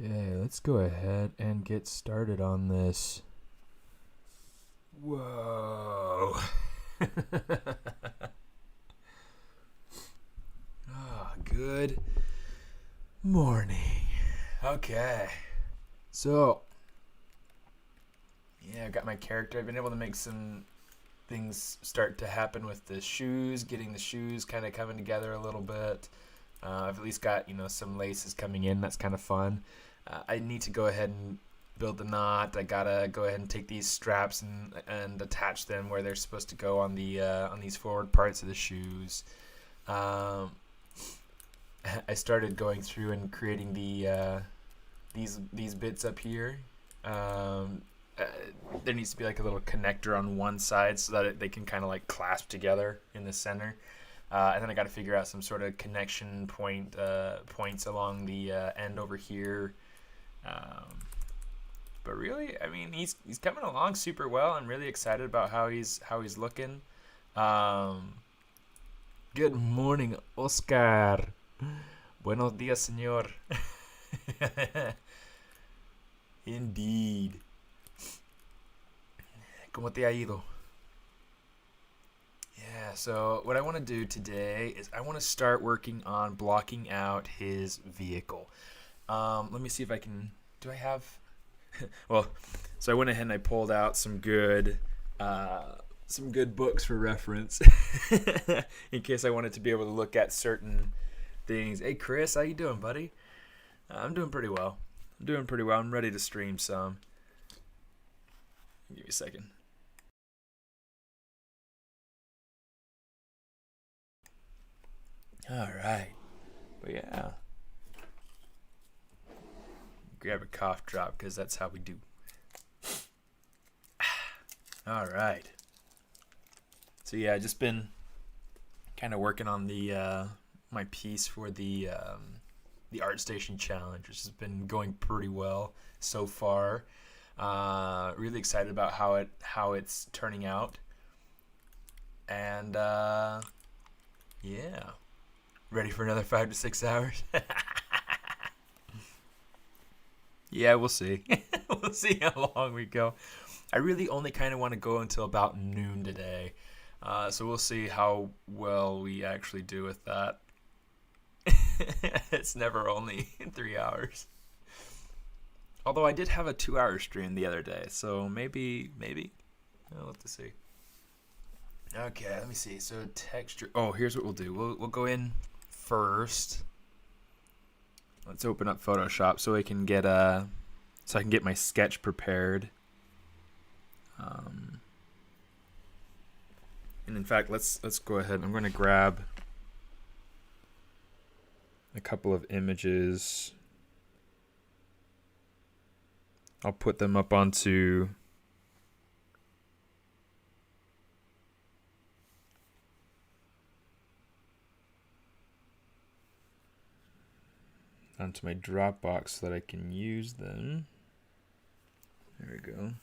Okay, let's go ahead and get started on this. Whoa. Good morning. Okay. So, I got my character. I've been able to make some things start to happen with the shoes, getting the shoes kind of coming together a little bit. I've at least got, some laces coming in. That's kind of fun. I need to go ahead and build the knot. I gotta go ahead and take these straps and attach them where they're supposed to go on the on these forward parts of the shoes. I started going through and creating the these bits up here. There needs to be like a little connector on one side so that they can kind of like clasp together in the center. And then I got to figure out some sort of connection points along the end over here. But really, I mean, he's coming along super well. I'm really excited about how he's looking. Good morning, Oscar. Buenos días, señor. Indeed. ¿Cómo te ha ido? Yeah, so what I want to do today is I want to start working on blocking out his vehicle. Let me see if I can. Do I have? Well, so I went ahead and I pulled out some good books for reference in case I wanted to be able to look at certain things. Hey, Chris, how you doing, buddy? I'm doing pretty well. I'm ready to stream some. Give me a second. All right. But yeah. Grab a cough drop because that's how we do. All right. So yeah, I just been kind of working on the my piece for the ArtStation challenge, which has been going pretty well so far. Really excited about how it's turning out, and yeah, ready for another 5 to 6 hours. Yeah, we'll see. We'll see how long we go. I really only kind of want to go until about noon today. So we'll see how well we actually do with that. It's never only 3 hours. Although I did have a 2-hour stream the other day, so maybe. I'll have to see. Okay, let me see. So texture. Oh, here's what we'll do. We'll go in first. Let's open up Photoshop so I can get my sketch prepared. And in fact, let's go ahead. I'm going to grab a couple of images. I'll put them up onto my Dropbox so that I can use them. There we go.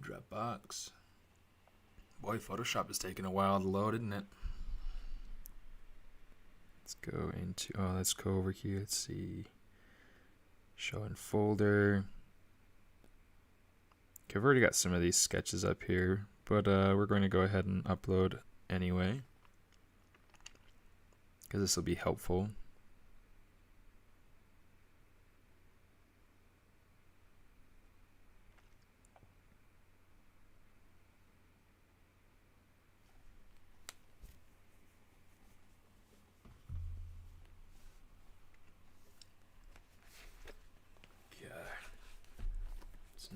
Dropbox. Boy, Photoshop is taking a while to load, isn't it? Let's go over here. Let's see. Show in folder. Okay, I've already got some of these sketches up here, but we're going to go ahead and upload anyway, because this will be helpful.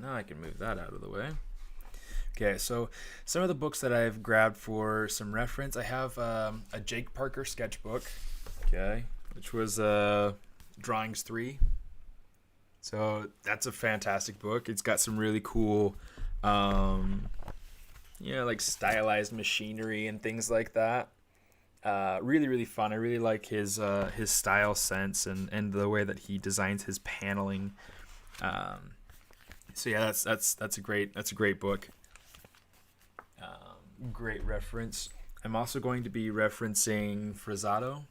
Now I can move that out of the way. Okay, so some of the books that I've grabbed for some reference, I have a Jake Parker sketchbook, okay, which was Drawings 3. So that's a fantastic book. It's got some really cool, like stylized machinery and things like that. Really, really fun. I really like his style sense and the way that he designs his paneling. So yeah, that's a great book. Great reference. I'm also going to be referencing Frazado.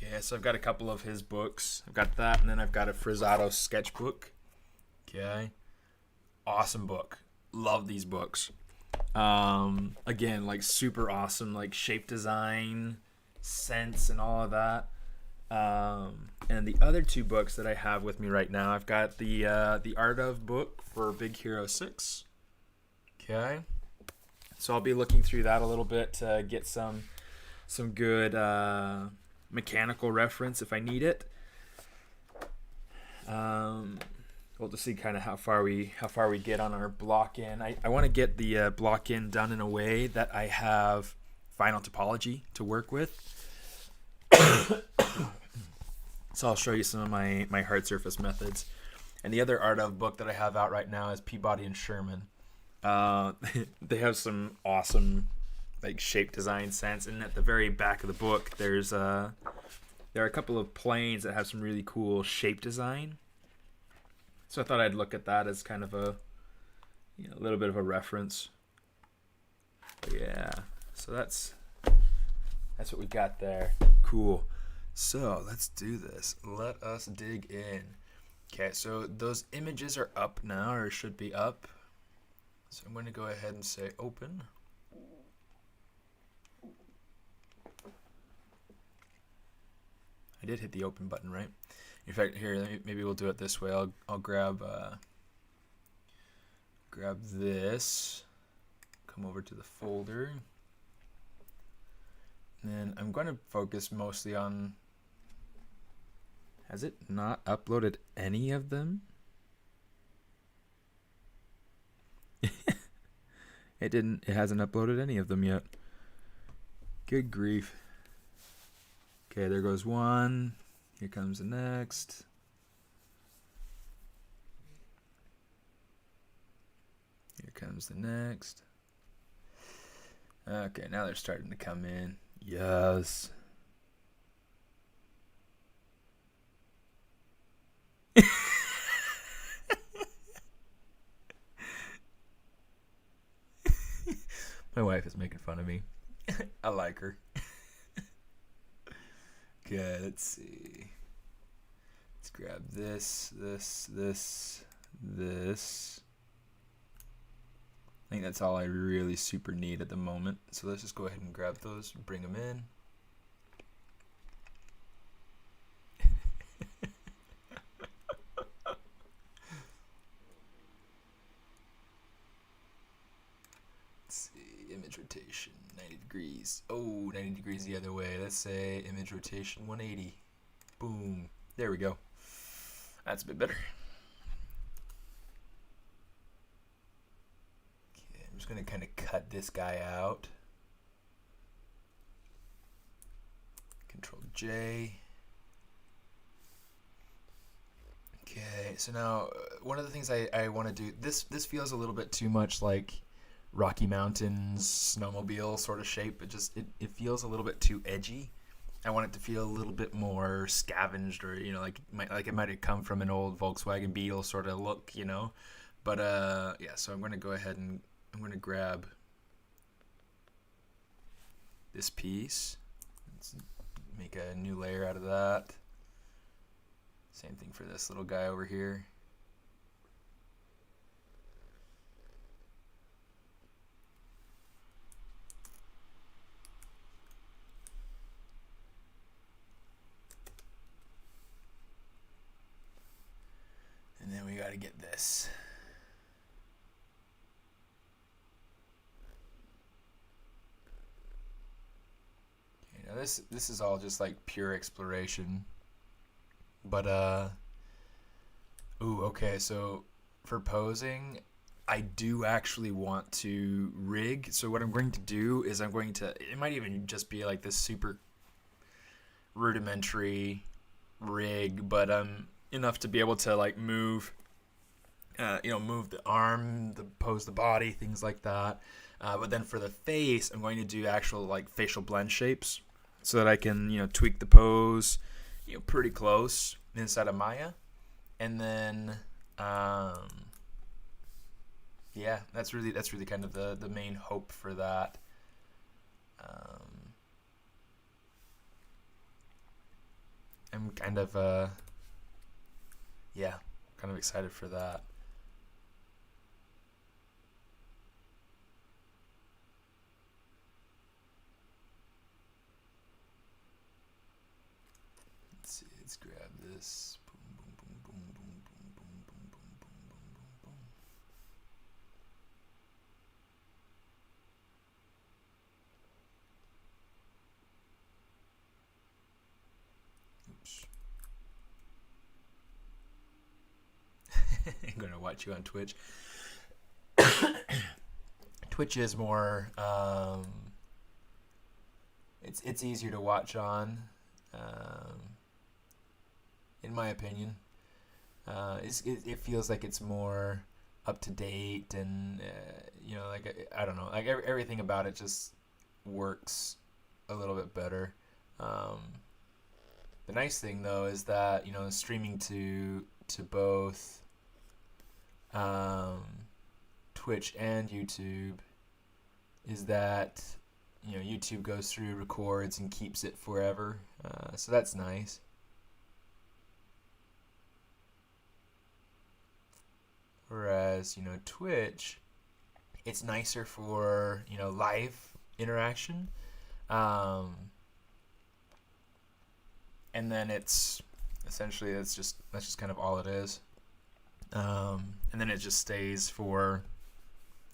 Okay, so I've got a couple of his books. I've got that, and then I've got a Frizzato sketchbook. Okay, awesome book. Love these books. Again, like super awesome, like shape design, sense, and all of that. And the other two books that I have with me right now, I've got the Art of book for Big Hero 6. Okay, so I'll be looking through that a little bit to get some good mechanical reference if I need it. We'll just see kind of how far we get on our block in. I want to get the block in done in a way that I have final topology to work with. So I'll show you some of my hard surface methods. And the other Art of book that I have out right now is Peabody and Sherman. They have some awesome like shape design sense, and at the very back of the book there are a couple of planes that have some really cool shape design. So I thought I'd look at that as kind of a little bit of a reference. But yeah, so that's what we got there. Cool. So let's do this. Let us dig in. Okay, so those images are up now, or should be up. So I'm going to go ahead and say open. I did hit the open button, right? In fact, here, maybe we'll do it this way. I'll grab this, come over to the folder, and then I'm going to focus mostly on. Has it not uploaded any of them? It didn't. It hasn't uploaded any of them yet. Good grief. Okay, there goes one. Here comes the next. Here comes the next. Okay, now they're starting to come in. Yes. My wife is making fun of me. I like her. Okay, let's see. Let's grab this. I think that's all I really super need at the moment. So let's just go ahead and grab those and bring them in. Let's see, image rotation, 90 degrees. Oh, 90 degrees the other way. Let's say image rotation 180. Boom. There we go. That's a bit better. Okay, I'm just going to kind of cut this guy out. Control J. Okay, so now one of the things I want to do, this feels a little bit too much like Rocky Mountains snowmobile sort of shape. It feels a little bit too edgy. I want it to feel a little bit more scavenged, or like it might have come from an old Volkswagen Beetle sort of look, But yeah, so I'm going to go ahead and I'm going to grab this piece. Let's make a new layer out of that. Same thing for this little guy over here. And then we got to get this. Okay, now this is all just like pure exploration. But ooh, okay, so for posing, I do actually want to rig. So what I'm going to do is it might even just be like this super rudimentary rig, but enough to be able to like move the arm, pose the body, things like that. But then for the face, I'm going to do actual like facial blend shapes so that I can, tweak the pose, pretty close inside of Maya. And then, yeah, that's really kind of the main hope for that. I'm kind of yeah, kind of excited for that. Let's see, let's grab this. Boom, boom, boom, boom, boom, boom, boom, boom, boom, boom, boom, boom, boom. Oops. I'm gonna watch you on Twitch. Twitch is more it's easier to watch on, in my opinion. It feels like it's more up to date, and like I don't know, like everything about it just works a little bit better. The nice thing though is that streaming to both Twitch and YouTube is that YouTube goes through, records, and keeps it forever. So that's nice. Whereas Twitch, it's nicer for live interaction, and then it's essentially that's just kind of all it is. And then it just stays for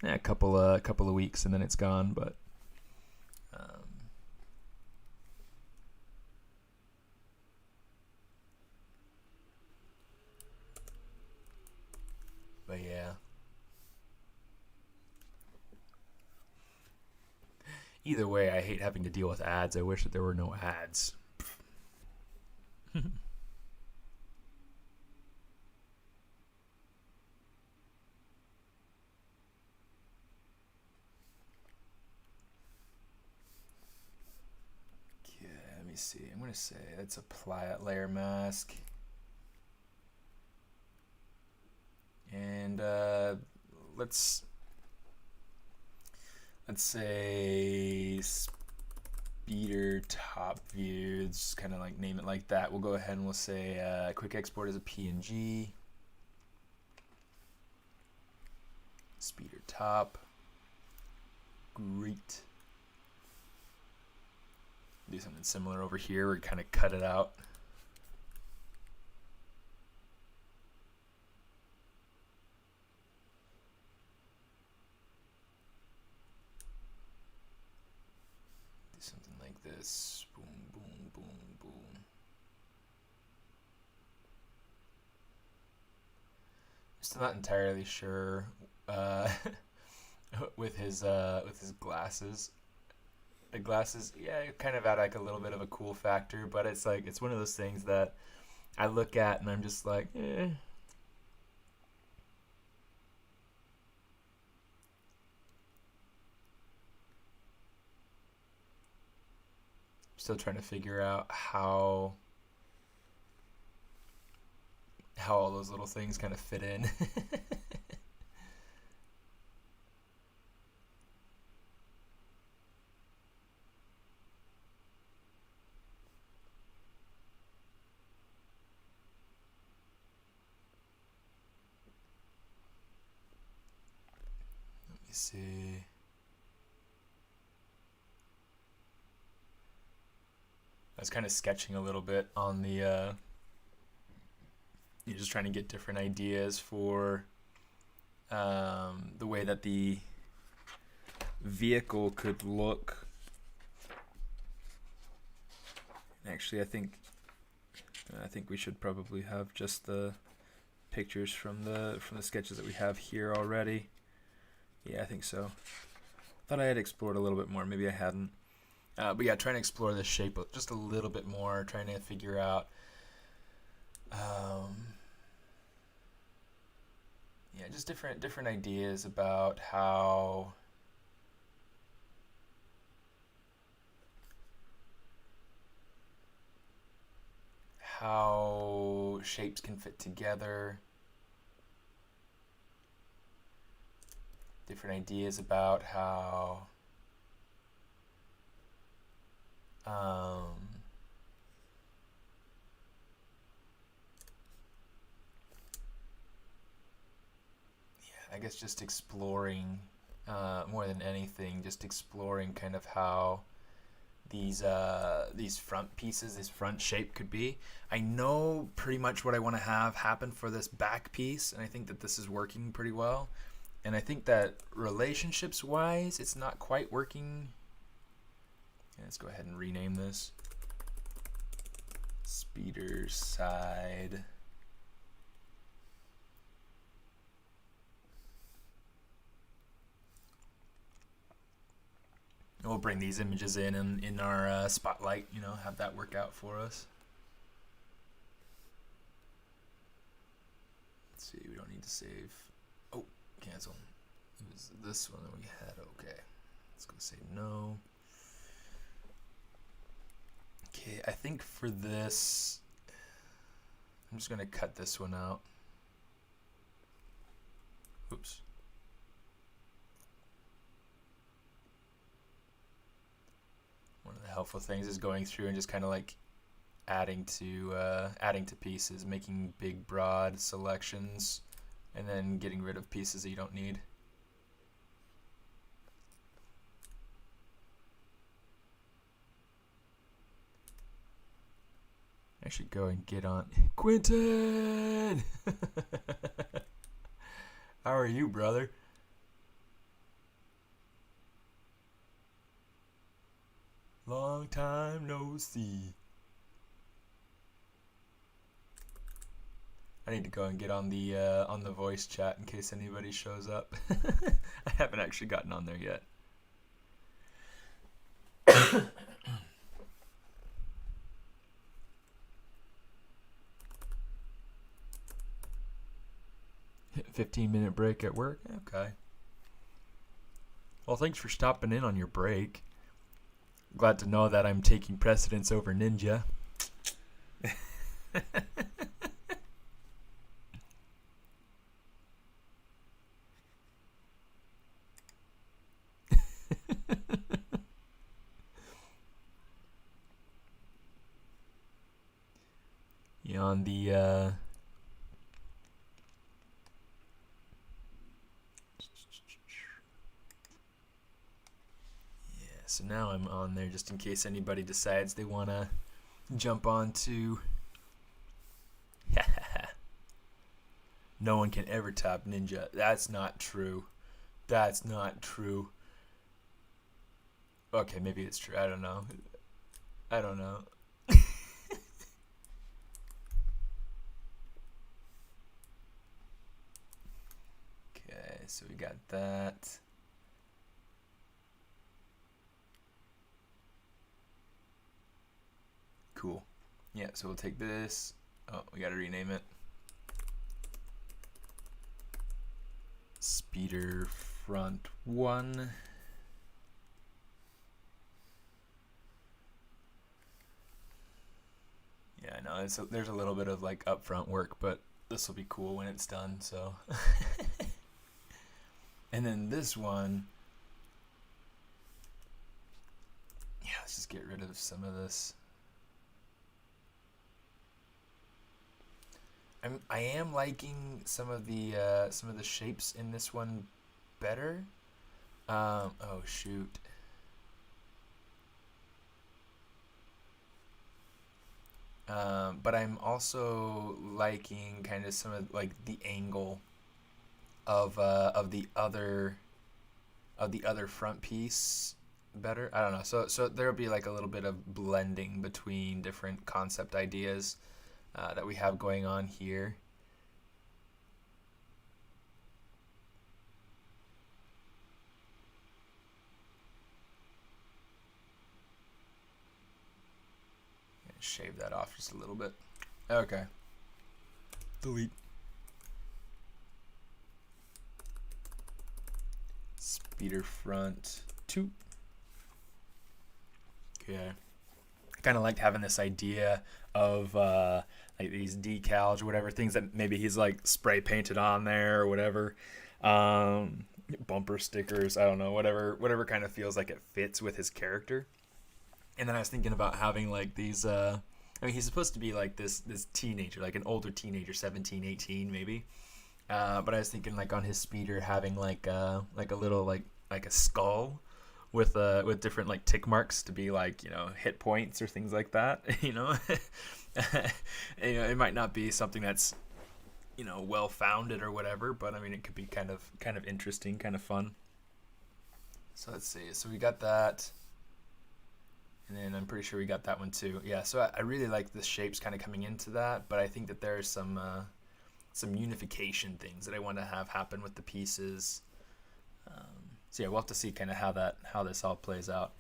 a couple of weeks, and then it's gone. But yeah. Either way, I hate having to deal with ads. I wish that there were no ads. Let me see. I'm gonna say let's apply that layer mask, and let's say speeder top view. Just kind of like name it like that. We'll go ahead and we'll say quick export as a PNG. Speeder top. Great. Do something similar over here. We kind of cut it out. Do something like this. Boom, boom, boom, boom. Still not entirely sure with his glasses. The glasses, yeah, kind of add like a little bit of a cool factor, but it's one of those things that I look at and I'm just like, eh. Still trying to figure out how all those little things kind of fit in. See. I was kind of sketching a little bit on the just trying to get different ideas for the way that the vehicle could look. Actually, I think we should probably have just the pictures from the sketches that we have here already. Yeah, I think so. Thought I had explored a little bit more. Maybe I hadn't. But yeah, trying to explore this shape just a little bit more. Trying to figure out, just different ideas about how shapes can fit together. Different ideas about how I guess just exploring, more than anything, just exploring kind of how these front pieces, this front shape could be. I know pretty much what I want to have happen for this back piece, and I think that this is working pretty well. And I think that relationships wise, it's not quite working. Let's go ahead and rename this. Speeder side. We'll bring these images in our spotlight, have that work out for us. Let's see, we don't need to save. Oh, cancel. It was this one that we had. Okay, let's go say no. Okay, I think for this, I'm just gonna cut this one out. Oops. One of the helpful things is going through and just kind of like adding to pieces, making big broad selections, and then getting rid of pieces that you don't need. I should go and get on Quentin. How are you, brother? Long time no see. I need to go and get on the voice chat in case anybody shows up. I haven't actually gotten on there yet. 15-minute break at work? Okay. Well, thanks for stopping in on your break. Glad to know that I'm taking precedence over Ninja. Yeah, on the so now I'm on there just in case anybody decides they want to jump on to. No one can ever top Ninja. That's not true. That's not true. Okay, maybe it's true. I don't know. I don't know. Okay, so we got that. Cool. Yeah, so we'll take this. Oh, we got to rename it. Speeder front 1. Yeah, I know. There's a little bit of like upfront work, but this will be cool when it's done. So, and then this one. Yeah, let's just get rid of some of this. I am liking some of the shapes in this one better. Oh shoot. But I'm also liking kind of some of like the angle of the other front piece better. I don't know. So there'll be like a little bit of blending between different concept ideas that we have going on here. Shave that off just a little bit. Okay. Delete. Speeder front 2. Okay. I kind of liked having this idea of like these decals or whatever, things that maybe he's like spray painted on there or whatever. Bumper stickers, I don't know, whatever kind of feels like it fits with his character. And then I was thinking about having like these, I mean, he's supposed to be like this teenager, like an older teenager, 17, 18 maybe. But I was thinking like on his speeder having like a little like a skull with different like tick marks to be like, you know, hit points or things like that. You know, you know, it might not be something that's, you know, well founded or whatever, but I mean it could be kind of interesting, kind of fun. So let's see. So we got that. And then I'm pretty sure we got that one too. Yeah, so I really like the shapes kind of coming into that, but I think that there's some unification things that I want to have happen with the pieces. So yeah, we'll have to see kind of how this all plays out.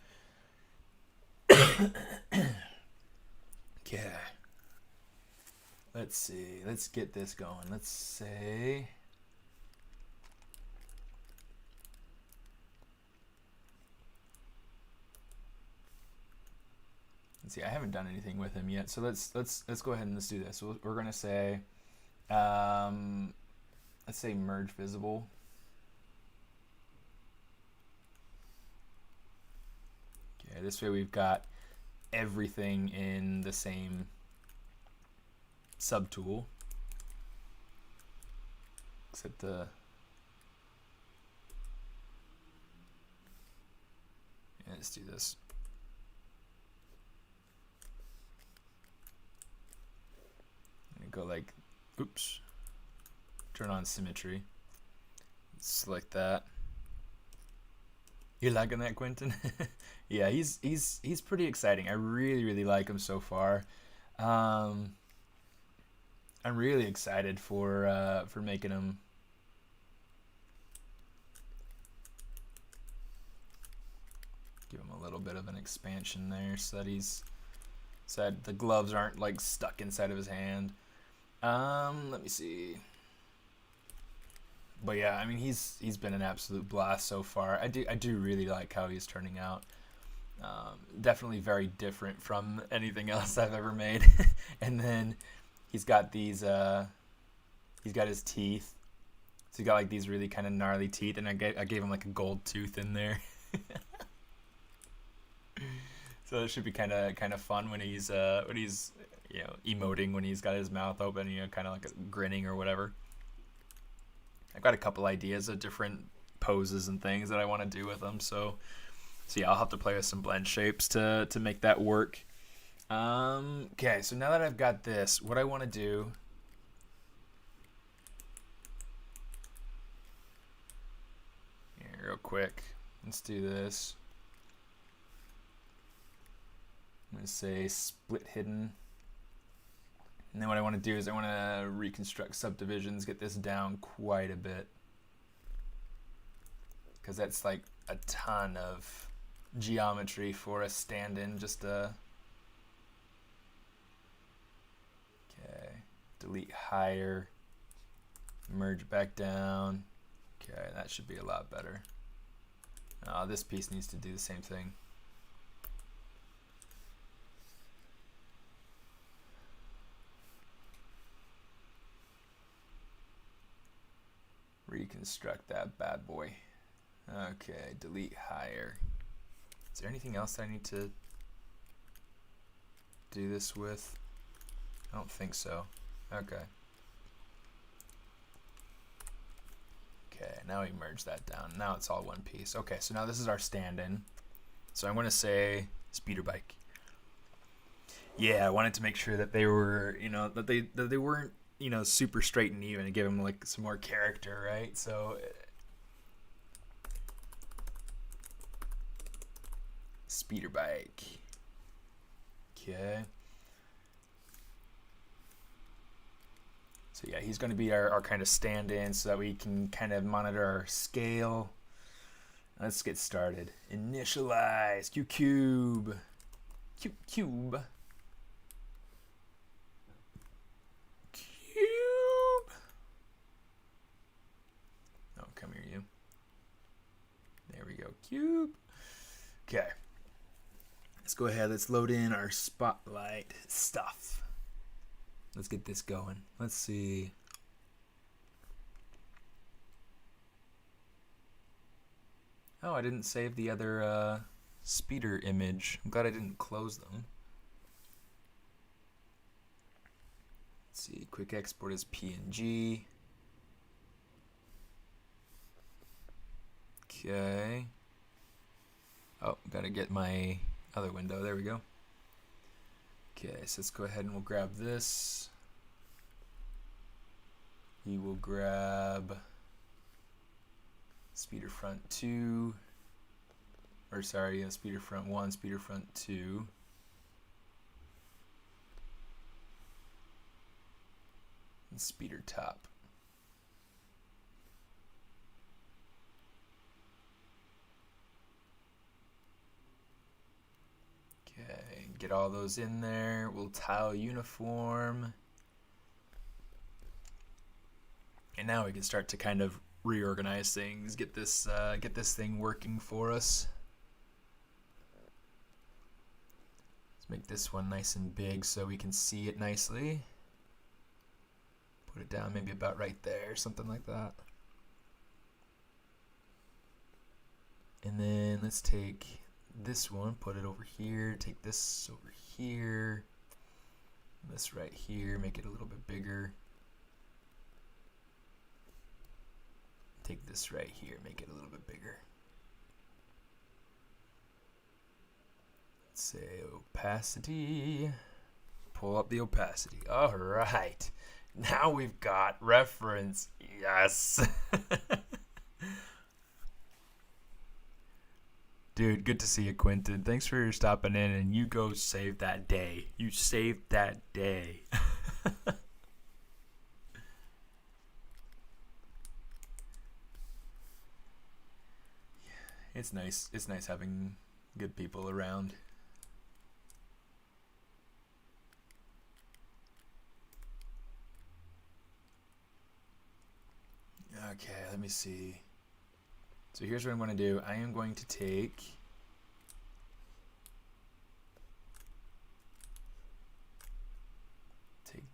Okay. Let's see. Let's get this going. Let's say. Let's see. I haven't done anything with him yet, so let's go ahead and let's do this. We're gonna say, let's say merge visible. Okay. This way we've got everything in the same subtool, except the. Yeah, let's do this. Go like, oops, turn on symmetry, select that. You're liking that, Quentin? Yeah, he's pretty exciting. I really like him so far. I'm really excited for making him. Give him a little bit of an expansion there, so that the gloves aren't like stuck inside of his hand. Let me see. But yeah, I mean he's been an absolute blast so far. I do really like how he's turning out. Definitely very different from anything else I've ever made. And then he's got these he's got his teeth. So he got like these really kind of gnarly teeth, and I gave him like a gold tooth in there. So it should be kind of fun when he's you know, emoting when he's got his mouth open, you know, kind of like grinning or whatever. I've got a couple ideas of different poses and things that I want to do with him, so yeah, I'll have to play with some blend shapes to make that work. Okay, so now that I've got this, what I want to do. Here, real quick, let's do this. I'm going to say split hidden. And then what I want to do is I want to reconstruct subdivisions, get this down quite a bit. Because that's like a ton of geometry for a stand-in, just a... Okay, delete higher, merge back down. Okay, that should be a lot better. This piece needs to do the same thing. Reconstruct that bad boy. Okay, delete higher. Is there anything else I need to do this with? I don't think so. Okay. Okay, now we merge that down. Now it's all one piece. Okay, so now this is our stand-in. So I'm going to say speeder bike. Yeah, I wanted to make sure that they were, you know, that they weren't, you know, super straight and even, to give them like some more character, right? So speeder bike. Okay. So yeah, he's going to be our kind of stand-in so that we can kind of monitor our scale. Let's get started. Initialize cube. Oh, come here, you. There we go. Cube. Okay. Let's go ahead. Let's load in our spotlight stuff. Let's get this going. Let's see. Oh, I didn't save the other speeder image. I'm glad I didn't close them. Let's see. Quick export as PNG. Okay. Oh, gotta get my other window. There we go. Okay, so let's go ahead and we'll grab this. We will grab speeder front 2. Or sorry, speeder front 1, speeder front 2. And speeder top. Okay, get all those in there. We'll tile uniform. And now we can start to kind of reorganize things, get this thing working for us. Let's make this one nice and big so we can see it nicely. Put it down maybe about right there, something like that. And then let's take this one, put it over here, take this over here, this right here, make it a little bit bigger. Take this right here, make it a little bit bigger. Let's say opacity, pull up the opacity. All right, now we've got reference, yes. Dude, good to see you, Quentin. Thanks for stopping in, and you go save that day. You saved that day. It's nice. It's nice having good people around. Okay, let me see. So here's what I'm going to do. I am going to take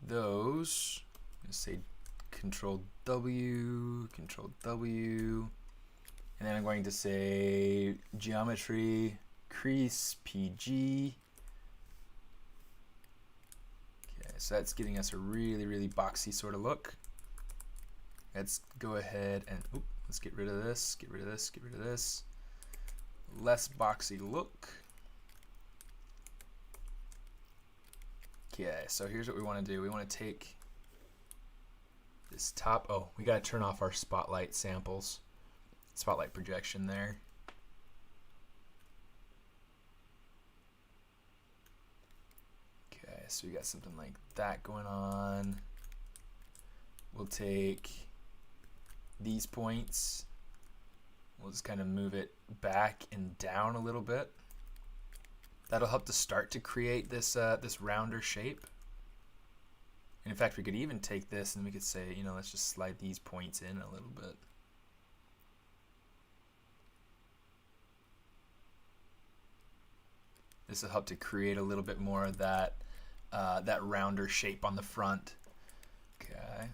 those. I'm going to say Control W, and then I'm going to say geometry, crease, PG. Okay, so that's getting us a really, really boxy sort of look. Let's go ahead and let's get rid of this, get rid of this, get rid of this. Less boxy look. Okay, so here's what we want to do. We want to take this top. Oh, we got to turn off our spotlight samples, spotlight projection there. Okay, so we got something like that going on. We'll take these points. We'll just kind of move it back and down a little bit. That'll help to start to create this this rounder shape. And in fact, we could even take this and we could say, you know, let's just slide these points in a little bit. This will help to create a little bit more of that that rounder shape on the front. Okay.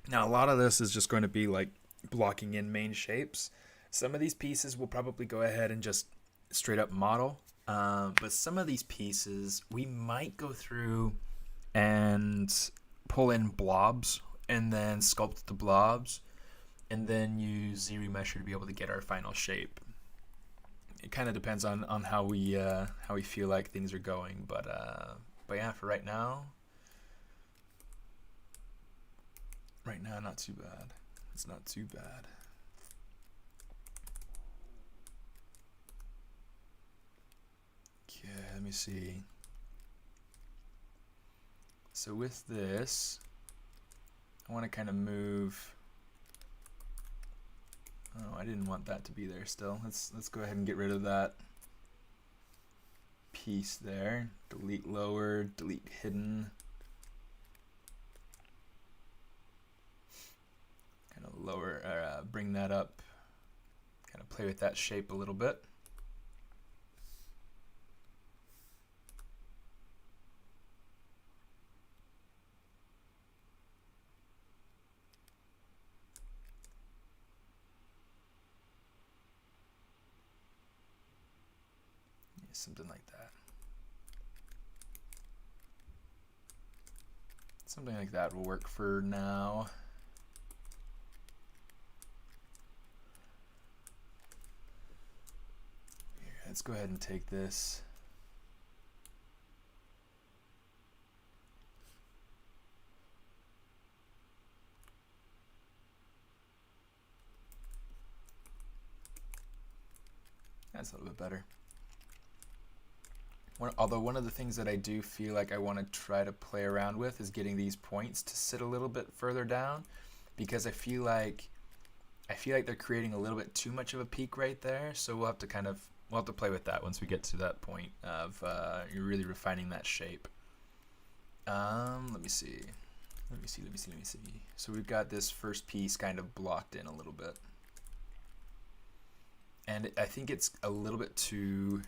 Now a lot of this is just going to be like blocking in main shapes. Some of these pieces will probably go ahead and just straight up model, but some of these pieces we might go through and pull in blobs and then sculpt the blobs and then use Z-remesher to be able to get our final shape. It kind of depends on how we feel like things are going, but yeah, for right now not too bad. It's not too bad. Okay, let me see. So with this, I want to kind of move. Oh, I didn't want that to be there still. Let's go ahead and get rid of that piece there. Delete lower, delete hidden. Kind of lower, bring that up. Kind of play with that shape a little bit. Something like that. Something like that will work for now. let's go ahead and take this. That's a little bit better. Although one of the things that I do feel like I want to try to play around with is getting these points to sit a little bit further down, because I feel like they're creating a little bit too much of a peak right there. So we'll have to play with that once we get to that point of you're really refining that shape. Let me see. So we've got this first piece kind of blocked in a little bit. And I think it's a little bit too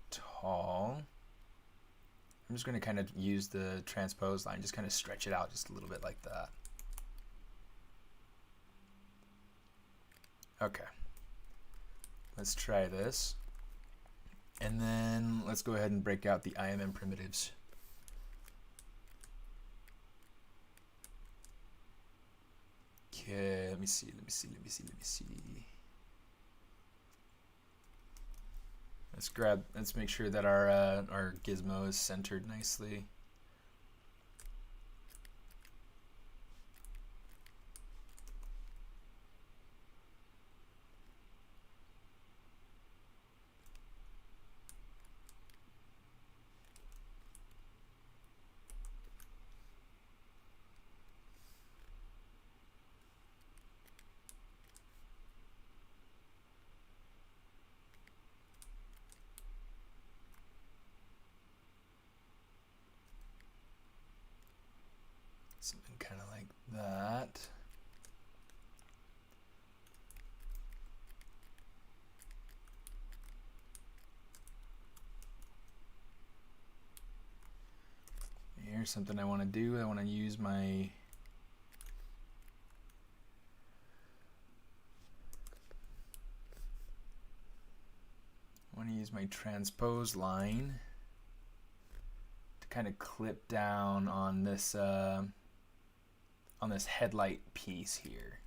tall. I'm just going to kind of use the transpose line, just kind of stretch it out just a little bit like that. Okay. Let's try this. And then let's go ahead and break out the IMM primitives. Okay, let me see. Let's make sure that our gizmo is centered nicely. Something kind of like that. Here's something I want to do. I want to use my transpose line to kind of clip down on this headlight piece here.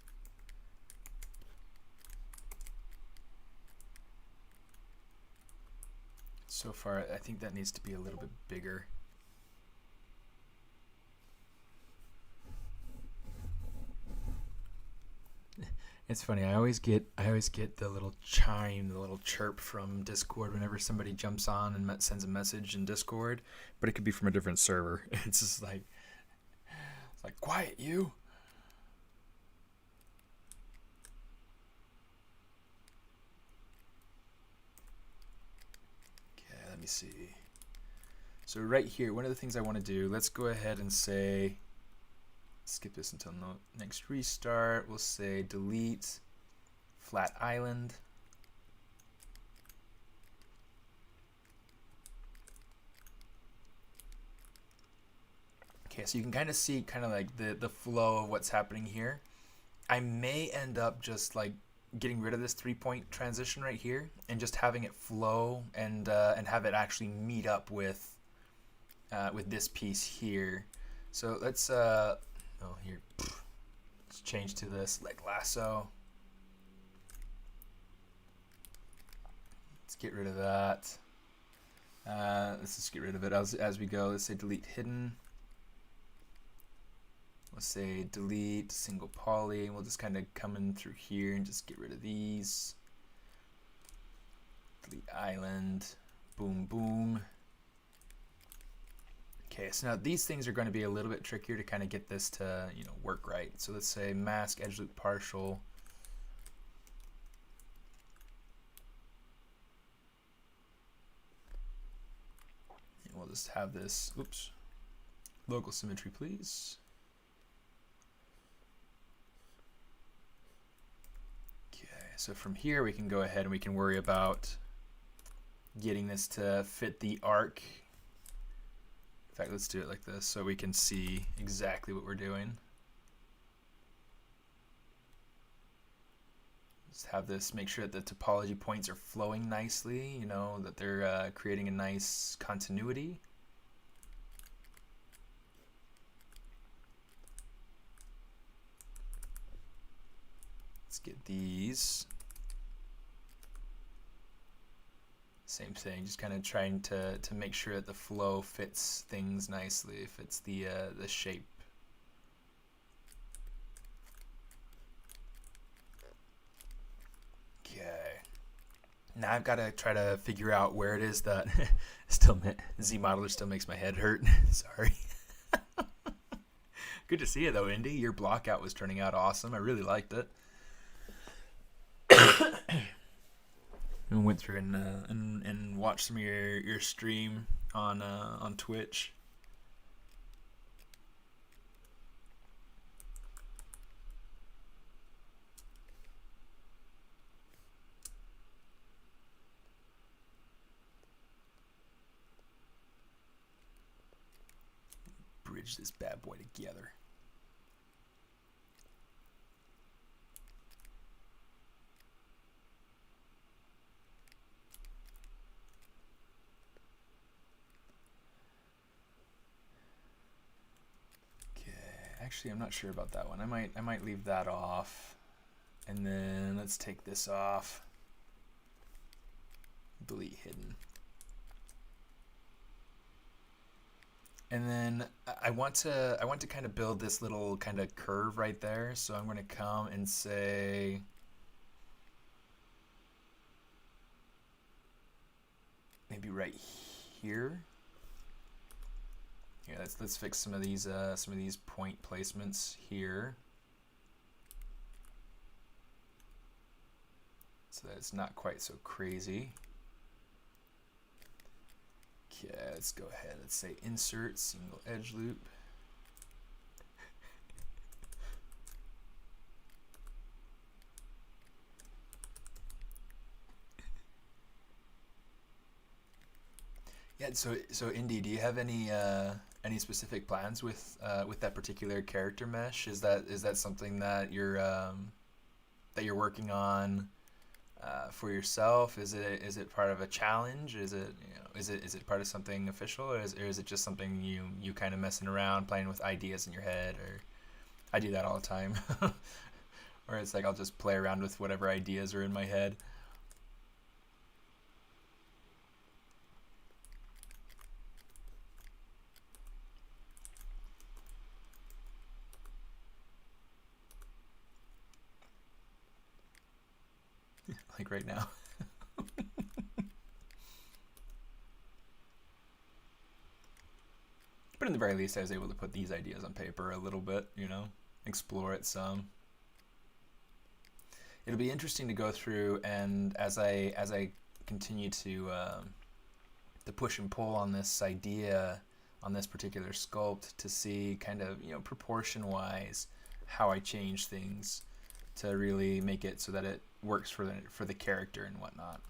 So far, I think that needs to be a little bit bigger. It's funny. I always get the little chime, the little chirp from Discord whenever somebody jumps on and sends a message in Discord, but it could be from a different server. It's just like, quiet you. Okay, let me see. So right here, one of the things I want to do, let's go ahead and say, skip this until next restart. We'll say delete flat island. Okay, so you can kind of see kind of like the flow of what's happening here. I may end up just like getting rid of this 3-point transition right here and just having it flow and have it actually meet up with this piece here. So let's here, let's change to this like lasso. Let's get rid of that. Let's just get rid of it as we go. Let's say delete hidden. Let's say delete single poly. We'll just kind of come in through here and just get rid of these. Delete island. Boom, boom. Okay, so now these things are going to be a little bit trickier to kind of get this to, work right. So let's say mask edge loop partial. And we'll just have this, oops, local symmetry, please. Okay, so from here we can go ahead and we can worry about getting this to fit the arc. In fact, let's do it like this so we can see exactly what we're doing. Just have this, make sure that the topology points are flowing nicely, that they're creating a nice continuity. Let's get these. Same thing, just kind of trying to make sure that the flow fits things nicely, fits the shape. Okay. Now I've got to try to figure out where it is that ZModeler still makes my head hurt. Sorry. Good to see you though, Indy. Your block out was turning out awesome. I really liked it. I went through and watched some of your stream on Twitch. Bridge this bad boy together. Actually, I'm not sure about that one. I might leave that off. And then let's take this off. Delete hidden. And then I want to kind of build this little kind of curve right there. So I'm going to come and say maybe right here. Yeah, let's fix some of these point placements here, so that it's not quite so crazy. Okay, let's go ahead. Let's say insert single edge loop. Yeah. So Indy, do you have any specific plans with that particular character mesh? Is that something that you're working on for yourself? Is it part of a challenge? Is it part of something official, or is it just something you kind of messing around, playing with ideas in your head? Or I do that all the time, or it's like I'll just play around with whatever ideas are in my head. Like right now. But in the very least, I was able to put these ideas on paper a little bit, explore it some. It'll be interesting to go through, and as I continue to push and pull on this idea, on this particular sculpt, to see kind of proportion-wise how I change things to really make it so that it works for the character and whatnot.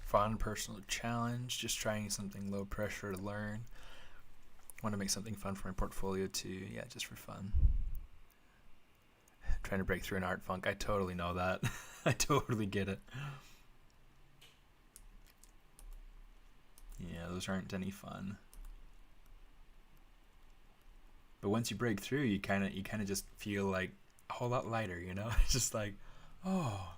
Fun personal challenge, just trying something low pressure to learn. Want to make something fun for my portfolio too. Yeah, just for fun. Trying to break through an art funk. I totally know that. I totally get it. Yeah, those aren't any fun. But once you break through, you kind of just feel like a whole lot lighter, It's just like, oh.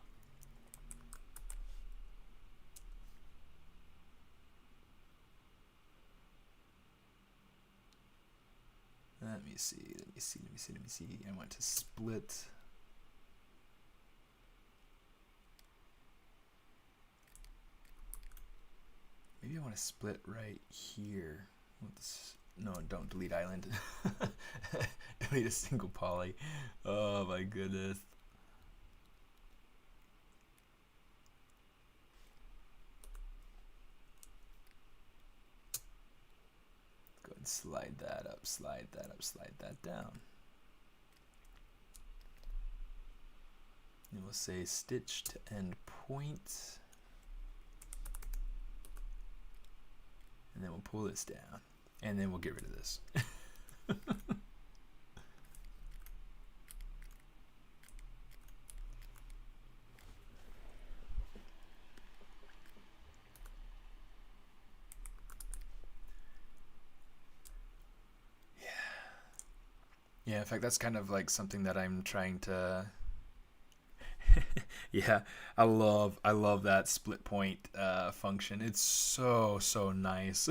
Let me see. I want to split. Maybe I want to split right here. No, don't delete island. Delete a single poly. Oh my goodness. Go ahead and slide that up, slide that up, slide that down. And we'll say stitch to end point. And then we'll pull this down. And then we'll get rid of this. Yeah, in fact, that's kind of like something that I'm trying to. Yeah, I love that split point function. It's so nice.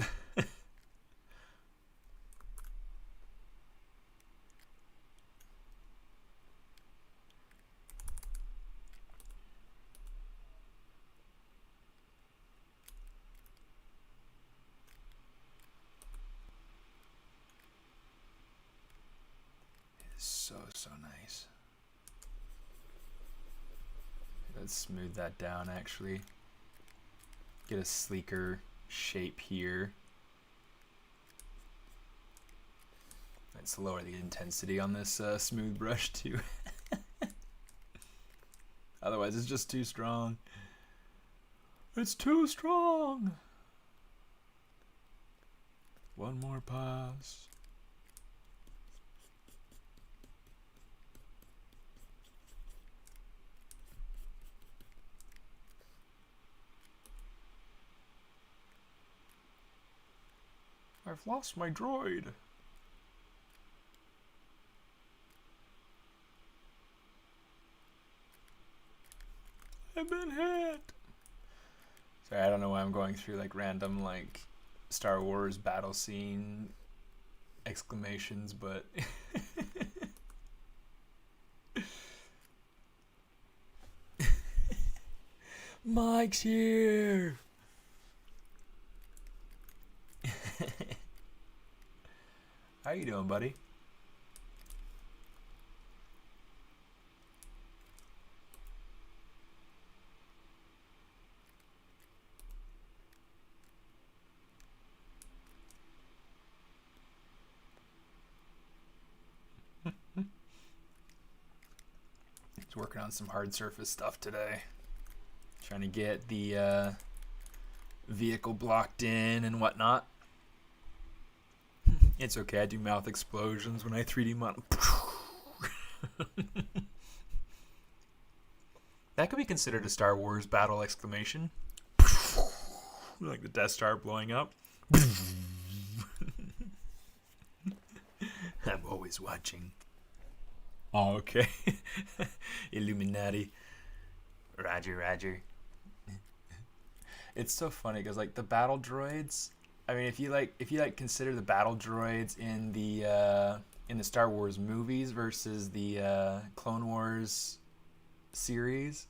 So nice. Let's smooth that down actually. Get a sleeker shape here. Let's lower the intensity on this smooth brush too. Otherwise it's just too strong. It's too strong. One more pass. I've lost my droid. I've been hit. Sorry, I don't know why I'm going through like random like Star Wars battle scene exclamations, but Mike's here. How you doing, buddy? He's working on some hard surface stuff today. Trying to get the vehicle blocked in and whatnot. It's okay, I do mouth explosions when I 3D model. That could be considered a Star Wars battle exclamation. Like the Death Star blowing up. I'm always watching. Oh, okay. Illuminati. Roger. It's so funny because like the battle droids, I mean, if you consider the battle droids in the Star Wars movies versus the Clone Wars series,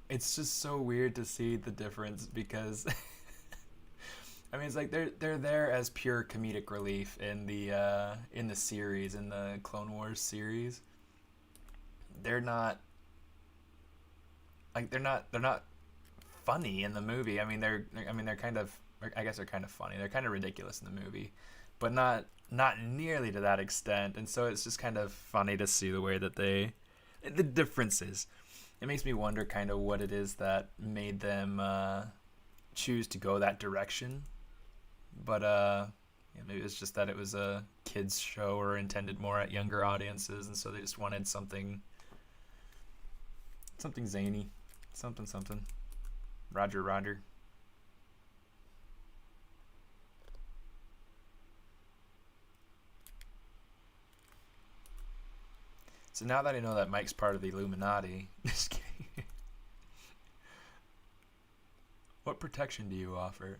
it's just so weird to see the difference because I mean, it's like they're there as pure comedic relief in the series, in the Clone Wars series. They're not funny in the movie. I mean, they're kind of, I guess they're kind of funny. They're kind of ridiculous in the movie, but not nearly to that extent. And so it's just kind of funny to see the way that the differences. It makes me wonder kind of what it is that made them choose to go that direction. But yeah, maybe it's just that it was a kids show or intended more at younger audiences, and so they just wanted something zany, something. Roger. So now that I know that Mike's part of the Illuminati, just kidding. What protection do you offer?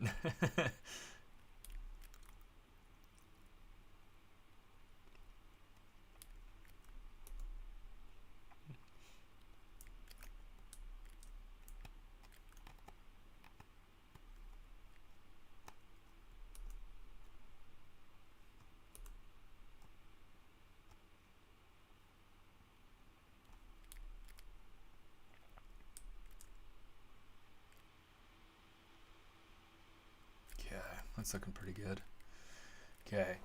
That's looking pretty good. Okay,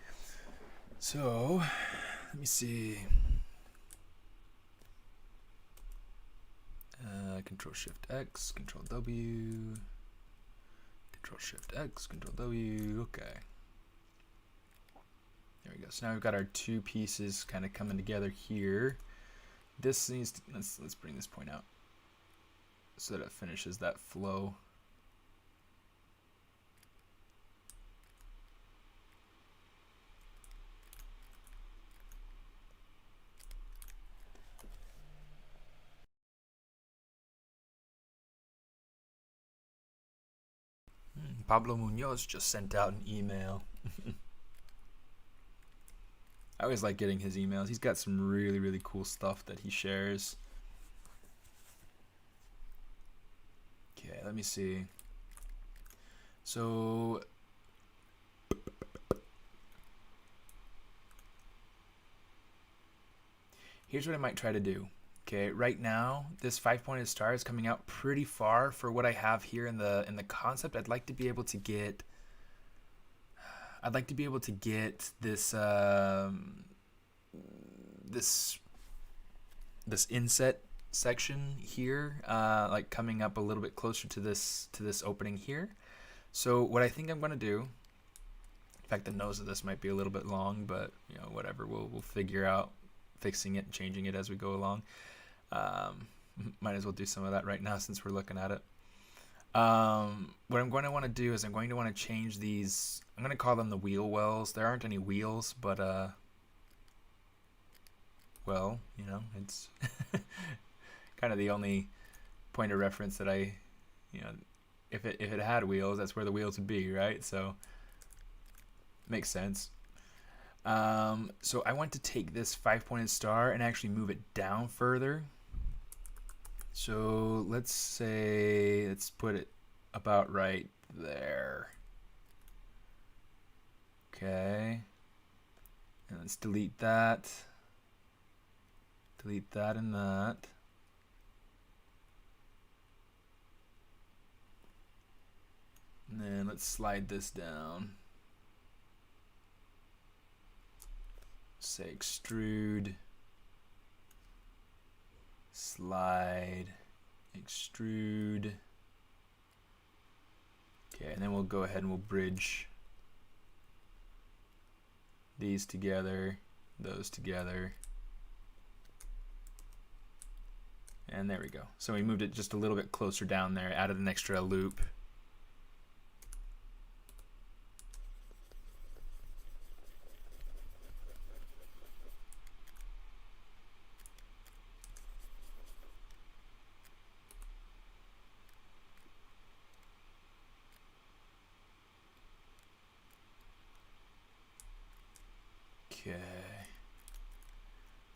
so let me see. Control Shift X, Control W, Control Shift X, Control W. Okay. There we go. So now we've got our two pieces kind of coming together here. This needs to, let's bring this point out so that it finishes that flow. Pablo Munoz just sent out an email. I always like getting his emails. He's got some really, really cool stuff that he shares. Okay, let me see. So here's what I might try to do. Okay, right now this 5-pointed star is coming out pretty far for what I have here in the concept. I'd like to be able to get this this inset section here, like coming up a little bit closer to this opening here. So what I think I'm going to do, in fact, the nose of this might be a little bit long, but you know, whatever, we'll figure out fixing it and changing it as we go along. Might as well do some of that right now since we're looking at it. What I'm going to want to do is I'm going to want to change these. I'm going to call them the wheel wells. There aren't any wheels, but well, you know, it's kind of the only point of reference that I, you know, if it had wheels, that's where the wheels would be, right? So makes sense. So I want to take this 5-pointed star and actually move it down further. So let's put it about right there. Okay. And let's delete that. Delete that and that. And then let's slide this down. Say extrude, slide, extrude. Okay, and then we'll go ahead and we'll bridge these together, those together. And there we go. So we moved it just a little bit closer down there, added an extra loop. Okay.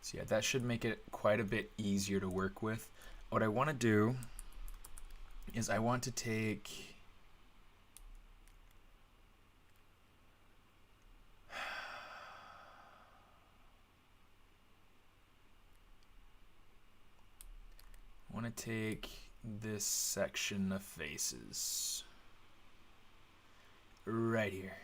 So yeah, that should make it quite a bit easier to work with. What I want to do is I want to take this section of faces right here.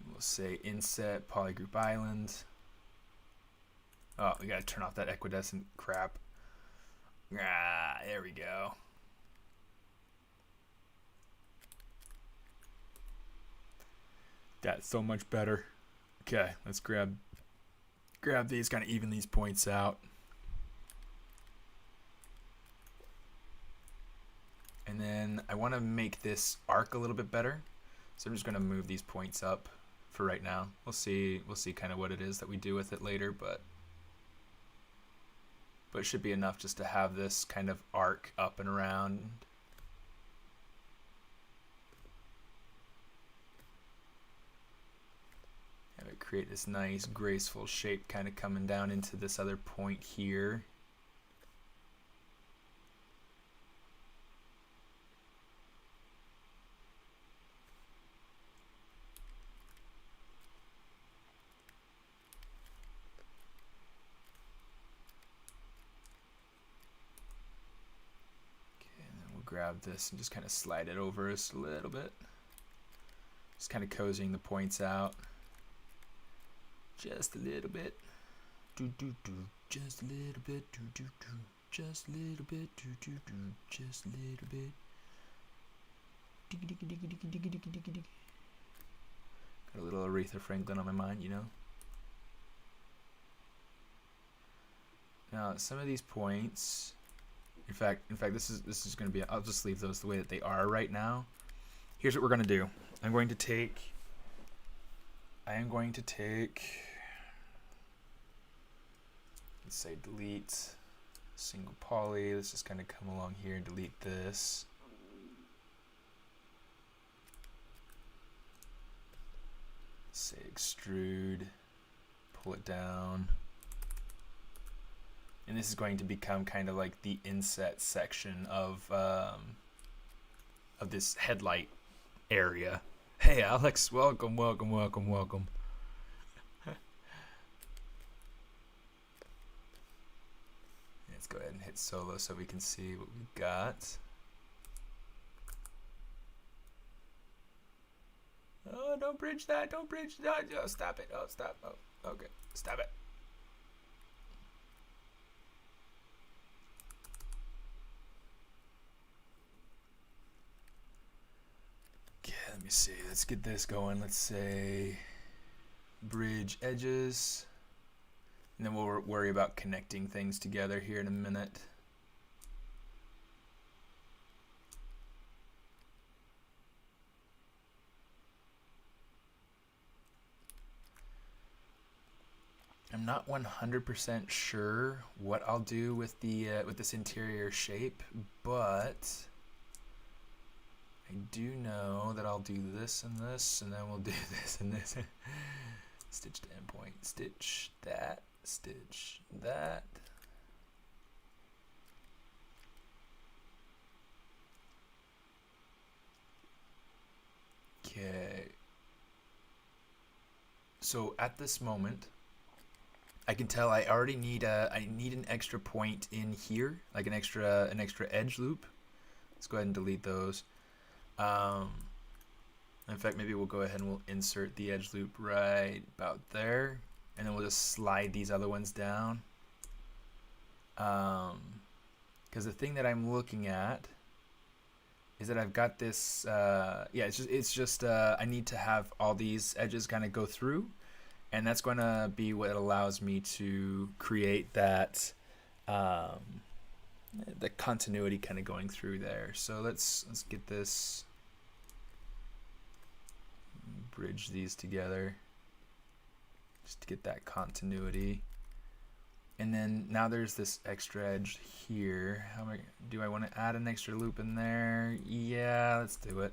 We'll say inset polygroup island. Oh, we gotta turn off that equidistant crap. Ah, there we go. That's so much better. Okay, let's grab these, kind of even these points out. And then I want to make this arc a little bit better. So I'm just going to move these points up for right now. We'll see kind of what it is that we do with it later, but it should be enough just to have this kind of arc up and around. Have it create this nice graceful shape kind of coming down into this other point here. Okay, and then we'll grab this and just kind of slide it over us a little bit. Just kind of cozying the points out. Just a little bit. Do do do. Just a little bit. Do do do. Just a little bit. Do do do. Just a little bit. Diggy diggy diggy diggy diggy diggy diggy diggy. Got a little Aretha Franklin on my mind, you know. Now some of these points, in fact, this is going to be. I'll just leave those the way that they are right now. Here's what we're going to do. I am going to take. Let's say delete single poly. Let's just kind of come along here and delete this. Say extrude, pull it down, and this is going to become kind of like the inset section of this headlight area. Hey Alex, welcome, welcome, welcome, welcome. Let's go ahead and hit solo so we can see what we've got. Oh, don't bridge that, don't bridge that. Oh, stop it. Oh, stop. Oh, okay. Stop it. Okay, let me see. Let's get this going. Let's say bridge edges. And then we'll worry about connecting things together here in a minute. I'm not 100% sure what I'll do with the with this interior shape, but I do know that I'll do this, and then we'll do this and this. Stitch to endpoint, stitch that, stitch that. Okay. So at this moment, I can tell I already need an extra point in here, like an extra edge loop. Let's go ahead and delete those. In fact, maybe we'll go ahead and we'll insert the edge loop right about there, and then we'll just slide these other ones down. Because the thing that I'm looking at is that I've got this. Yeah, it's just I need to have all these edges kind of go through. And that's going to be what allows me to create that the continuity kind of going through there. So let's get this, bridge these together just to get that continuity. And then now there's this extra edge here. Do I want to add an extra loop in there? Yeah, let's do it.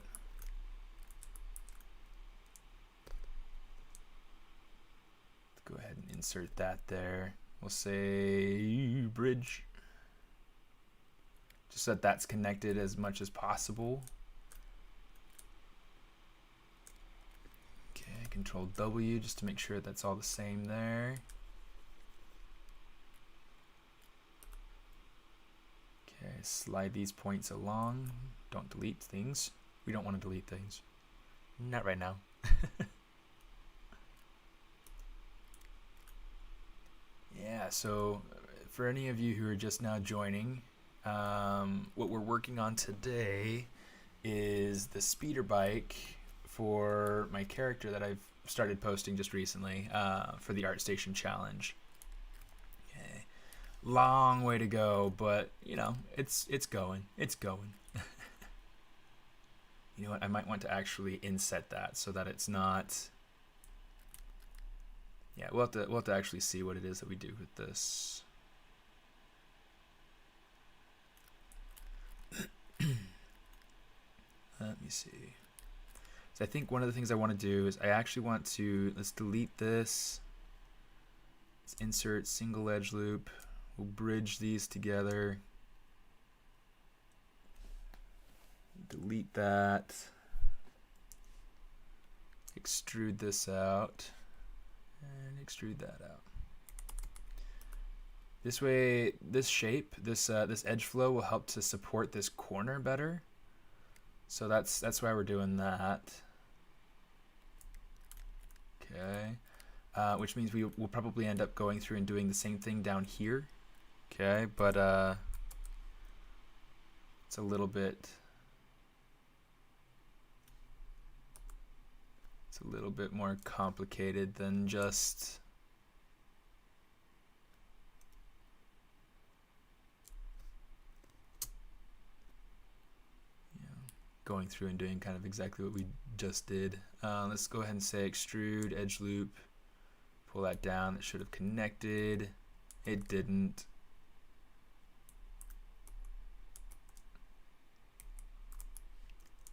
Go ahead and insert that there. We'll say bridge, just so that that's connected as much as possible. Okay, Control W just to make sure that's all the same there. Okay, slide these points along. Don't delete things. We don't want to delete things. Not right now. Yeah, so for any of you who are just now joining, what we're working on today is the speeder bike for my character that I've started posting just recently for the ArtStation challenge. Okay. Long way to go, but you know, it's going. It's going. You know what? I might want to actually inset that so that it's not. Yeah, we'll have to actually see what it is that we do with this. Let me see. So I think one of the things I want to do is I actually want to, let's delete this. Let's insert single edge loop. We'll bridge these together. Delete that. Extrude this out. And extrude that out. This way, this shape, this edge flow will help to support this corner better. So that's why we're doing that. Okay. Which means we will probably end up going through and doing the same thing down here. Okay, but it's a little bit more complicated than just going through and doing kind of exactly what we just did. Let's go ahead and say extrude edge loop. Pull that down. It should have connected. It didn't.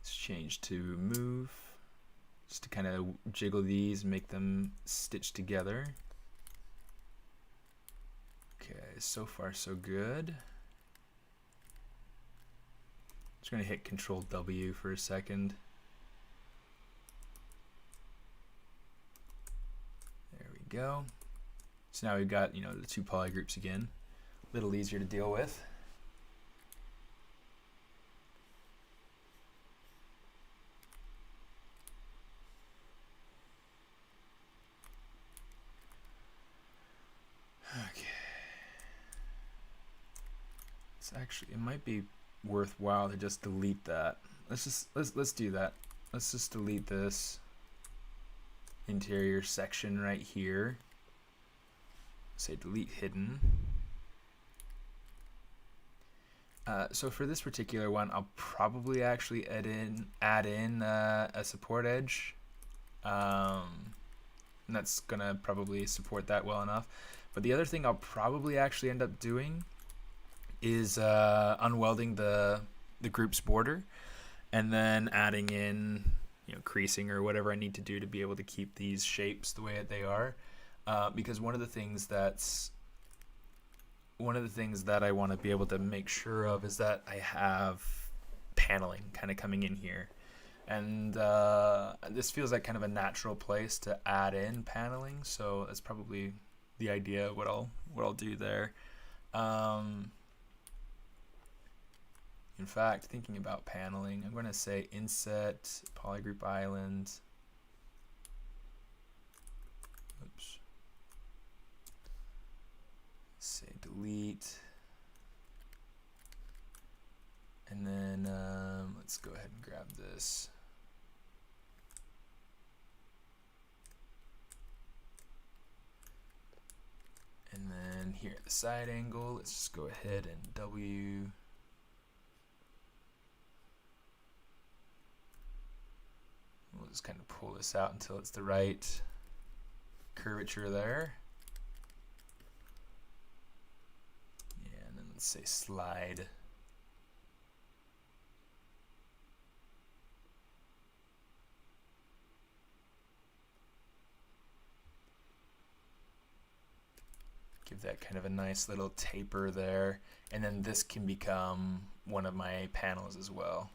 Let's change to move, just to kind of jiggle these, make them stitch together. Okay, so far so good. Just gonna hit Control W for a second. There we go. So now we've got, you know, the two poly groups again. A little easier to deal with. Okay. It's actually, it might be worthwhile to just delete that. Let's do that. Let's just delete this interior section right here. Say delete hidden. So for this particular one, I'll probably actually add in a support edge. And that's gonna probably support that well enough. But the other thing I'll probably actually end up doing is unwelding the group's border, and then adding in, you know, creasing or whatever I need to do to be able to keep these shapes the way that they are. Because one of the things that I want to be able to make sure of is that I have paneling kind of coming in here, and this feels like kind of a natural place to add in paneling. So that's probably the idea of what I'll do there. In fact, thinking about paneling, I'm going to say inset polygroup island. Oops. Say delete. And then let's go ahead and grab this. And then here at the side angle, let's just go ahead and W. We'll just kind of pull this out until it's the right curvature there. Yeah, and then let's say slide. Give that kind of a nice little taper there. And then this can become one of my panels as well.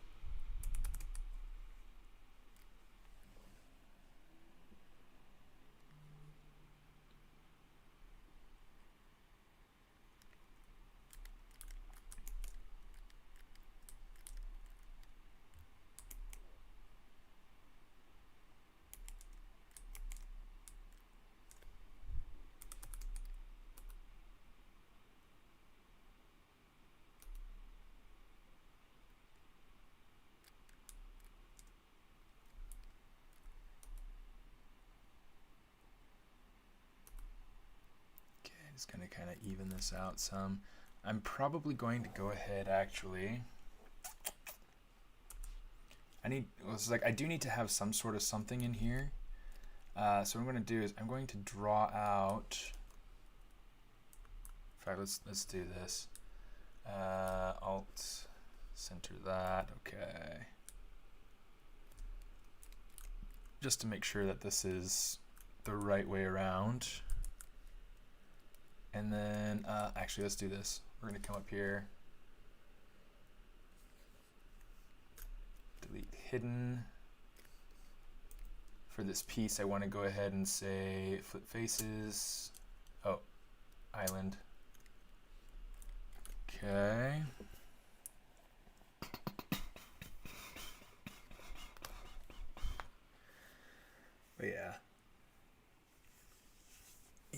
Just gonna kind of even this out some. I'm probably going to go ahead actually. I do need to have some sort of something in here. So what I'm going to do is I'm going to draw out. In fact, let's do this. Alt center that. Okay. Just to make sure that this is the right way around. And then actually, let's do this. We're going to come up here. Delete hidden. For this piece, I want to go ahead and say flip faces. Oh, island. Okay. But yeah.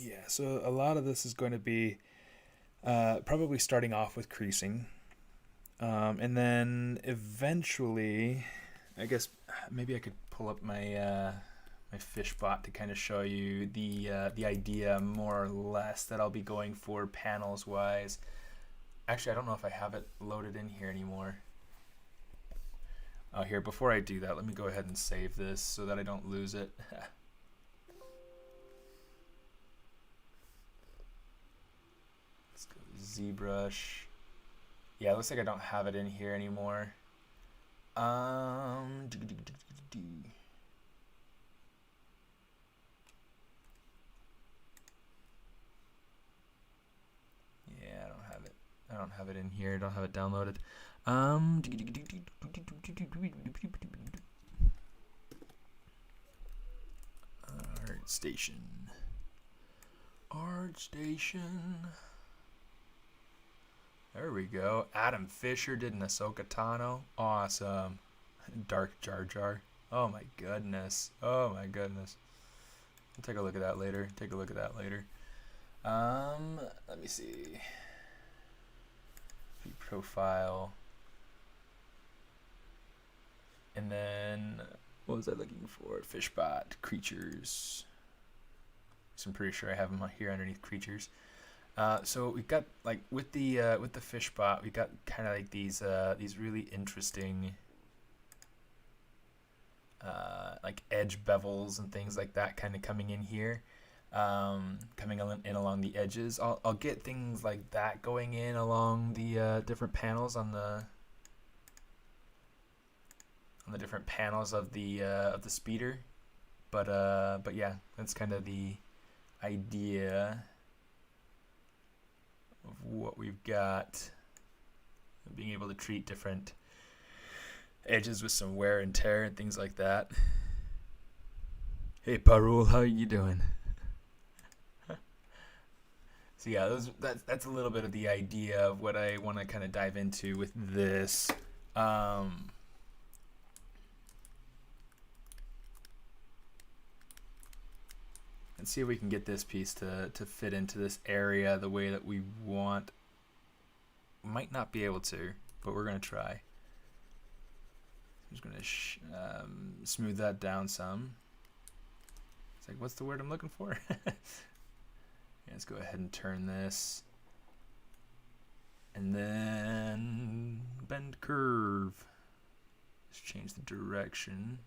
Yeah, so a lot of this is going to be probably starting off with creasing. And then eventually, I guess maybe I could pull up my fish bot to kind of show you the idea more or less that I'll be going for panels wise. Actually, I don't know if I have it loaded in here anymore. Oh, here, before I do that, let me go ahead and save this so that I don't lose it. Let's go ZBrush. Yeah, it looks like I don't have it in here anymore. Yeah, I don't have it. I don't have it in here. I don't have it downloaded. ArtStation. ArtStation. There we go. Adam Fisher did an Ahsoka Tano. Awesome. Dark Jar Jar. Oh my goodness. Oh my goodness. I'll take a look at that later. Take a look at that later. Let me see. View profile. And then what was I looking for? Fishbot creatures. So I'm pretty sure I have them here underneath creatures. So we got like with the fishbot, we got kind of like these really interesting like edge bevels and things like that kind of coming in here, coming in along the edges. I'll get things like that going in along the different panels on the different panels of the speeder, but yeah, that's kind of the idea of what we've got. Being able to treat different edges with some wear and tear and things like that. Hey Parul, how you doing? So yeah, that's a little bit of the idea of what I want to kind of dive into with this. And see if we can get this piece to fit into this area the way that we want. Might not be able to, but we're going to try. I'm just going to smooth that down some. It's like, what's the word I'm looking for? Yeah, let's go ahead and turn this. And then bend curve. Let's change the direction.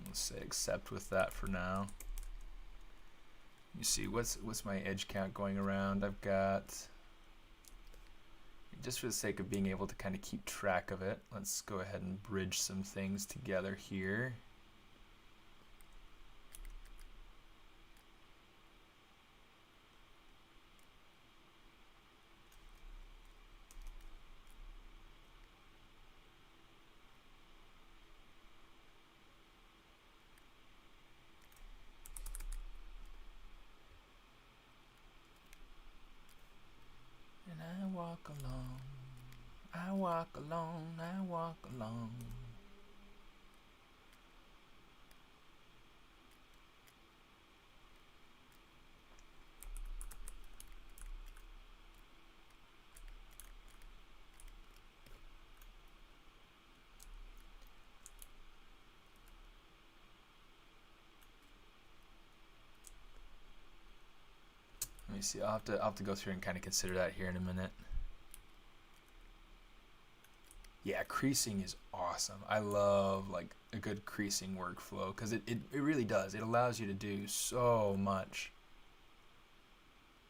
Let's say accept with that for now. You see, what's my edge count going around? I've got, just for the sake of being able to kind of keep track of it, let's go ahead and bridge some things together here. I walk alone, I walk alone. Let me see, I'll have to go through and kind of consider that here in a minute. Yeah, creasing is awesome. I love like a good creasing workflow because it really does. It allows you to do so much.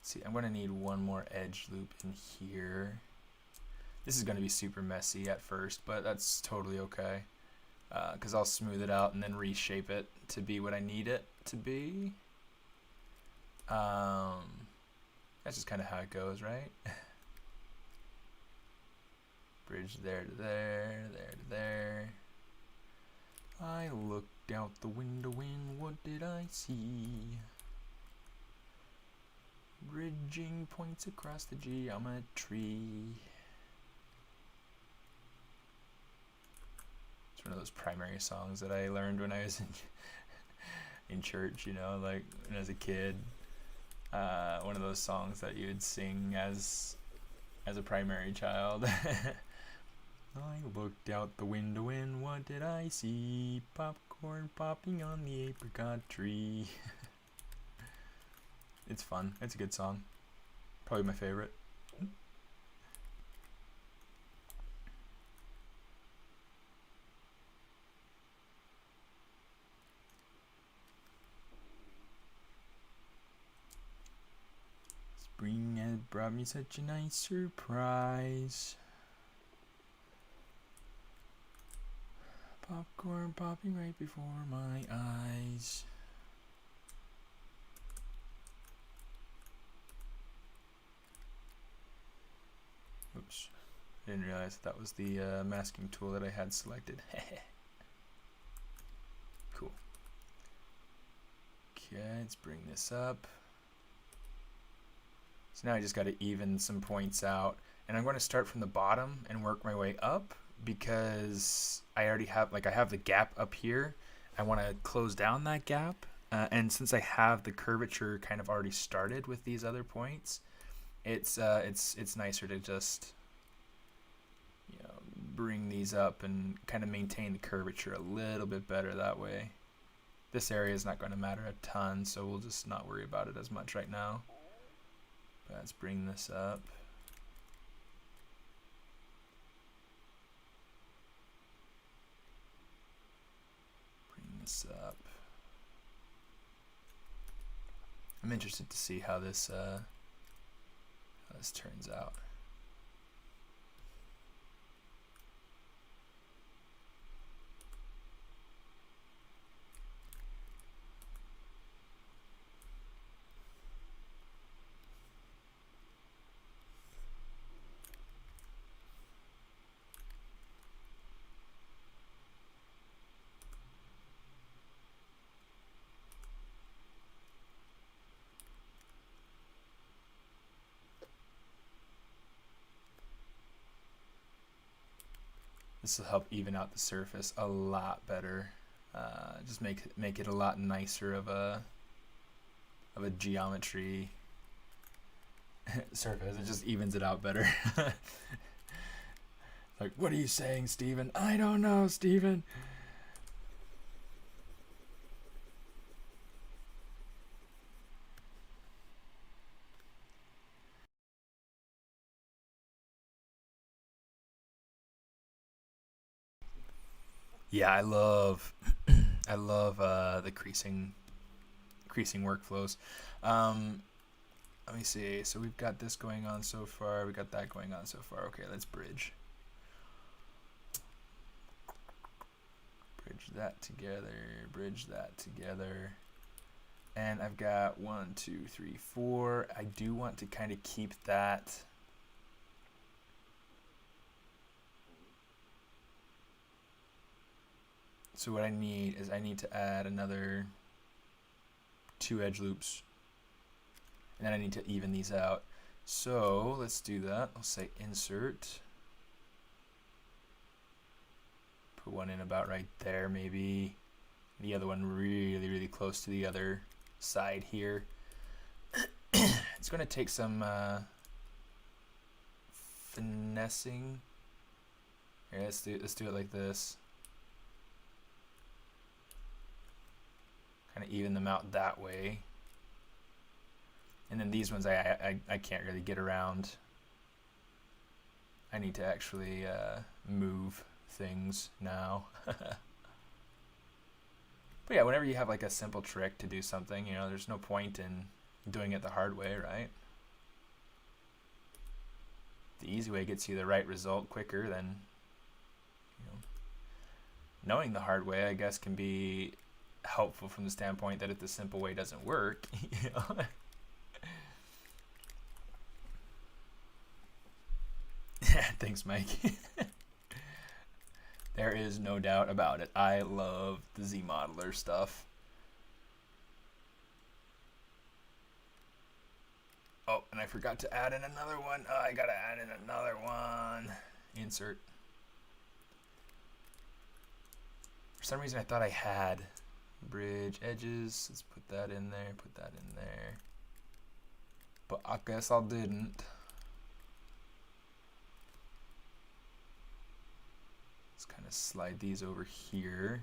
Let's see, I'm going to need one more edge loop in here. This is going to be super messy at first, but that's totally okay because I'll smooth it out and then reshape it to be what I need it to be. That's just kind of how it goes, right? Bridge there to there, there to there. I looked out the window and what did I see? Bridging points across the geometry. It's one of those primary songs that I learned when I was in church, you know, like when I was a kid. One of those songs that you would sing as a primary child. I looked out the window and what did I see? Popcorn popping on the apricot tree. It's fun. It's a good song. Probably my favorite. Spring has brought me such a nice surprise. Popcorn popping right before my eyes. Oops. I didn't realize that was the masking tool that I had selected. Cool. Okay, let's bring this up. So now I just got to even some points out. And I'm going to start from the bottom and work my way up because I already have, like I have the gap up here. I want to close down that gap. And since I have the curvature kind of already started with these other points, it's nicer to just, you know, bring these up and kind of maintain the curvature a little bit better that way. This area is not going to matter a ton, so we'll just not worry about it as much right now. But let's bring this up. Bring this up. I'm interested to see how this turns out. This will help even out the surface a lot better. Just make it a lot nicer of a geometry surface. It just evens it out better. Like, what are you saying, Steven? I don't know, Steven. Yeah, I love the creasing workflows. Let me see. So we've got this going on so far. We got that going on so far. Okay, let's bridge. Bridge that together. Bridge that together. And I've got 1, 2, 3, 4. I do want to kind of keep that. So what I need is I need to add another 2 edge loops. And then I need to even these out. So let's do that. I'll say insert. Put one in about right there maybe. The other one really, really close to the other side here. It's going to take some finessing. Here, let's do it like this. Kind of even them out that way. And then these ones I can't really get around. I need to actually move things now. But yeah, whenever you have like a simple trick to do something, you know, there's no point in doing it the hard way, right? The easy way gets you the right result quicker than, you know, knowing the hard way, I guess, can be helpful from the standpoint that if the simple way doesn't work, you know. Thanks, Mike. There is no doubt about it. I love the Z modeler stuff. Oh, and I forgot to add in another one. Oh, I gotta add in another one. Insert. For some reason I thought I had bridge edges. Let's put that in there, put that in there. But I guess I didn't. Let's kind of slide these over here.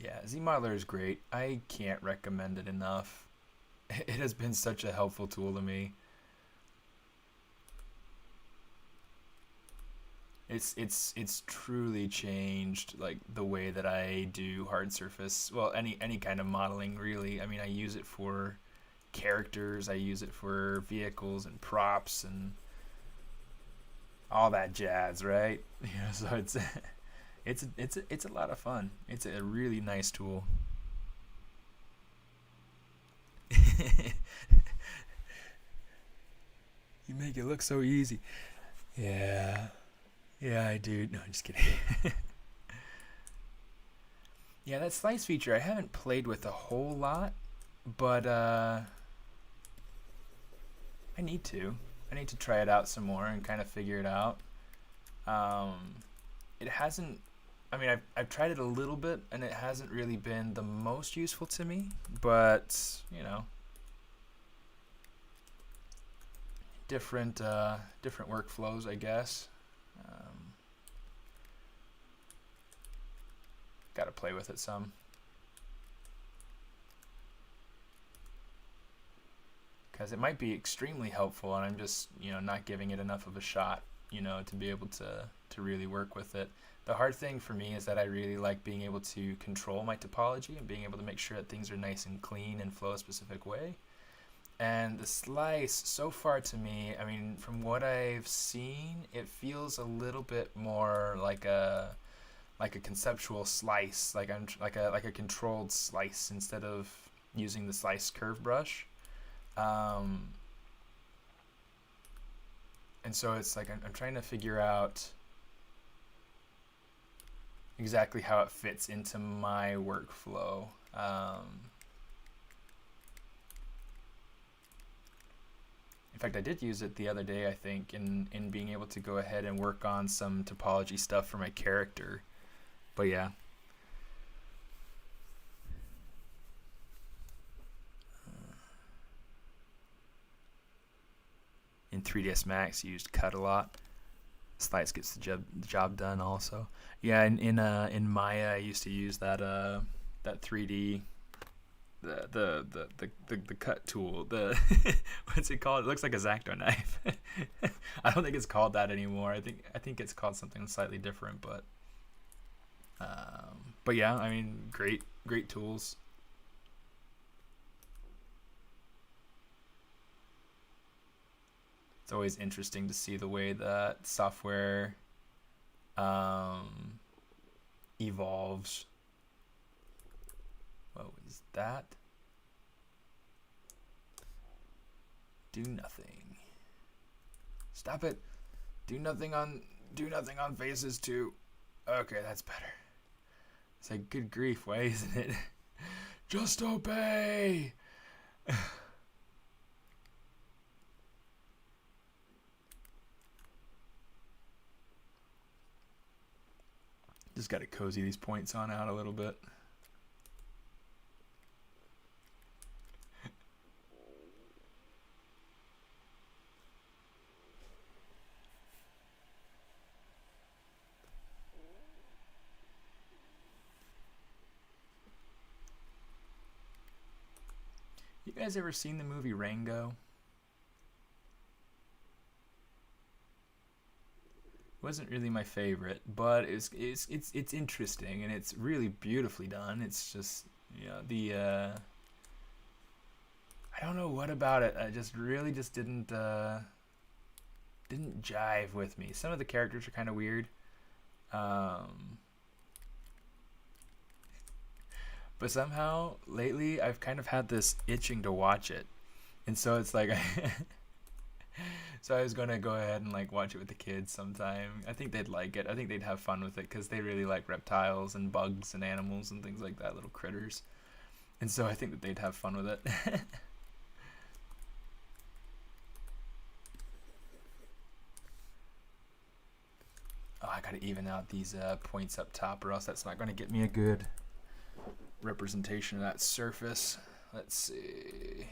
Yeah, ZModeler is great. I can't recommend it enough. It has been such a helpful tool to me. It's truly changed like the way that I do hard surface. Well, any kind of modeling really. I mean, I use it for characters, I use it for vehicles and props and all that jazz, right? Yeah, so it's a lot of fun. It's a really nice tool. You make it look so easy. Yeah. Yeah, I do. No, I'm just kidding. Yeah, that slice feature I haven't played with a whole lot, but I need to. I need to try it out some more and kind of figure it out. It hasn't. I mean, I've tried it a little bit, and it hasn't really been the most useful to me. But you know, different workflows, I guess. Got to play with it some. Because it might be extremely helpful, and I'm just, not giving it enough of a shot, to be able to really work with it. The hard thing for me is that I really like being able to control my topology and being able to make sure that things are nice and clean and flow a specific way. And the slice, so far to me, I mean, from what I've seen, it feels a little bit more like a conceptual slice, like a controlled slice instead of using the slice curve brush. And so it's like I'm trying to figure out exactly how it fits into my workflow. In fact, I did use it the other day, I think, in being able to go ahead and work on some topology stuff for my character. But yeah. In 3ds Max, you used cut a lot. Slice gets the job done also. Yeah, in Maya, I used to use that 3D the cut tool. The what's it called? It looks like a X-Acto knife. I don't think it's called that anymore. I think it's called something slightly different, but yeah, I mean, great tools. It's always interesting to see the way that software evolves. What was that? Do nothing. Stop it. Do nothing on faces too. Okay, that's better. It's like, good grief, why isn't it? Just obey. Just got to cozy these points on out a little bit. You guys ever seen the movie Rango? Wasn't really my favorite, but it's interesting and it's really beautifully done. It's just the I don't know what about it. I just really didn't jive with me. Some of the characters are kind of weird, but somehow lately I've kind of had this itching to watch it, and so it's like So I was gonna go ahead and like watch it with the kids sometime. I think they'd like it. I think they'd have fun with it because they really like reptiles and bugs and animals and things like that, little critters. And so I think that they'd have fun with it. Oh, I gotta even out these points up top, or else that's not gonna get me a good representation of that surface. Let's see.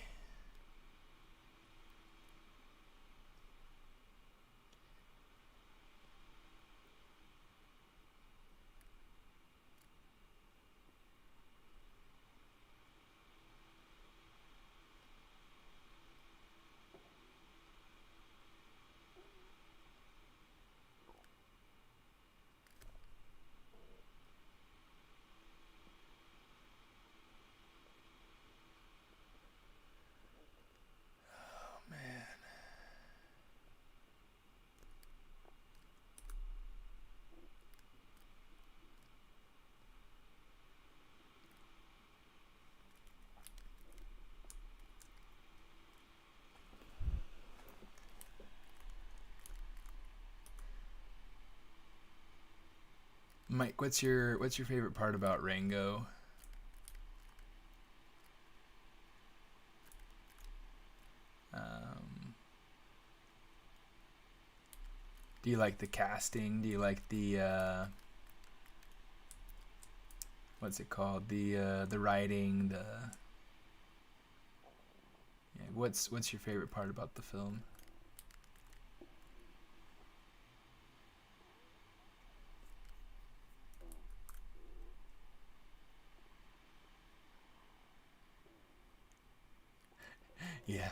Oh man. Mike, what's your favorite part about Rango? Um, do you like the casting? Do you like the what's it called? The writing, the yeah, what's your favorite part about the film? Yeah.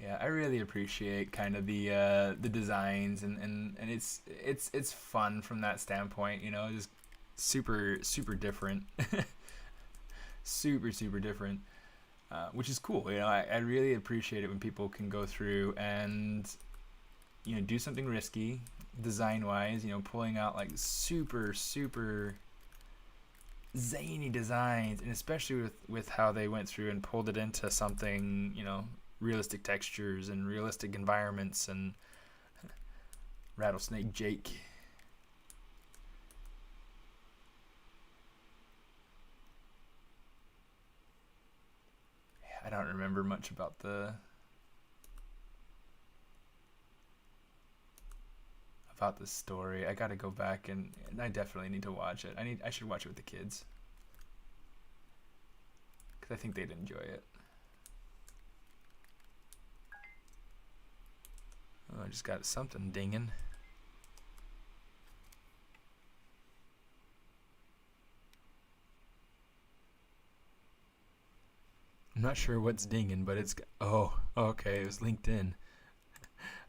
Yeah, I really appreciate kind of the designs and it's fun from that standpoint, you know, just super different. Super different. Which is cool, you know. I really appreciate it when people can go through and do something risky design wise, pulling out like super zany designs, and especially with how they went through and pulled it into something, realistic textures and realistic environments. And Rattlesnake Jake. I don't remember much about the story. I gotta go back and I definitely need to watch it. I should watch it with the kids because I think they'd enjoy it. Oh, I just got something dinging. I'm not sure what's dinging, but it's oh okay. It was LinkedIn.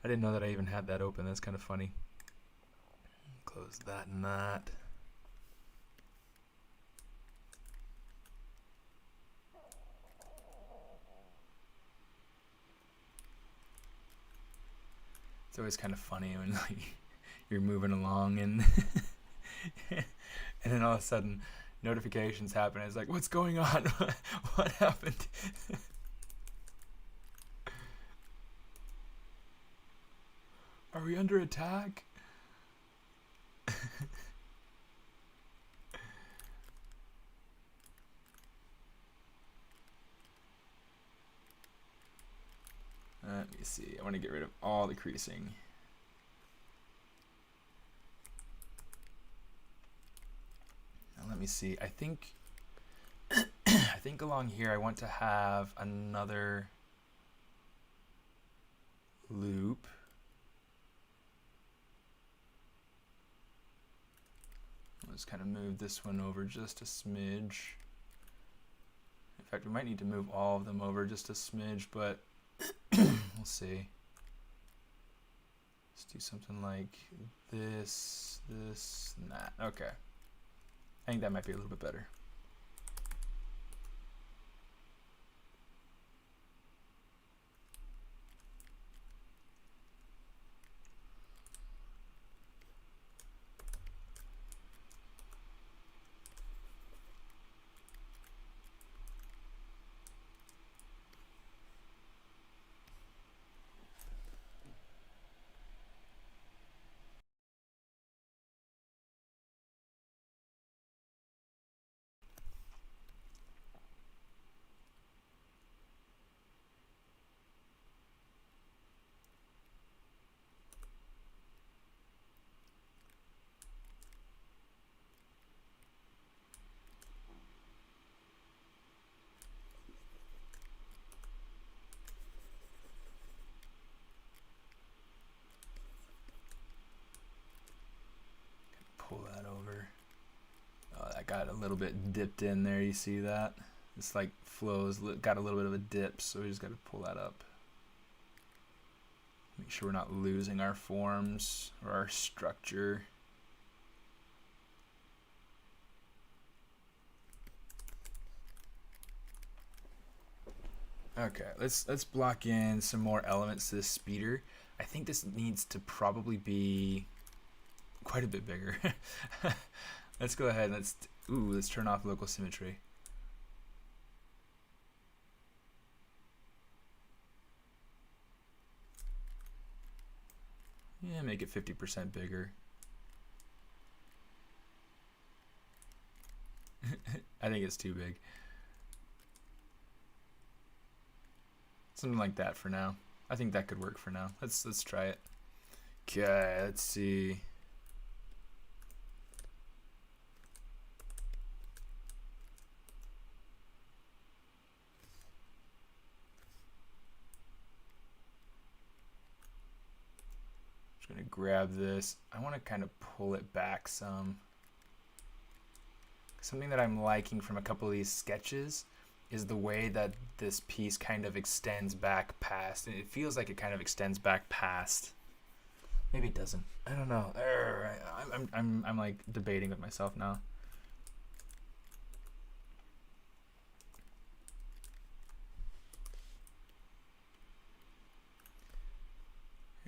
I didn't know that I even had that open. That's kind of funny. Close that and that. It's always kind of funny when like you're moving along and and then all of a sudden notifications happen. It's like, what's going on? What happened? Are we under attack? Let me see. I want to get rid of all the creasing. Now let me see. I think I think along here I want to have another loop. Let's kind of move this one over just a smidge. In fact, we might need to move all of them over just a smidge, but we'll see. Let's do something like this, and that. Okay. I think that might be a little bit better. that got a little bit dipped in there. You see that? It's like flows, got a little bit of a dip, so we just got to pull that up. Make sure we're not losing our forms or our structure. Okay, let's block in some more elements to this speeder. I think this needs to probably be quite a bit bigger. Let's go ahead and let's turn off local symmetry. Yeah, make it 50% bigger. I think it's too big. Something like that for now. I think that could work for now. Let's try it. Okay, let's see. Just gonna grab this. I want to kind of pull it back some. Something that I'm liking from a couple of these sketches is the way that this piece kind of extends back past. It feels like it kind of extends back past. Maybe it doesn't. I don't know. I'm like debating with myself now.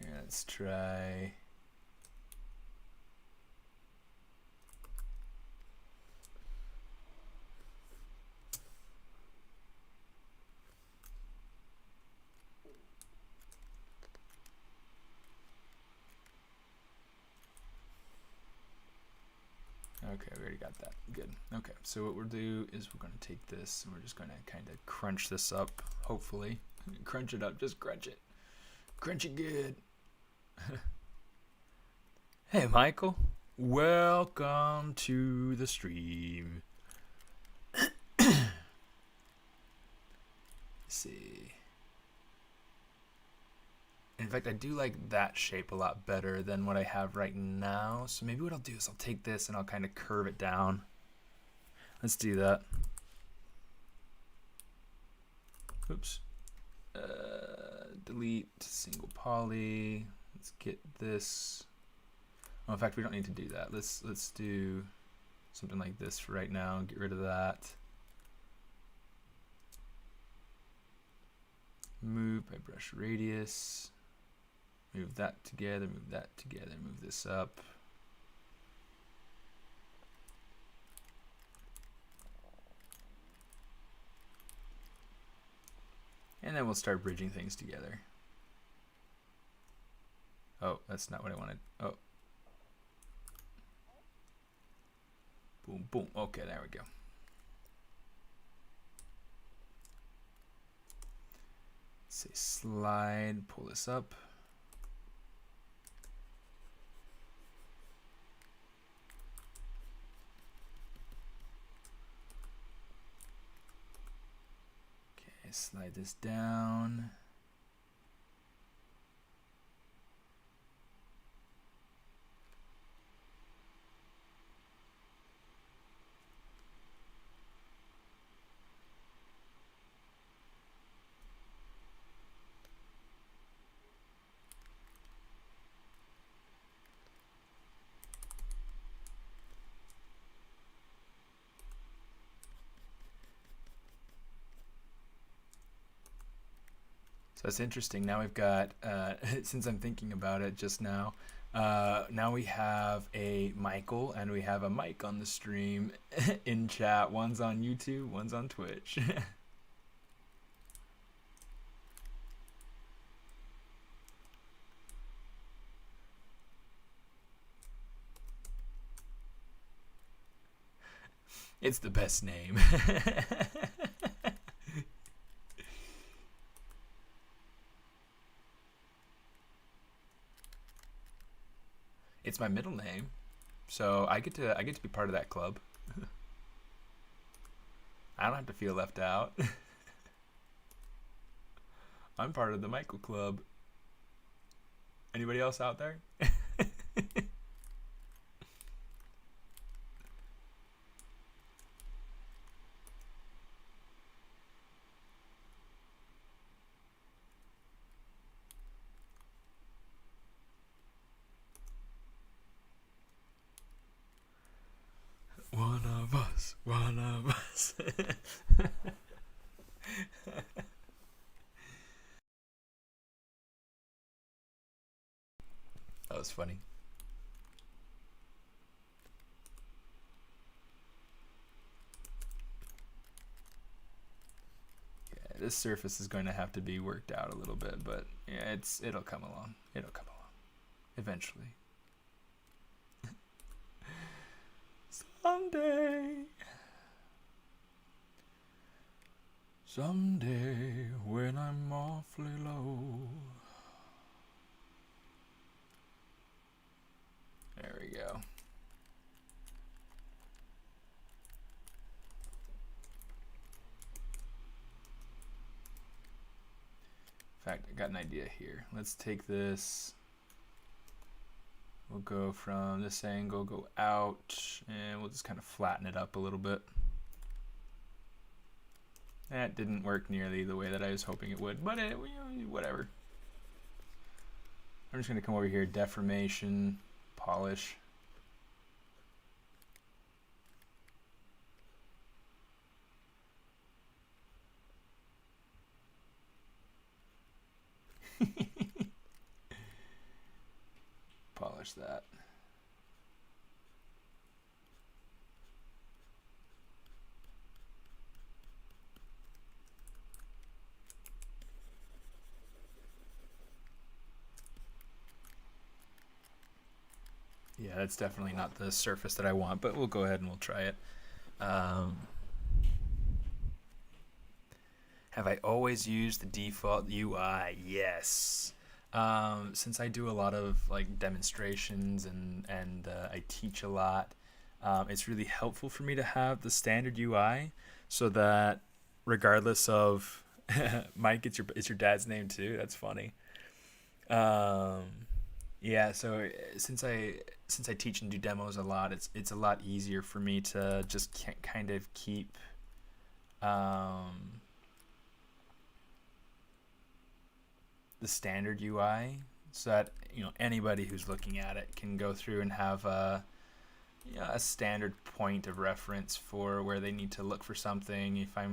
Here, let's try. Okay, we already got that. Good. Okay, so what we'll do is we're going to take this and we're just going to kind of crunch this up, hopefully. Crunch it up, just crunch it. Crunch it good. Hey, Michael. Welcome to the stream. Let's see. In fact, I do like that shape a lot better than what I have right now. So maybe what I'll do is I'll take this and I'll kind of curve it down. Let's do that. Oops. Delete single poly. Let's get this. Oh, in fact, we don't need to do that. Let's do something like this for right now. Get rid of that. Move by brush radius. Move that together, move that together, move this up. And then we'll start bridging things together. Oh, that's not what I wanted. Oh. Boom, boom. Okay, there we go. Let's say slide, pull this up. Slide this down. So that's interesting. Now we've got, since I'm thinking about it just now, now we have a Michael and we have a Mike on the stream in chat. One's on YouTube, one's on Twitch. It's the best name. It's my middle name, so I get to be part of that club. I don't have to feel left out. I'm part of the Michael Club. Anybody else out there? us. One of us. That was funny. Yeah, this surface is going to have to be worked out a little bit, but yeah, it'll come along. It'll come along eventually. Someday. Someday when I'm awfully low. There we go. In fact, I got an idea here. Let's take this. We'll go from this angle, go out, and we'll just kind of flatten it up a little bit. That didn't work nearly the way that I was hoping it would, but whatever. I'm just going to come over here, deformation, polish. Polish that. Yeah, that's definitely not the surface that I want, but we'll go ahead and we'll try it. Have I always used the default UI? Yes. Since I do a lot of like demonstrations and I teach a lot, it's really helpful for me to have the standard UI so that regardless of Mike, it's your dad's name too. That's funny. Yeah, so since I teach and do demos a lot, it's a lot easier for me to just kind of keep the standard UI so that anybody who's looking at it can go through and have a standard point of reference for where they need to look for something. If I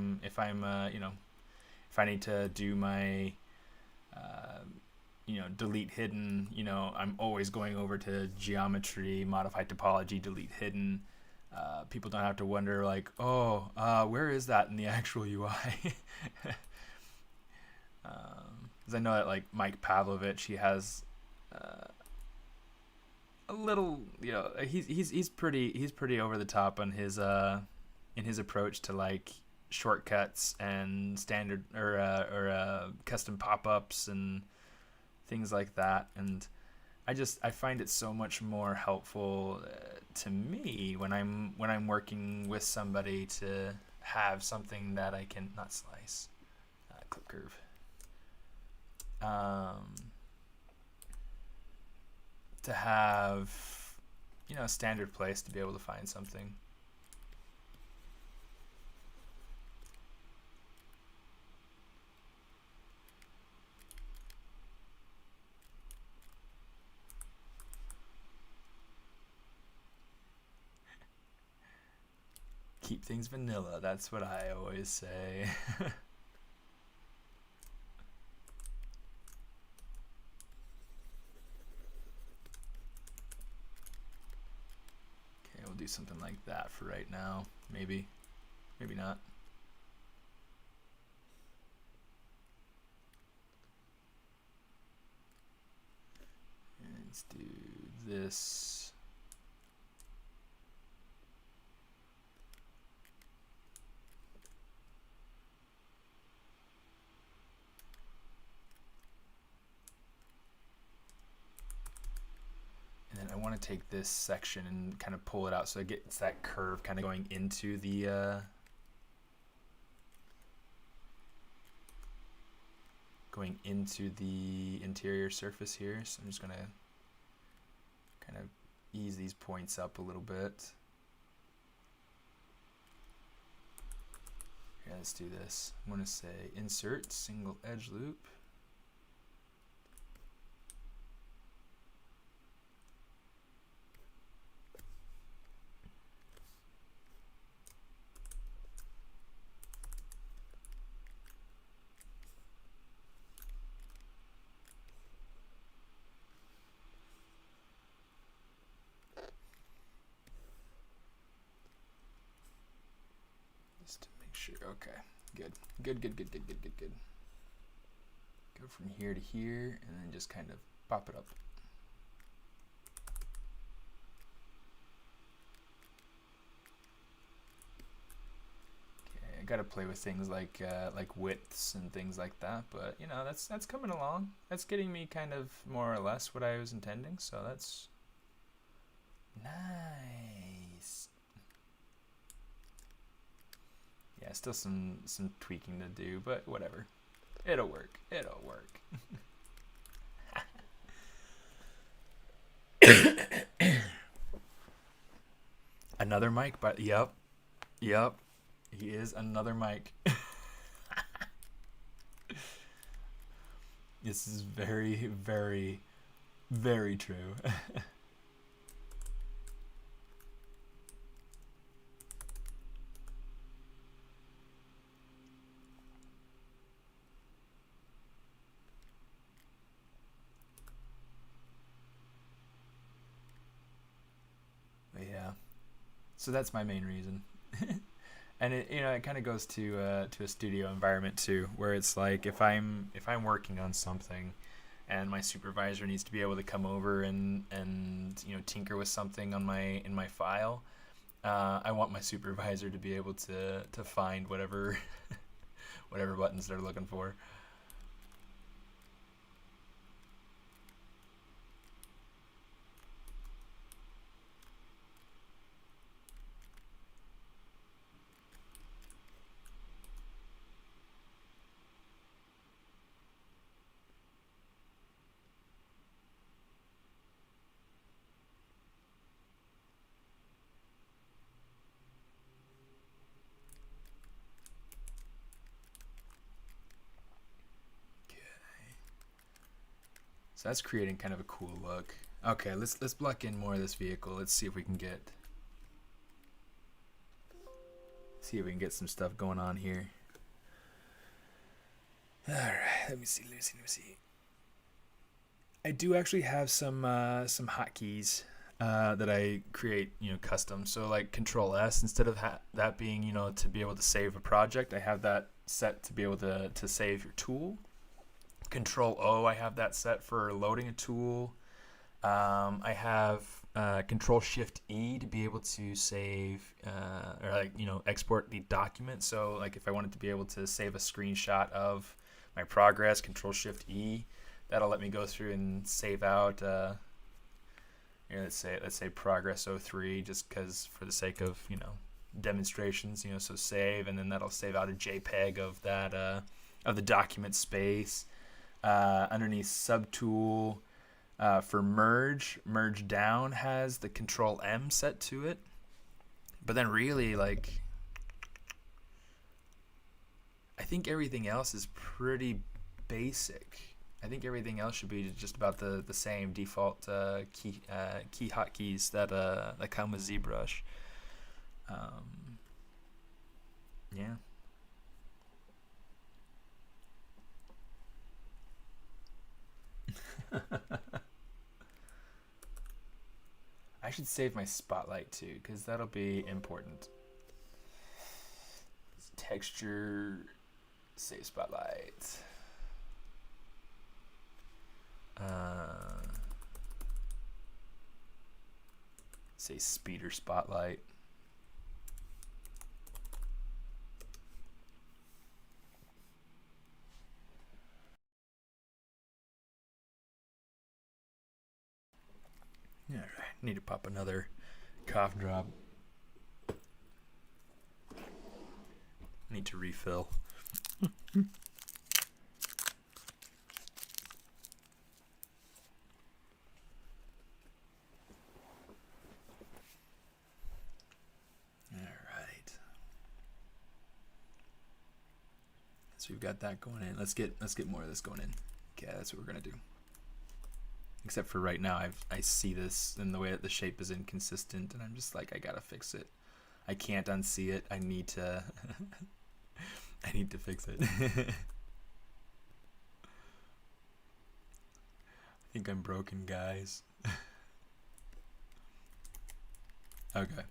need to do my delete hidden, I'm always going over to geometry, modify topology, delete hidden. People don't have to wonder like, where is that in the actual UI? Because I know that like Mike Pavlovich, he has a little, he's pretty over the top on his in his approach to like shortcuts and standard or custom pop-ups and things like that. And I find it so much more helpful to me when I'm working with somebody to have something that I can not slice, clip curve. To have a standard place to be able to find something. Keep things vanilla, that's what I always say. Okay, we'll do something like that for right now. Maybe not. And let's do this. And then I want to take this section and kind of pull it out so it gets that curve kind of going into the interior surface here. So I'm just going to kind of ease these points up a little bit. Yeah, let's do this. I'm going to say insert single edge loop. texture. Okay, good. Good. Go from here to here, and then just kind of pop it up. Okay, I gotta play with things like widths and things like that, but you know, that's coming along. That's getting me kind of more or less what I was intending, so that's nice. Yeah, still some tweaking to do, but whatever. It'll work. It'll work. Another mic, but yep. He is another mic. This is very, very, very true. Yeah. So that's my main reason. And it kind of goes to a studio environment too, where it's like if I'm working on something and my supervisor needs to be able to come over and tinker with something on in my file, I want my supervisor to be able to find whatever whatever buttons they're looking for. So that's creating kind of a cool look. Okay, let's block in more of this vehicle. Let's see if we can get some stuff going on here. All right, let me see. I do actually have some hotkeys that I create, custom. So like Control S, instead of that being, to be able to save a project, I have that set to be able to save your tool. Control O, I have that set for loading a tool. I have Control Shift E to be able to save or export the document. So like if I wanted to be able to save a screenshot of my progress, Control Shift E, that'll let me go through and save out. Let's say progress 03, just because for the sake of demonstrations, so save, and then that'll save out a JPEG of that of the document space. Underneath subtool for merge down has the Control M set to it, but then really like I think everything else is pretty basic. I think everything else should be just about the same default key hotkeys that come with ZBrush. Yeah. I should save my spotlight too, because that'll be important. Texture, save spotlight. Say speeder spotlight. All right, need to pop another cough drop. Need to refill. So we've got that going in. Let's get more of this going in. Okay, that's what we're gonna do. Except for right now, I see this and the way that the shape is inconsistent, and I'm just like, I gotta fix it. I can't unsee it. I need to. I need to fix it. I think I'm broken, guys. Okay.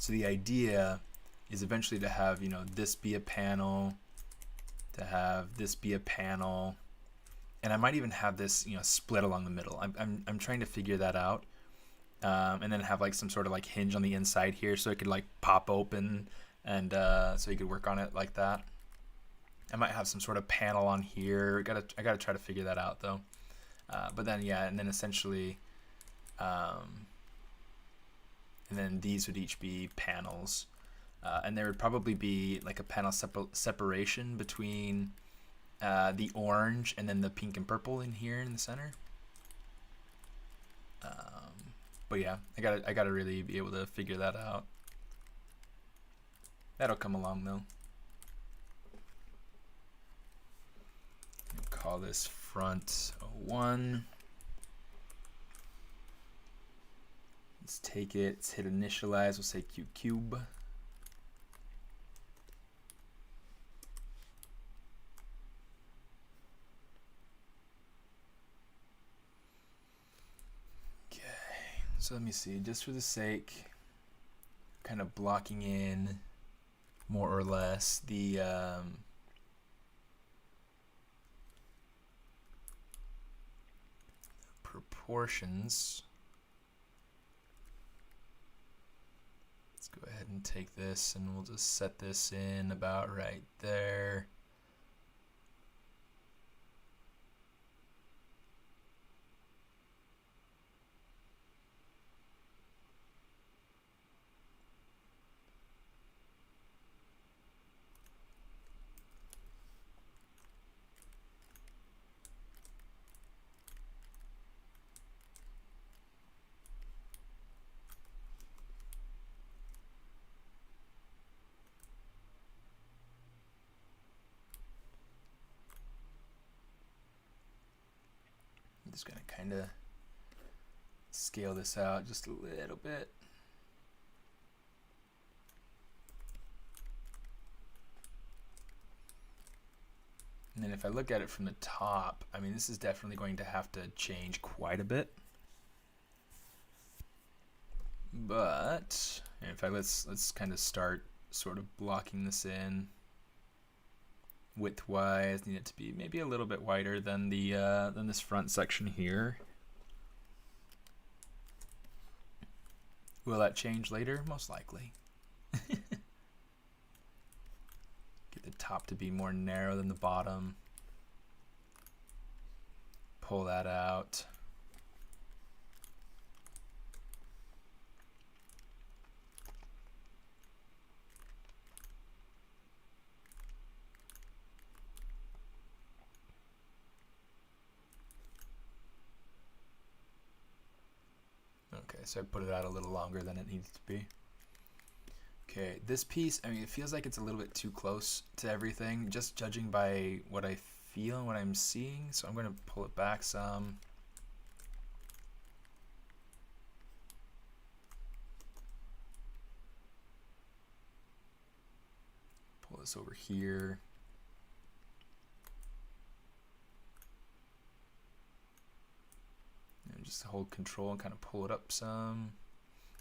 So the idea is eventually to have, you know, this be a panel, to have this be a panel, and I might even have this, you know, split along the middle. I'm trying to figure that out, and then have like some sort of like hinge on the inside here, so it could like pop open, and so you could work on it like that. I might have some sort of panel on here. I gotta try to figure that out though. But then yeah, and then essentially, and then these would each be panels, and there would probably be like a panel separation between the orange and then the pink and purple in here in the center. But yeah, I gotta really be able to figure that out. That'll come along though. Call this front 1. Let's take it, let's hit initialize, we'll say cube. Okay, so let me see, just for the sake, kind of blocking in more or less the proportions. Let's go ahead and take this and we'll just set this in about right there. Just gonna kind of scale this out just a little bit. And then if I look at it from the top, I mean, this is definitely going to have to change quite a bit. But if I let's kind of start sort of blocking this in. Width-wise, need it to be maybe a little bit wider than the than this front section here. Will that change later? Most likely. Get the top to be more narrow than the bottom. Pull that out. Okay, so I put it out a little longer than it needs to be. Okay, this piece, I mean, it feels like it's a little bit too close to everything, just judging by what I feel and what I'm seeing. So I'm going to pull it back some. Pull this over here. Just hold control and kind of pull it up some.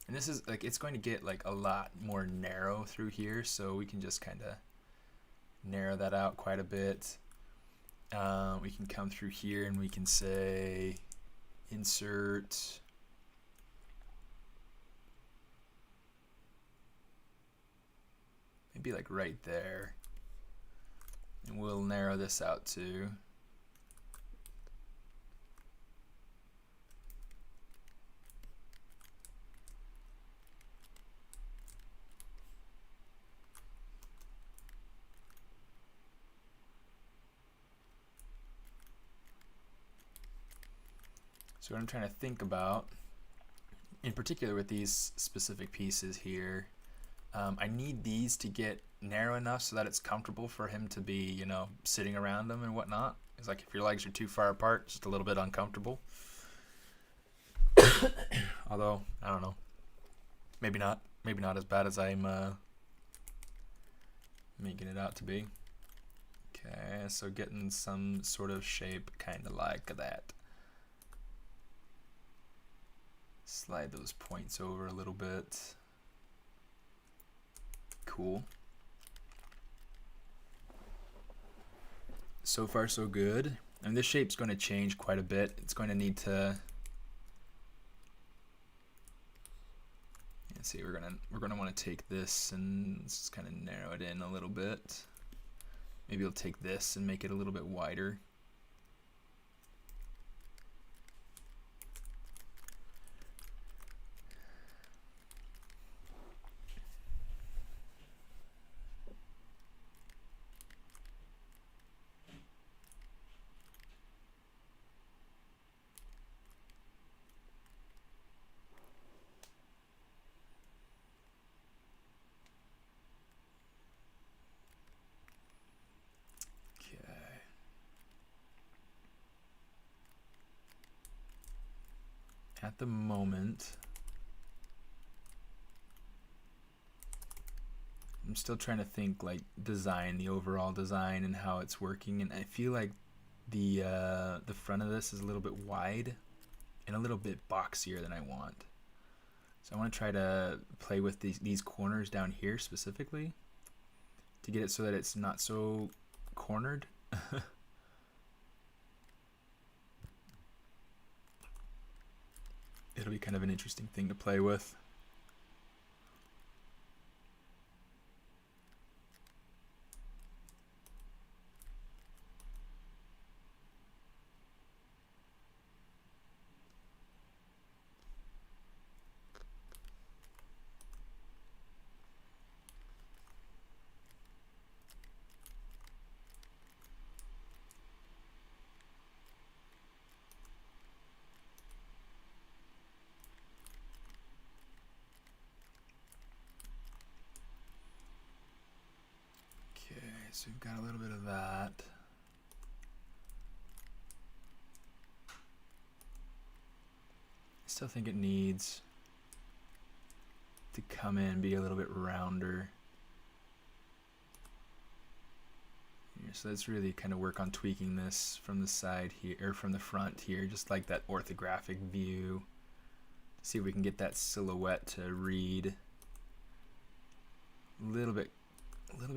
And this is like, it's going to get like a lot more narrow through here, so we can just kind of narrow that out quite a bit. We can come through here and we can say insert maybe like right there, and we'll narrow this out too. So what I'm trying to think about, in particular with these specific pieces here, I need these to get narrow enough so that it's comfortable for him to be, you know, sitting around them and whatnot. It's like if your legs are too far apart, it's just a little bit uncomfortable. Although, I don't know. Maybe not as bad as I'm making it out to be. Okay, so getting some sort of shape kind of like that. Slide those points over a little bit. Cool. So far so good. And this shape's going to change quite a bit. It's going to need to, let's see, we're gonna want to take this and just kind of narrow it in a little bit. Maybe we'll take this and make it a little bit wider. At the moment, I'm still trying to think like design, the overall design and how it's working, and I feel like the front of this is a little bit wide and a little bit boxier than I want. So I want to try to play with these corners down here specifically to get it so that it's not so cornered. It'll be kind of an interesting thing to play with. So we've got a little bit of that. I still think it needs to come in and be a little bit rounder. So let's really kind of work on tweaking this from the side here, or from the front here, just like that orthographic view. See if we can get that silhouette to read a little bit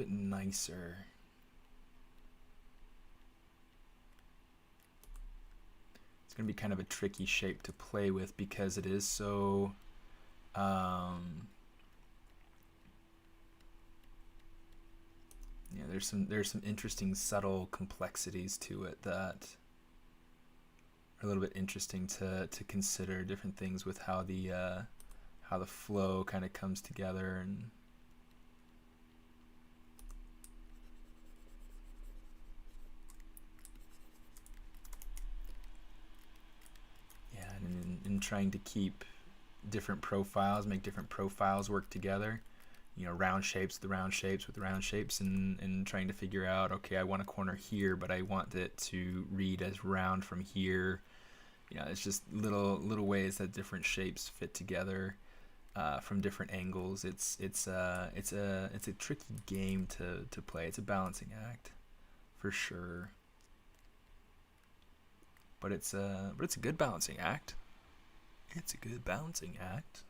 nicer. It's going to be kind of a tricky shape to play with because it is so yeah, there's some interesting subtle complexities to it that are a little bit interesting to consider, different things with how the flow kind of comes together. And yeah, and in trying to keep different profiles, make different profiles work together. You know, round shapes with the round shapes with the round shapes, and trying to figure out, okay, I want a corner here, but I want it to read as round from here. You know, it's just little ways that different shapes fit together from different angles. It's a tricky game to play. It's a balancing act, for sure. But it's a good balancing act. It's a good balancing act.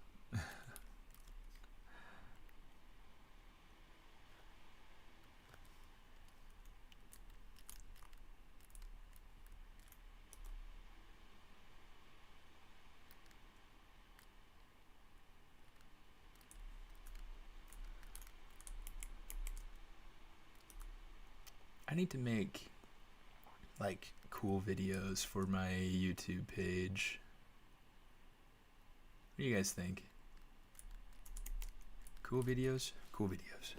I need to make like cool videos for my YouTube page. What do you guys think? Cool videos? Cool videos.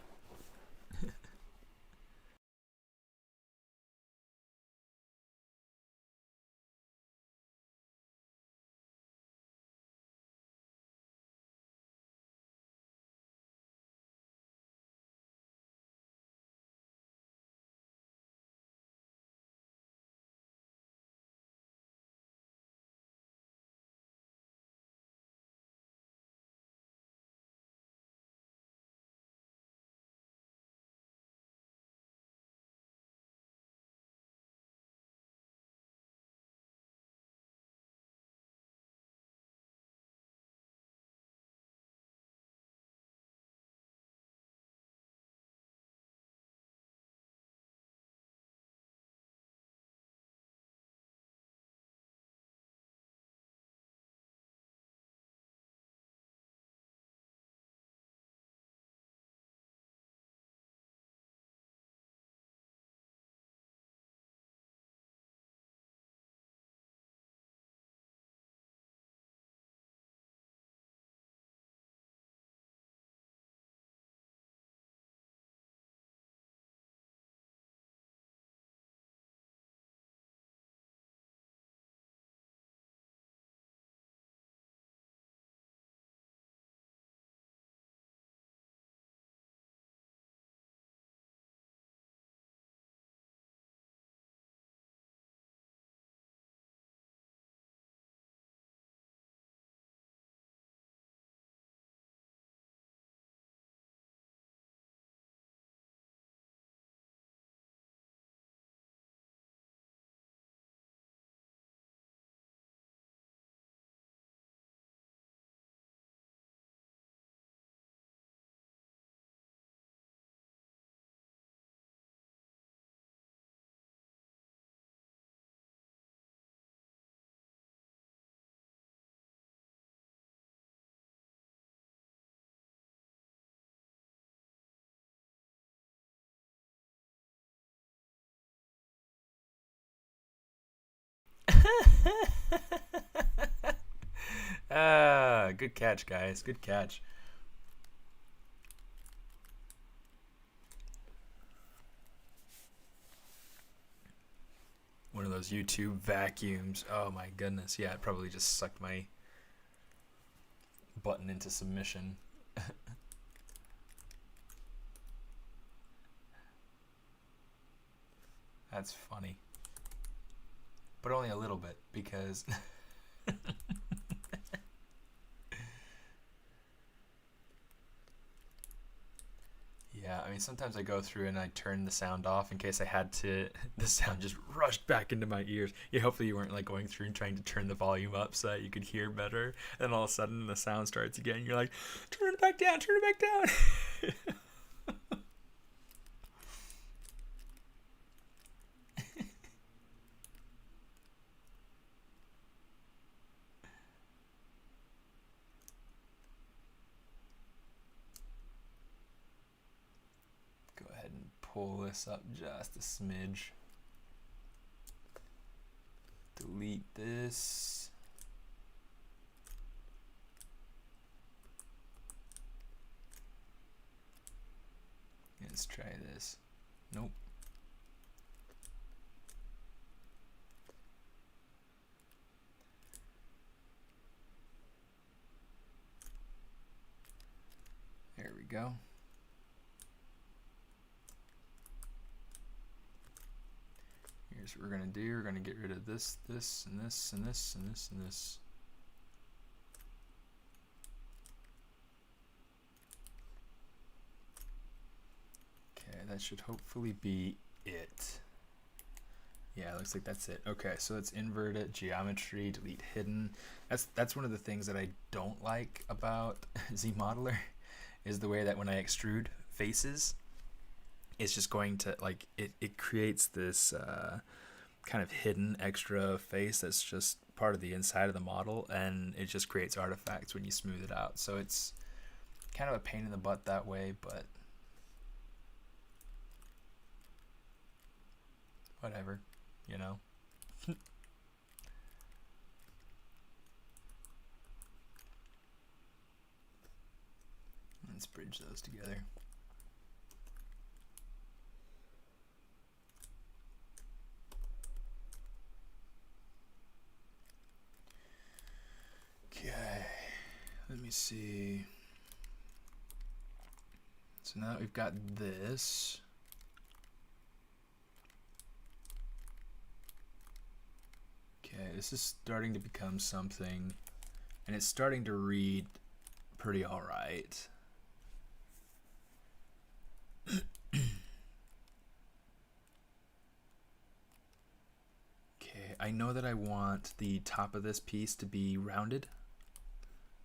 Good catch, guys. Good catch. One of those YouTube vacuums. Oh my goodness. Yeah, it probably just sucked my button into submission. That's funny. But only a little bit because yeah, I mean sometimes I go through and I turn the sound off in case I had to the sound just rushed back into my ears. Yeah, hopefully you weren't like going through and trying to turn the volume up so that you could hear better. And all of a sudden the sound starts again. You're like, turn it back down, turn it back down. Go ahead and pull this up just a smidge. Delete this. Let's try this. Nope. There we go. Here's what we're gonna do. We're gonna get rid of this, this, and this, and this, and this, and this. Okay, that should hopefully be it. Yeah, it looks like that's it. Okay, so let's invert it, geometry, delete hidden. That's one of the things that I don't like about ZModeler is the way that when I extrude faces, it's just going to, like, it creates this kind of hidden extra face that's just part of the inside of the model, and it just creates artifacts when you smooth it out. So it's kind of a pain in the butt that way, but whatever, you know. Let's bridge those together. Okay, let me see. So now we've got this. Okay, this is starting to become something, and it's starting to read pretty all right. Okay, I know that I want the top of this piece to be rounded.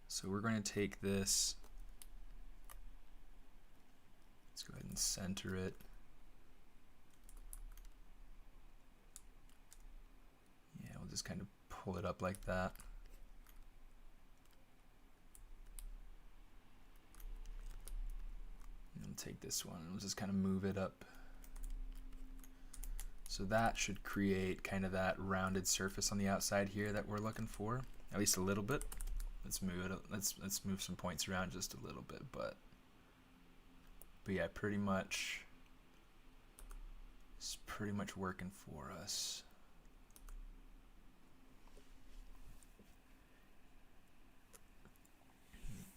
So we're going to take this, let's go ahead and center it. Yeah, we'll just kind of pull it up like that. And we'll take this one and we'll just kind of move it up. So that should create kind of that rounded surface on the outside here that we're looking for, at least a little bit. Let's move it. Let's move some points around just a little bit, but yeah, pretty much it's pretty much working for us.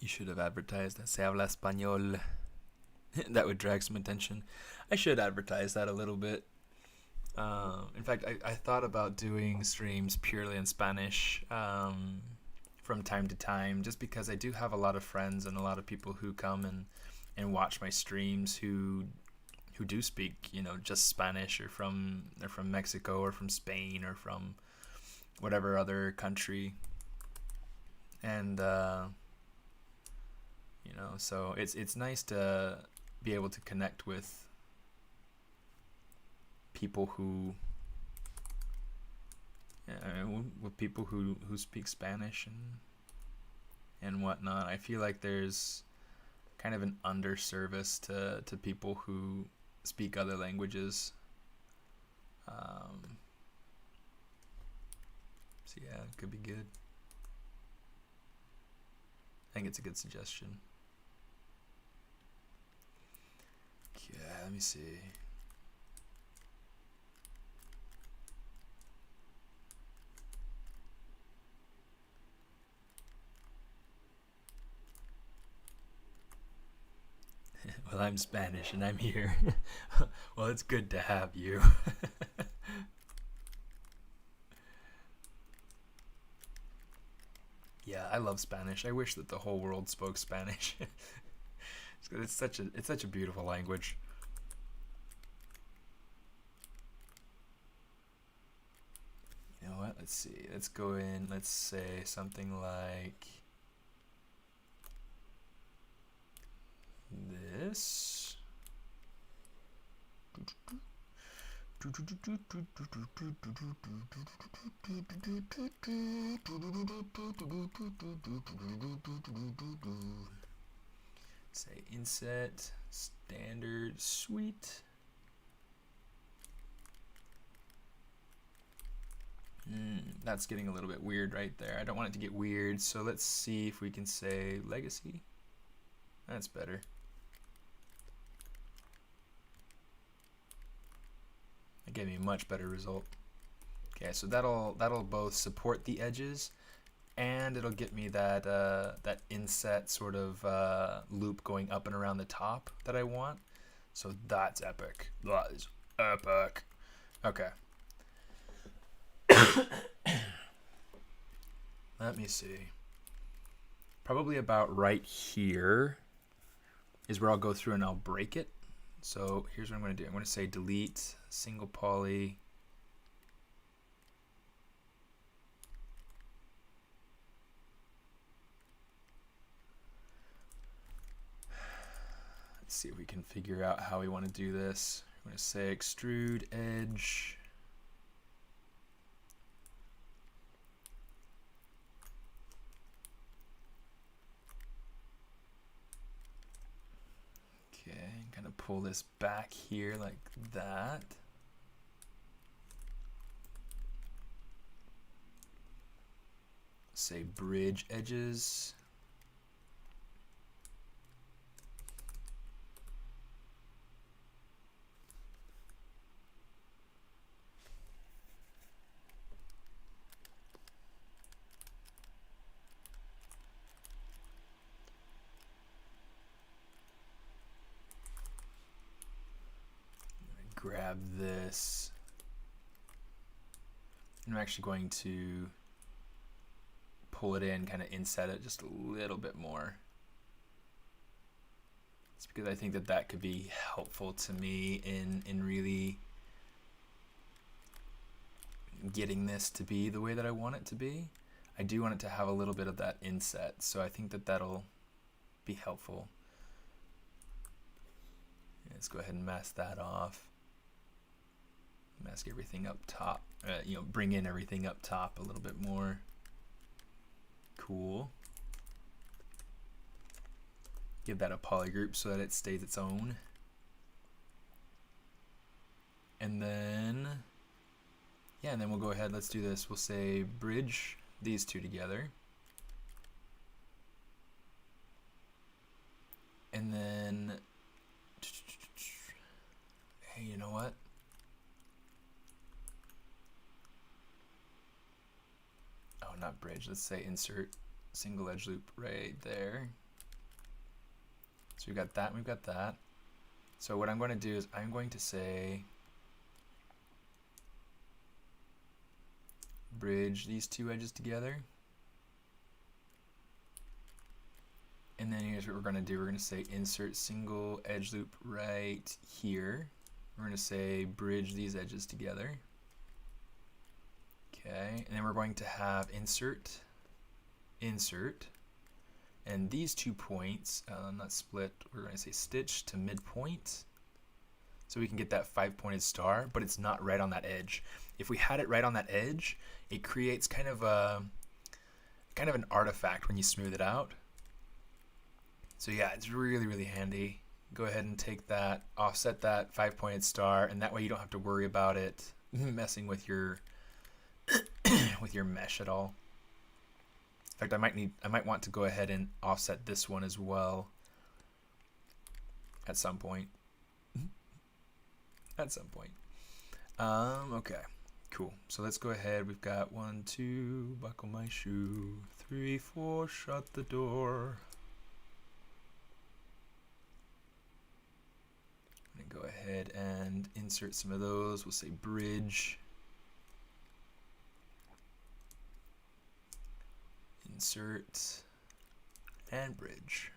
You should have advertised that se habla español. That would drag some attention. I should advertise that a little bit. In fact, I thought about doing streams purely in Spanish from time to time, just because I do have a lot of friends and a lot of people who come and watch my streams who do speak, you know, just Spanish, or from Mexico or from Spain or from whatever other country, and you know, so it's nice to be able to connect with people who with people who speak Spanish and whatnot. I feel like there's kind of an underservice to people who speak other languages. So yeah, it could be good. I think it's a good suggestion. Okay, let me see. Well, I'm Spanish and I'm here. Well, it's good to have you. Yeah, I love Spanish. I wish that the whole world spoke Spanish. It's such a beautiful language. You know what? Let's see. Let's go in. Let's say something like this. Say inset standard suite. That's getting a little bit weird right there. I don't want it to get weird, so let's see if we can say legacy. That's better. That gave me a much better result. Okay, so that'll both support the edges, and it'll get me that that inset sort of loop going up and around the top that I want. So that's epic. That is epic. Okay. Let me see. Probably about right here is where I'll go through and I'll break it. So here's what I'm going to do. I'm going to say delete single poly. Let's see if we can figure out how we want to do this. I'm going to say extrude edge. Okay, kind of pull this back here like that. Say bridge edges. Grab this. I'm actually going to pull it in, kind of inset it just a little bit more. It's because I think that that could be helpful to me in really getting this to be the way that I want it to be. I do want it to have a little bit of that inset, so I think that that'll be helpful. Let's go ahead and mask that off. Mask everything up top, bring in everything up top a little bit more. Cool. Give that a polygroup so that it stays its own. And then, yeah, and then we'll go ahead, let's do this. We'll say bridge these two together. And then, hey, you know what? Not bridge, let's say insert single edge loop right there. So we've got that and we've got that. So what I'm going to do is I'm going to say bridge these two edges together. And then here's what we're going to do. We're going to say insert single edge loop right here. We're going to say bridge these edges together. Okay, and then we're going to have insert, and these 2 points, not split, we're going to say stitch to midpoint, so we can get that 5-pointed star, but it's not right on that edge. If we had it right on that edge, it creates kind of an artifact when you smooth it out. So yeah, it's really, really handy. Go ahead and take that, offset that 5-pointed star, and that way you don't have to worry about it messing with your with your mesh at all. In fact, I might want to go ahead and offset this one as well at some point. At some point. Okay, cool. So let's go ahead. We've got 1, 2, buckle my shoe. 3, 4, shut the door. I'm gonna go ahead and insert some of those. We'll say bridge. Insert and bridge.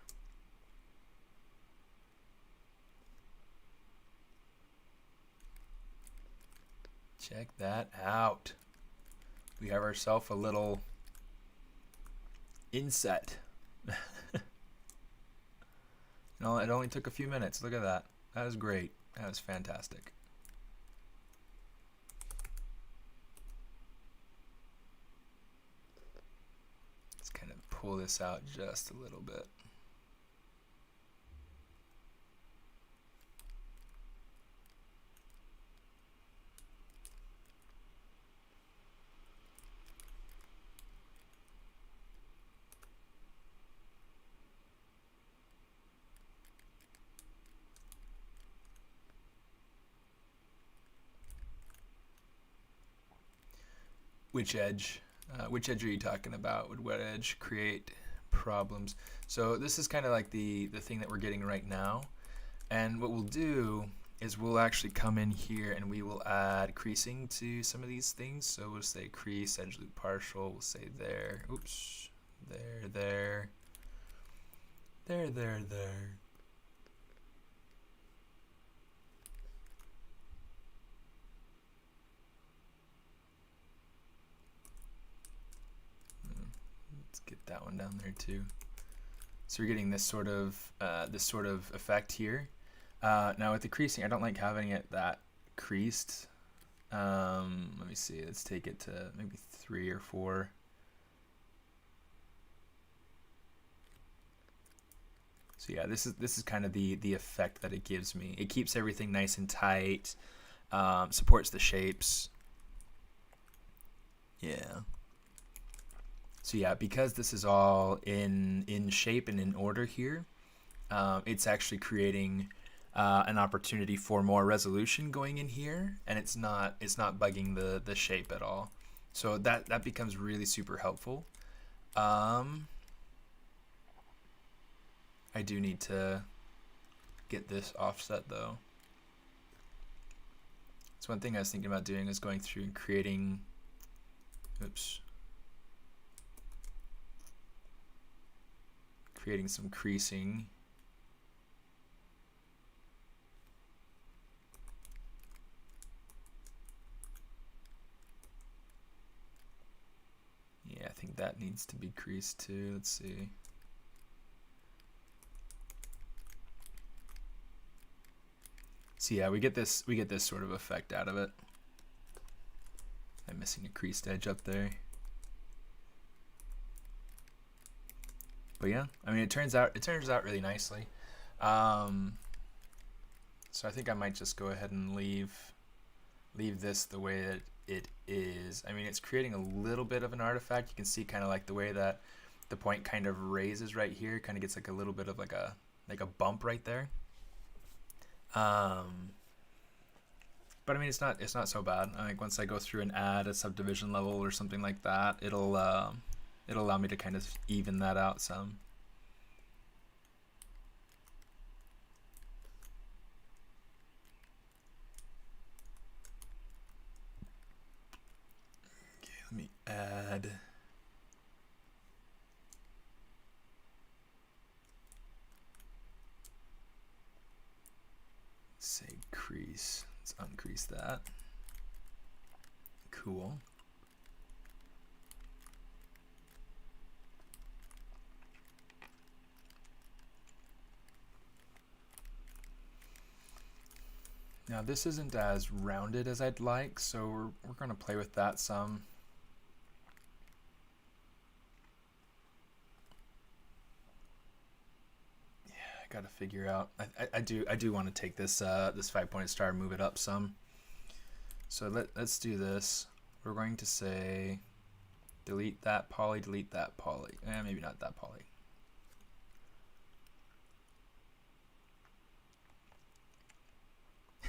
Check that out. We have ourselves a little inset. No, it only took a few minutes. Look at that. That was great. That was fantastic. Let's kind of pull this out just a little bit. Which edge? Which edge are you talking about? Would wet edge create problems? So this is kind of like the thing that we're getting right now. And what we'll do is we'll actually come in here and we will add creasing to some of these things. So we'll say crease, edge loop partial. We'll say there. Oops. There. Let's get that one down there too. So we're getting this sort of effect here. Now with the creasing, I don't like having it that creased. Let me see. Let's take it to maybe 3 or 4. So yeah, this is kind of the effect that it gives me. It keeps everything nice and tight. Supports the shapes. Yeah. So yeah, because this is all in shape and in order here, it's actually creating an opportunity for more resolution going in here, and it's not bugging the shape at all. So that becomes really super helpful. I do need to get this offset though. So one thing I was thinking about doing is going through and creating, creating some creasing. Yeah, I think that needs to be creased too. Let's see. So yeah, we get this sort of effect out of it. I'm missing a creased edge up there. But yeah, I mean, it turns out really nicely. So I think I might just go ahead and leave this the way that it is. I mean, it's creating a little bit of an artifact. You can see kind of like the way that the point kind of raises right here, kind of gets like a little bit of like a bump right there. But I mean, it's not so bad. I think once I go through and add a subdivision level or something like that, it'll allow me to kind of even that out some. Okay, let me add. Say crease. Let's uncrease that. Cool. Now this isn't as rounded as I'd like, so we're going to play with that some. Yeah, I got to figure out. I do want to take this this 5-pointed star and move it up some. So let's do this. we're going to say delete that poly, delete that poly. Maybe not that poly.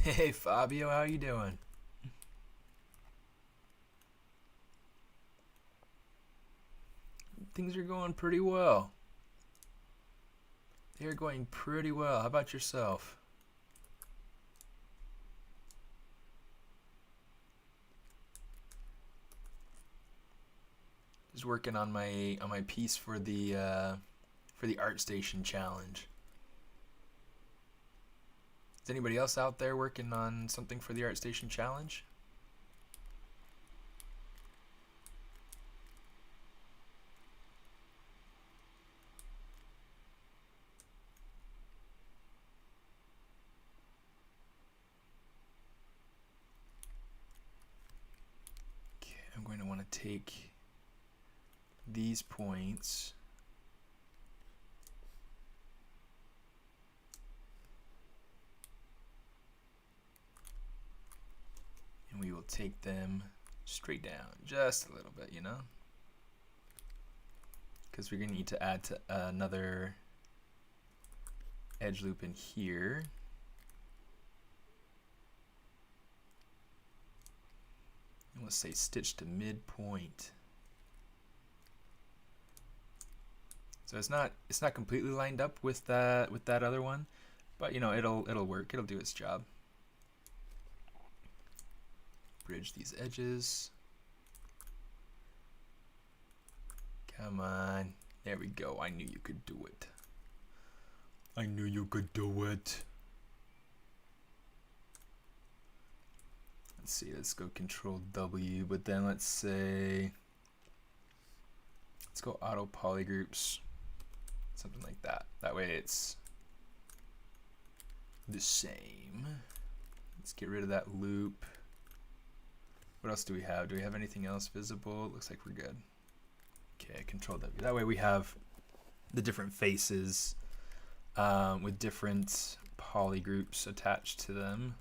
Hey Fabio, how you doing? Things are going pretty well. They're going pretty well. How about yourself? Just working on my piece for the ArtStation challenge. Is anybody else out there working on something for the ArtStation challenge? Okay, I'm going to want to take these points and we will take them straight down just a little bit, you know, because we're going to need to add to another edge loop in here. And we'll say stitch to midpoint. So it's not completely lined up with that other one, but you know, it'll work. It'll do its job. Bridge these edges. Come on. There we go. I knew you could do it. I knew you could do it. Let's see. Let's go Control W, but then let's say, let's go Auto Polygroups. Something like that. That way it's the same. Let's get rid of that loop. What else do we have? Do we have anything else visible? It looks like we're good. Okay, Control W. That way we have the different faces with different polygroups attached to them.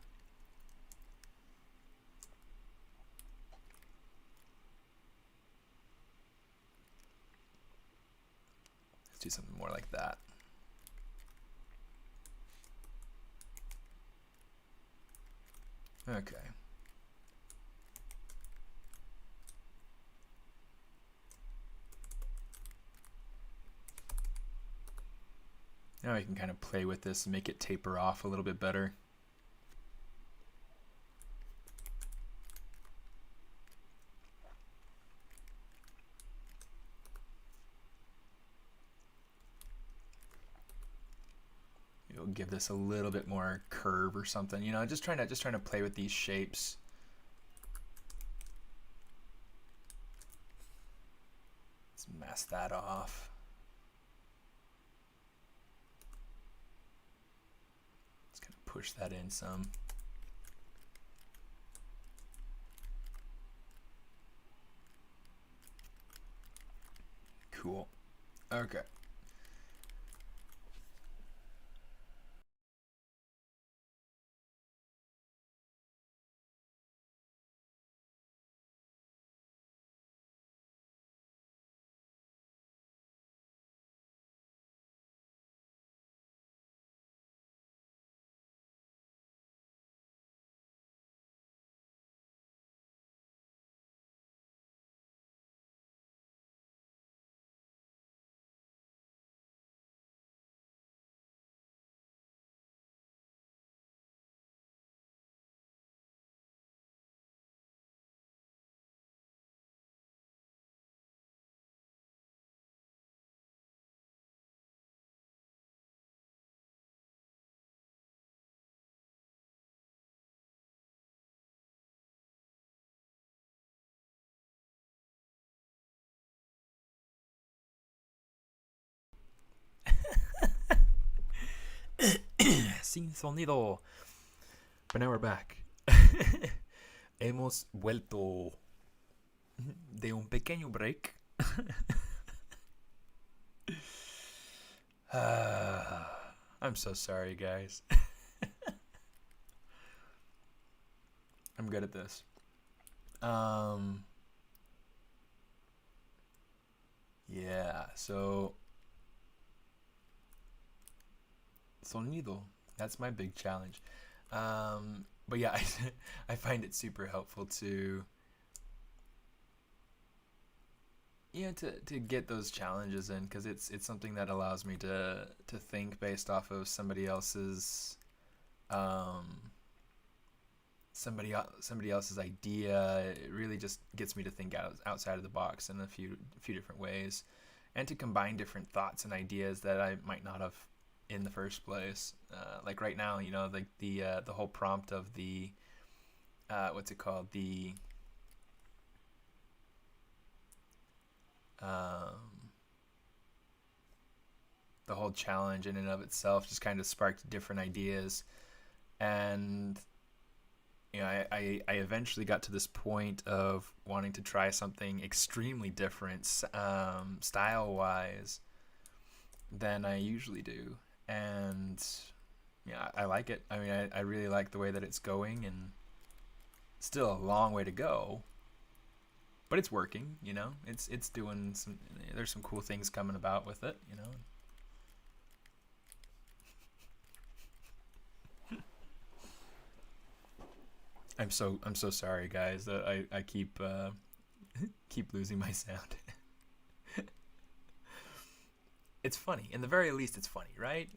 Let's do something more like that. Okay. Now I can kind of play with this and make it taper off a little bit better. We'll give this a little bit more curve or something, you know, just trying to play with these shapes. Let's mask that off. Let's kind of push that in some. Cool. Okay. Sin sonido. But now we're back. Hemos vuelto de un pequeño break. I'm so sorry, guys. I'm good at this. So sonido, that's my big challenge. But yeah, I find it super helpful to to get those challenges in, because it's something that allows me to think based off of um, somebody else's idea. It really just gets me to think outside of the box in a few different ways, and to combine different thoughts and ideas that I might not have in the first place. Like right now, like the whole prompt of the what's it called, um, the whole challenge in and of itself just kind of sparked different ideas. And I eventually got to this point of wanting to try something extremely different, style wise, than I usually do. And yeah, I like it. I mean, I really like the way that it's going, and still a long way to go, but it's working. It's doing some. There's some cool things coming about with it. I'm so sorry, guys, that I keep keep losing my sound. It's funny. In the very least, it's funny, right?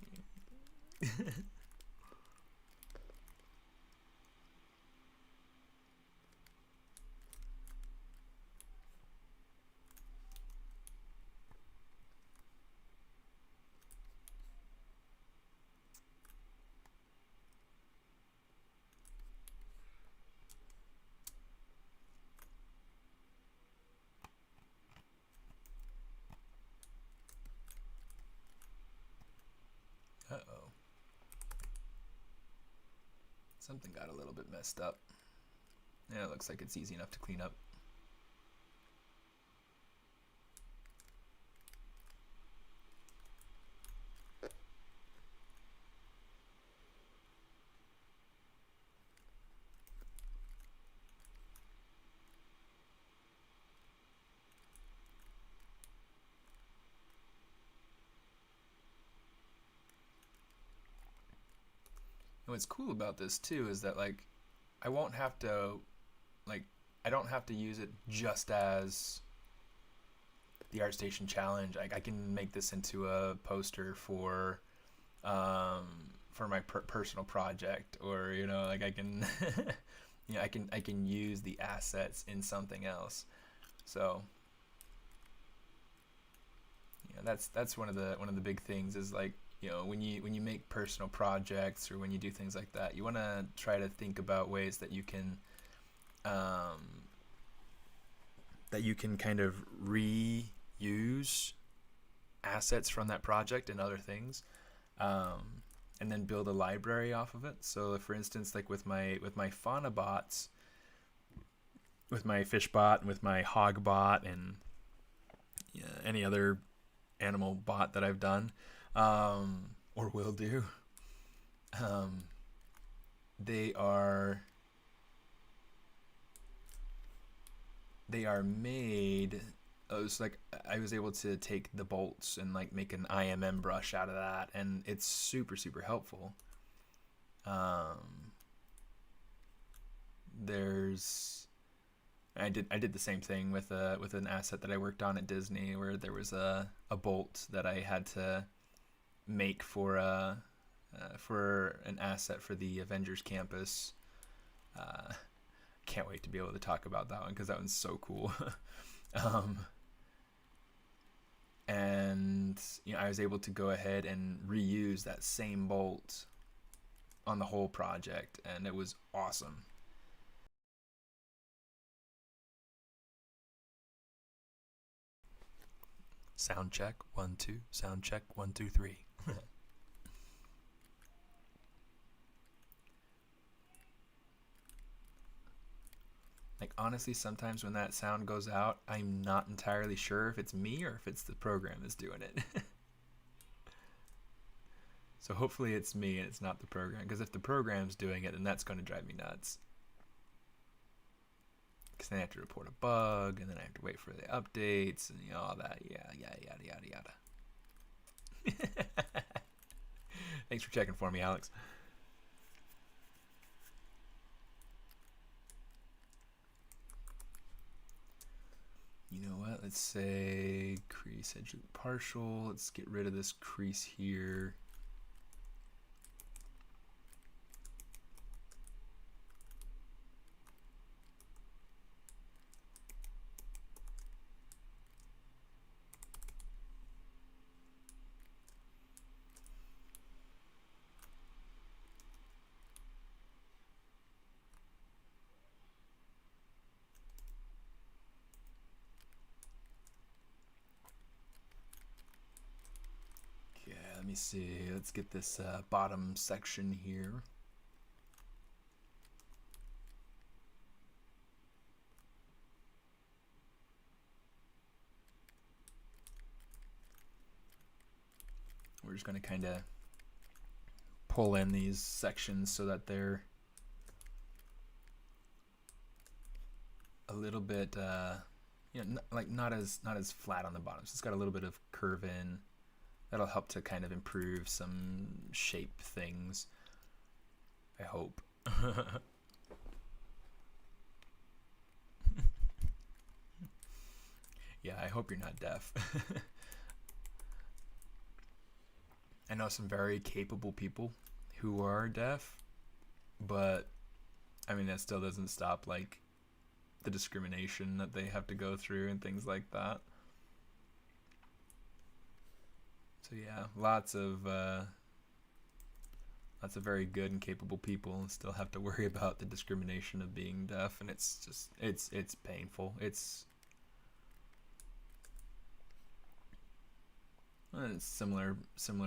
Uh oh. Something got a little bit messed up. Yeah, it looks like it's easy enough to clean up. And what's cool about this too is that, like, I won't have to like I don't have to use it just as the ArtStation challenge. I can make this into a poster for my personal project, or like I can I can use the assets in something else. So that's one of the big things is, like, when you make personal projects, or when you do things like that, you want to try to think about ways um, that you can kind of reuse assets from that project and other things, and then build a library off of it. So, for instance, like with my fauna bots, with my fish bot, and with my hog bot, and any other animal bot that I've done, or will do, um, they are they are made. I was able to take the bolts and, like, make an IMM brush out of that, and it's super super helpful. Um, there's I did the same thing with an asset that I worked on at Disney, where there was a bolt that I had to make for an asset for the Avengers campus. Uh, can't wait to be able to talk about that one, because that one's so cool. um, and I was able to go ahead and reuse that same bolt on the whole project, and it was awesome. Sound check 1 2. Sound check 1 2 3. Like, honestly, sometimes when that sound goes out, I'm not entirely sure if it's me or if it's the program that's doing it. So hopefully it's me and it's not the program, because if the program's doing it, then that's going to drive me nuts. because then I have to report a bug, and then I have to wait for the updates, and all that. Yada. Thanks for checking for me, Alex. You know what? Let's say crease edge loop partial. Let's get rid of this crease here. Let me see. Let's get this bottom section here. We're just going to kind of pull in these sections so that they're a little bit, not as flat on the bottom. So it's got a little bit of curve in. That'll help to kind of improve some shape things, I hope. Yeah, I hope you're not deaf. I know some very capable people who are deaf, but I mean, that still doesn't stop like the discrimination that they have to go through and things like that. So yeah, lots of very good and capable people and still have to worry about the discrimination of being deaf, and it's just it's painful. It's similar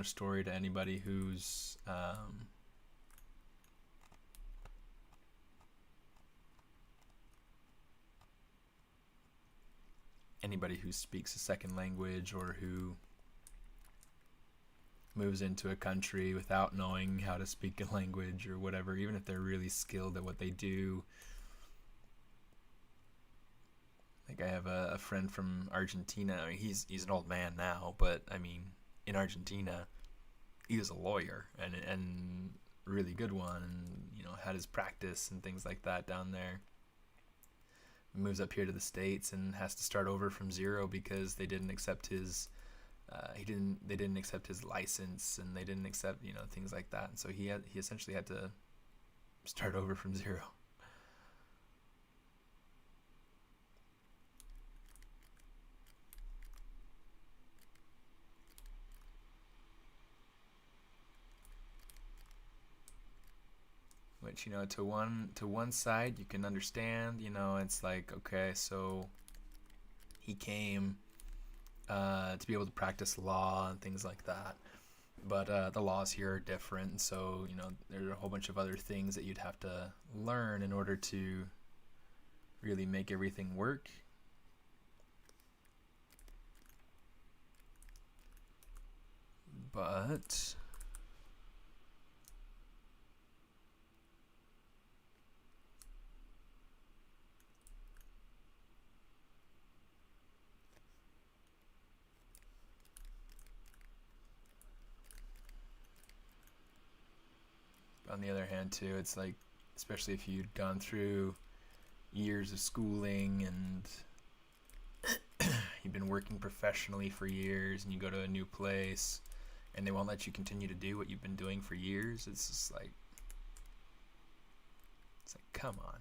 story to anybody who's anybody who speaks a second language or who moves into a country without knowing how to speak a language or whatever, even if they're really skilled at what they do. Like I have a friend from Argentina. I mean, he's an old man now, but I mean, in Argentina, he was a lawyer and really good one, and had his practice and things like that down there. He moves up here to the States and has to start over from zero because they didn't accept his they didn't accept his license, and they didn't accept things like that, and so he essentially had to start over from zero. Which to one side you can understand. It's like, okay, so he came to be able to practice law and things like that, but the laws here are different, so there are a whole bunch of other things that you'd have to learn in order to really make everything work. But on the other hand too, it's like, especially if you'd gone through years of schooling and you've been working professionally for years, and you go to a new place and they won't let you continue to do what you've been doing for years, it's just like, come on.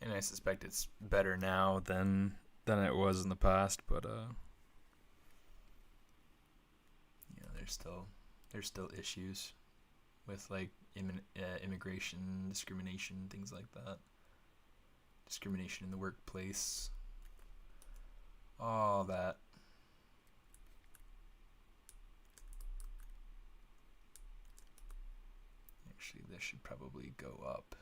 And I suspect it's better now than it was in the past, but there's still issues with like immigration, discrimination, things like that. Discrimination in the workplace, all that. Actually, this should probably go up.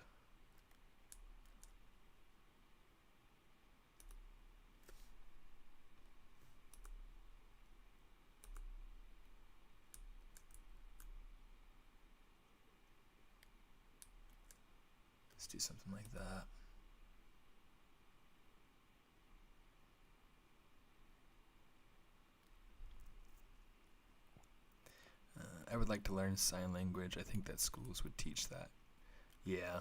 Let's do something like that. I would like to learn sign language. I think that schools would teach that. Yeah.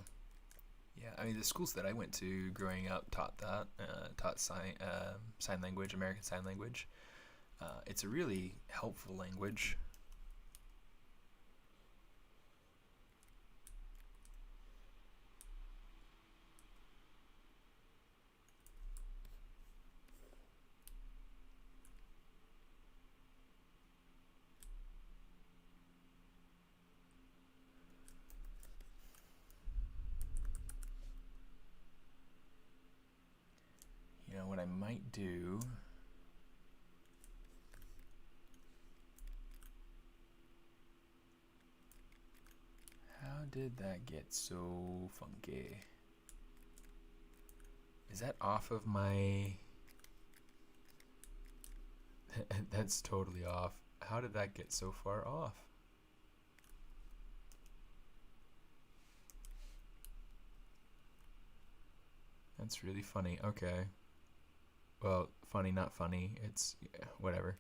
Yeah, I mean, the schools that I went to growing up taught that, taught sign language, American Sign Language. It's a really helpful language. You know, what I might do... How did that get so funky? Is that off of my... That's totally off. How did that get so far off? That's really funny. Okay. Well, funny, not funny. It's whatever.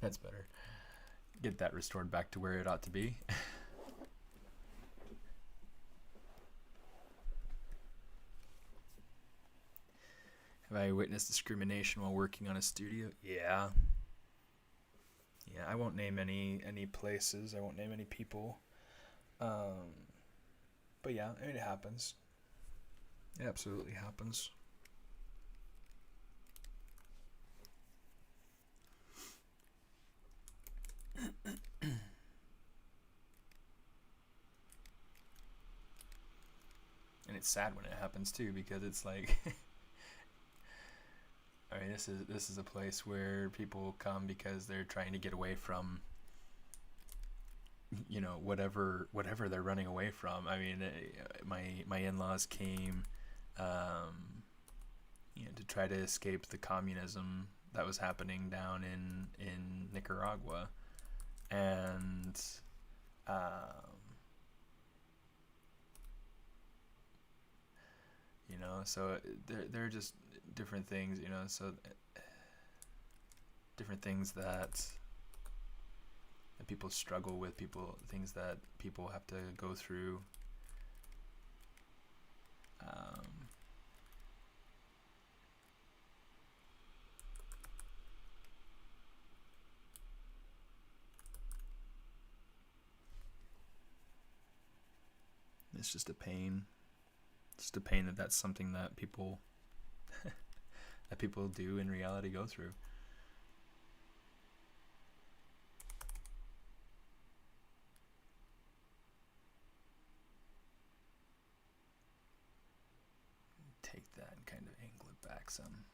That's better. Get that restored back to where it ought to be. Have I witnessed discrimination while working on a studio? Yeah. Yeah, I won't name any places. I won't name any people. But yeah, I mean, it happens. It absolutely happens. And it's sad when it happens too, because it's like I mean, this is a place where people come because they're trying to get away from, you know, whatever they're running away from. I mean, my in-laws came, you know, to try to escape the communism that was happening down in Nicaragua, and you know, so there are just different things, you know, so different things that people struggle with, things that people have to go through. It's just a pain. It's just a pain that that's something that people that people do in reality go through. Take that and kind of angle it back some.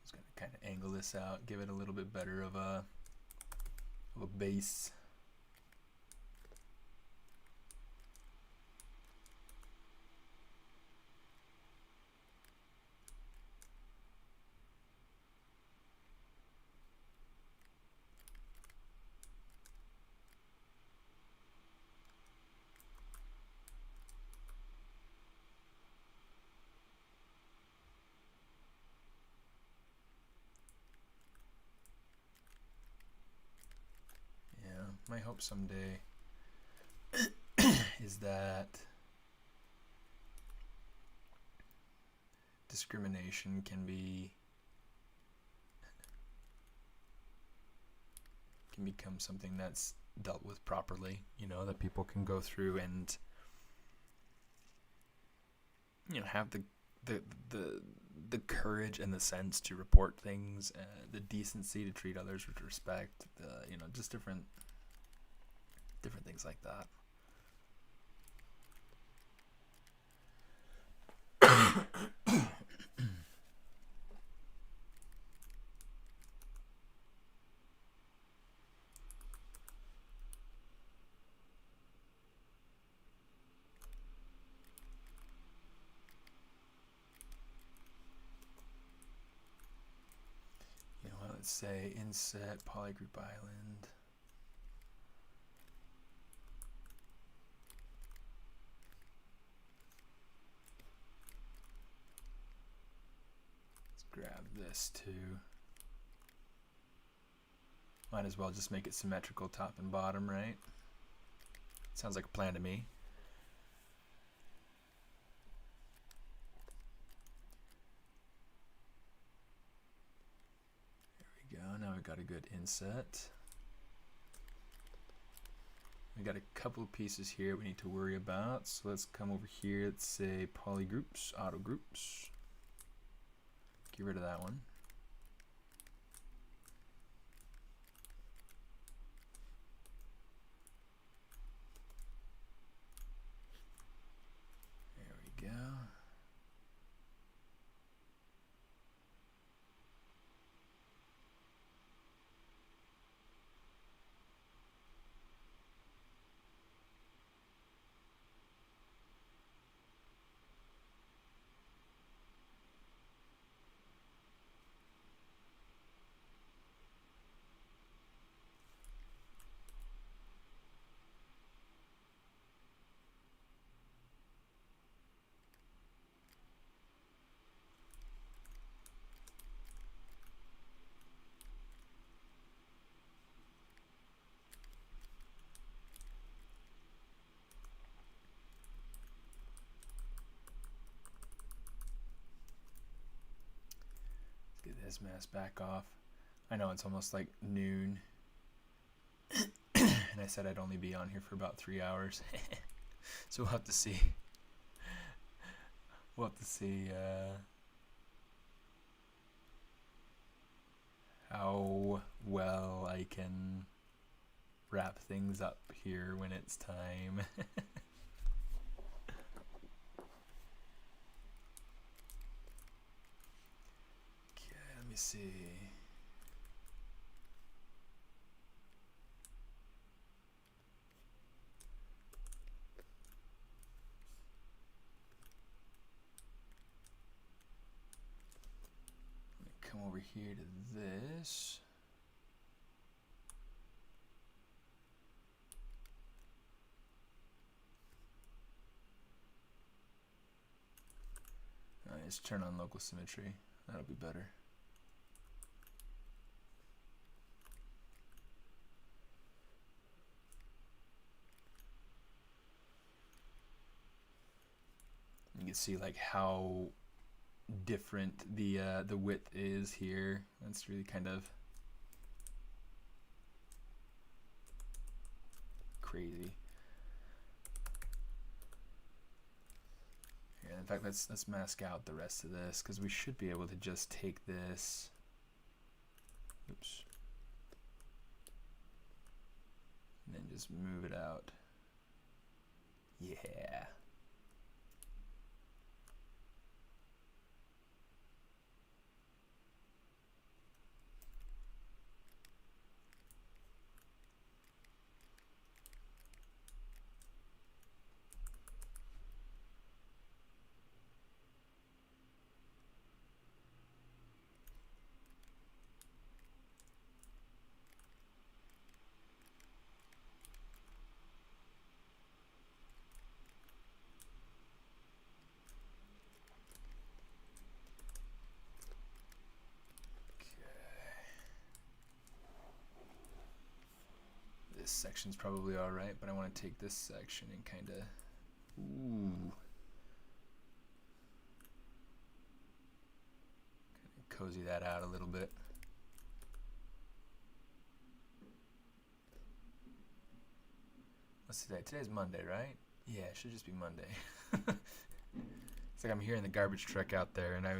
Just gonna kind of angle this out, give it a little bit better of a base. My hope someday is that discrimination can be can become something that's dealt with properly, you know, that people can go through and, you know, have the courage and the sense to report things, the decency to treat others with respect, you know, just different things like that. You know, let's say inset polygroup island. Let's grab this too. Might as well just make it symmetrical top and bottom, right? Sounds like a plan to me. There we go. Now we've got a good inset. We got a couple of pieces here we need to worry about. So let's come over here. Let's say polygroups, auto groups. Get rid of that one. There we go. Get this mess back off. I know it's almost like noon. And I said I'd only be on here for about 3 hours. So we'll have to see. We'll have to see how well I can wrap things up here when it's time. Let me see. Let me come over here to this. All right, let's turn on local symmetry. That'll be better. You can see like how different the width is here. That's really kind of crazy. Here, in fact, let's mask out the rest of this because we should be able to just take this. Oops. And then just move it out. Yeah. This section's probably all right, but I want to take this section and kind of, cozy that out a little bit. What's today? Today's Monday, right? Yeah, it should just be Monday. It's like I'm hearing the garbage truck out there, and I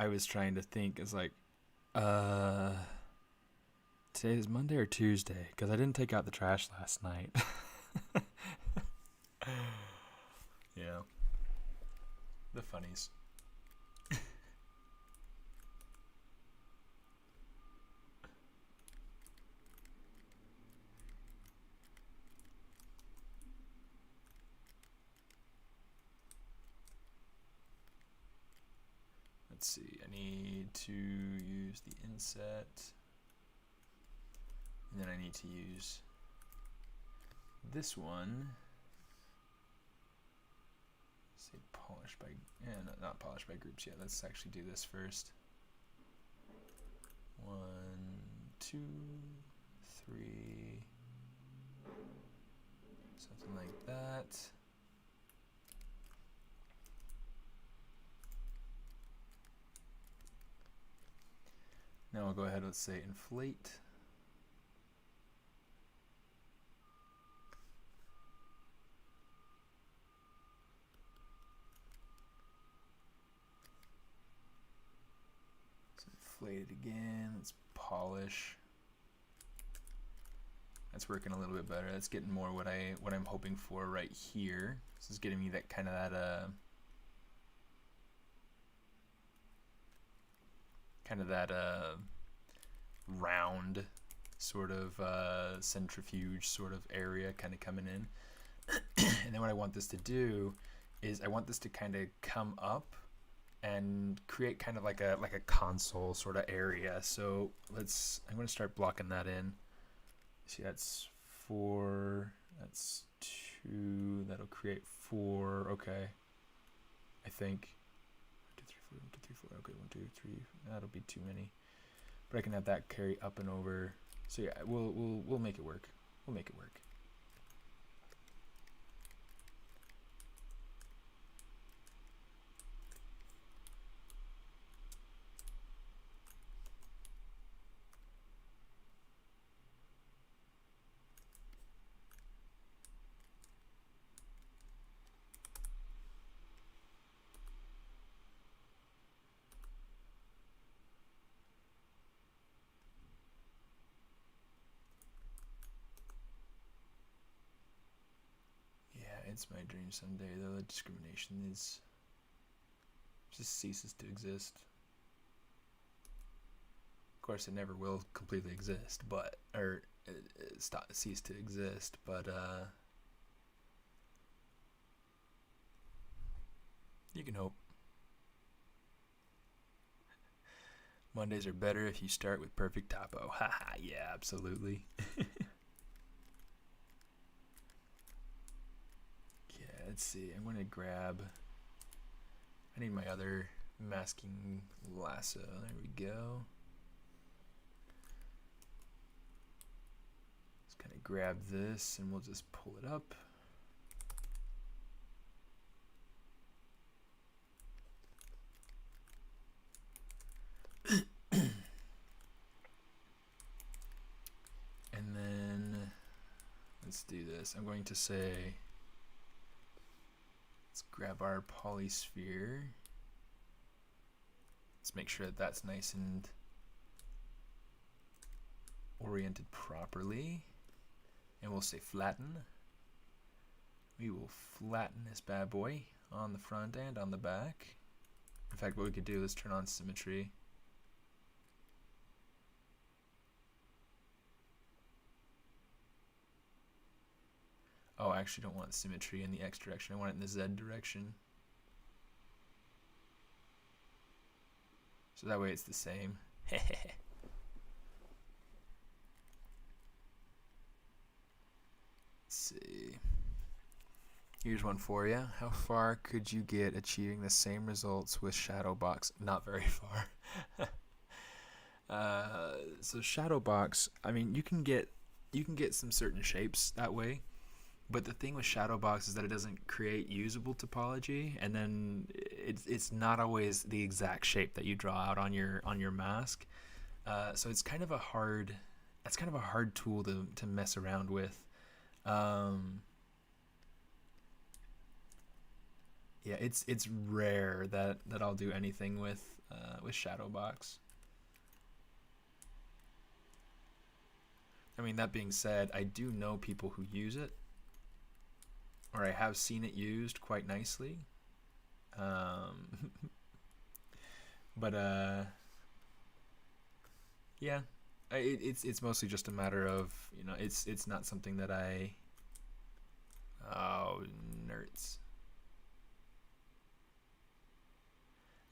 was trying to think. It's like, uh, today is Monday or Tuesday? Because I didn't take out the trash last night. Yeah, the funnies. Let's see. I need to use the inset, and then I need to use this one. Say polish by, not polish by groups yet. Let's actually do this first. 1, 2, 3, something like that. Now we'll go ahead, let's say inflate. Let's inflate it again, let's polish. That's working a little bit better. That's getting more what I'm hoping for right here. This is getting me that kind of that round sort of centrifuge sort of area kind of coming in. And then what I want this to do is I want this to kind of come up and create kind of like a console sort of area. So I'm going to start blocking that in. See, that's 4, that's 2, that'll create 4. Okay, I think 1, 2, 3, 4, 1, 2, 3, 4. Okay, 1, 2, 3. That'll be too many, but I can have that carry up and over. So yeah, we'll make it work. We'll make it work. It's my dream someday, though, that discrimination just ceases to exist. Of course, it never will completely exist, or cease to exist, but you can hope. Mondays are better if you start with perfect topo. Haha, yeah, absolutely. Let's see, I'm going to grab, I need my other masking lasso. There we go. Let's kind of grab this and we'll just pull it up. And then let's do this. I'm going to say, let's grab our polysphere. Let's make sure that that's nice and oriented properly. And we'll say flatten. We will flatten this bad boy on the front and on the back. In fact, what we could do is turn on symmetry. Oh, I actually don't want symmetry in the X direction. I want it in the Z direction. So that way it's the same. Let's see. Here's one for you. How far could you get achieving the same results with Shadowbox? Not very far. So Shadowbox, I mean, you can get some certain shapes that way. But the thing with Shadowbox is that it doesn't create usable topology, and then it's not always the exact shape that you draw out on your mask. So it's kind of a hard tool to mess around with. Um, yeah, it's rare that I'll do anything with Shadowbox. I mean, that being said, I do know people who use it, or I have seen it used quite nicely. Um, but yeah, it's mostly just a matter of, it's not something that I, oh, nerds.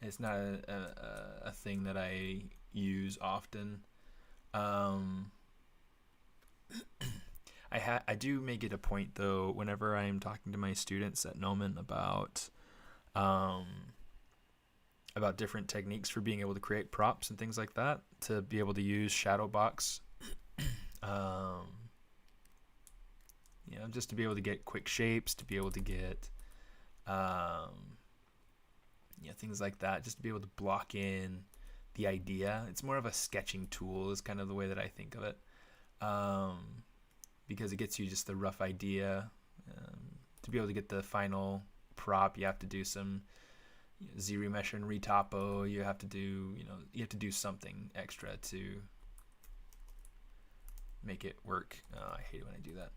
It's not a thing that I use often. Um, I do make it a point though, whenever I'm talking to my students at Nomen um, about different techniques for being able to create props and things like that, to be able to use Shadowbox. Um, just to be able to get quick shapes, to be able to get things like that, just to be able to block in the idea. It's more of a sketching tool, is kind of the way that I think of it, because it gets you just the rough idea. To be able to get the final prop, you have to do some Z-remesh and retopo. You have to do something extra to make it work. Oh, I hate it when I do that.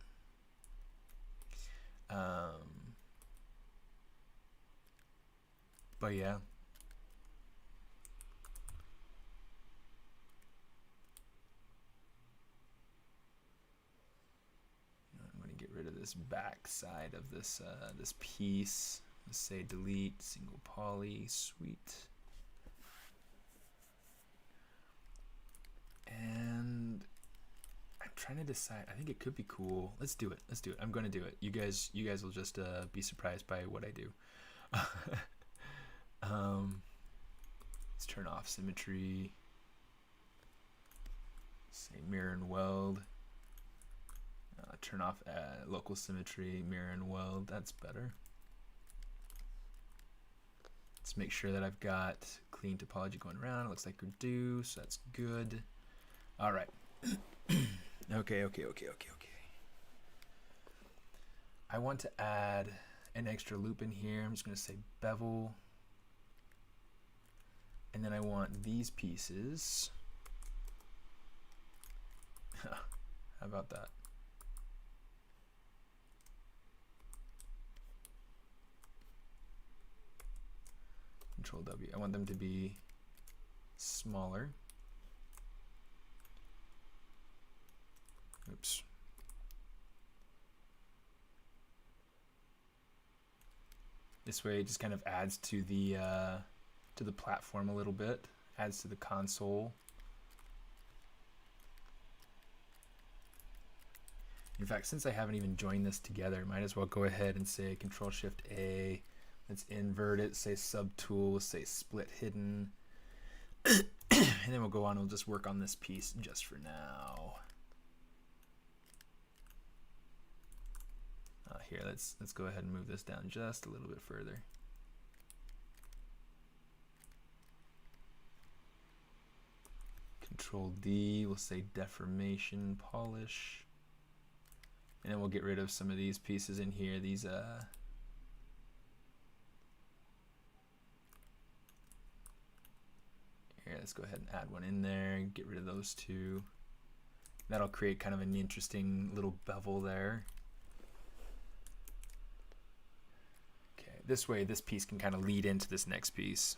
But yeah. I'm going to get rid of this back side of this piece. Let's say delete single poly, sweet. And I'm trying to decide. I think it could be cool. Let's do it. I'm going to do it. You guys will just be surprised by what I do. Let's turn off symmetry. Say mirror and weld. Turn off local symmetry, mirror and weld. That's better. Let's make sure that I've got clean topology going around. It looks like we do, so that's good. All right. Okay. I want to add an extra loop in here. I'm just going to say bevel. And then I want these pieces. How about that? Control W. I want them to be smaller. Oops. This way it just kind of adds to the platform a little bit, adds to the console. In fact, since I haven't even joined this together, I might as well go ahead and say Control Shift A. Let's invert it, say subtool, say split hidden. And then we'll go on, we'll just work on this piece just for now. Here, let's go ahead and move this down just a little bit further. Control D, we'll say deformation, polish. And then we'll get rid of some of these pieces in here, these here, let's go ahead and add one in there and get rid of those two. That'll create kind of an interesting little bevel there. Okay, this way this piece can kind of lead into this next piece.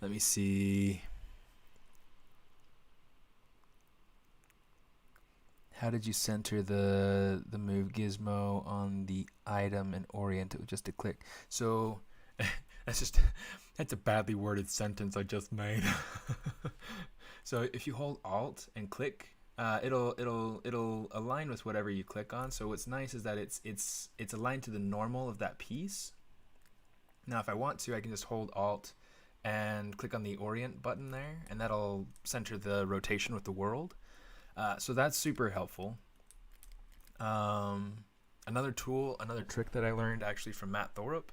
Let me see. How did you center the move gizmo on the item and orient it with just a click? So that's a badly worded sentence I just made. So if you hold Alt and click, it'll align with whatever you click on. So what's nice is that it's aligned to the normal of that piece. Now if I want to, I can just hold Alt and click on the orient button there, and that'll center the rotation with the world. So that's super helpful. Another tool, another trick that I learned actually from Matt Thorup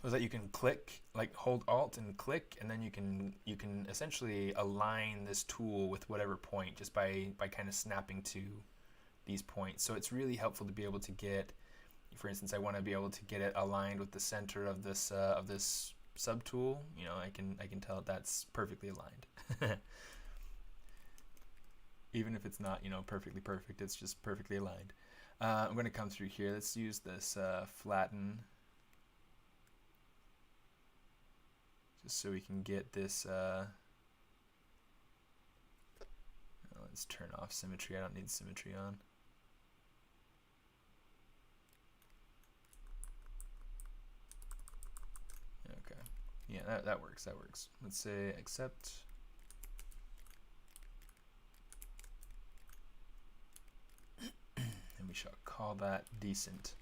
was was that you can click, like hold Alt and click, and then you can essentially align this tool with whatever point just by kind of snapping to these points. So it's really helpful to be able to get, for instance, I want to be able to get it aligned with the center of this subtool. You know, I can tell that's perfectly aligned. Even if it's not, you know, perfectly perfect, it's just perfectly aligned. I'm going to come through here. Let's use this flatten, just so we can get this. Let's turn off symmetry. I don't need symmetry on. Okay. Yeah, that works. That works. Let's say accept. And we shall call that decent.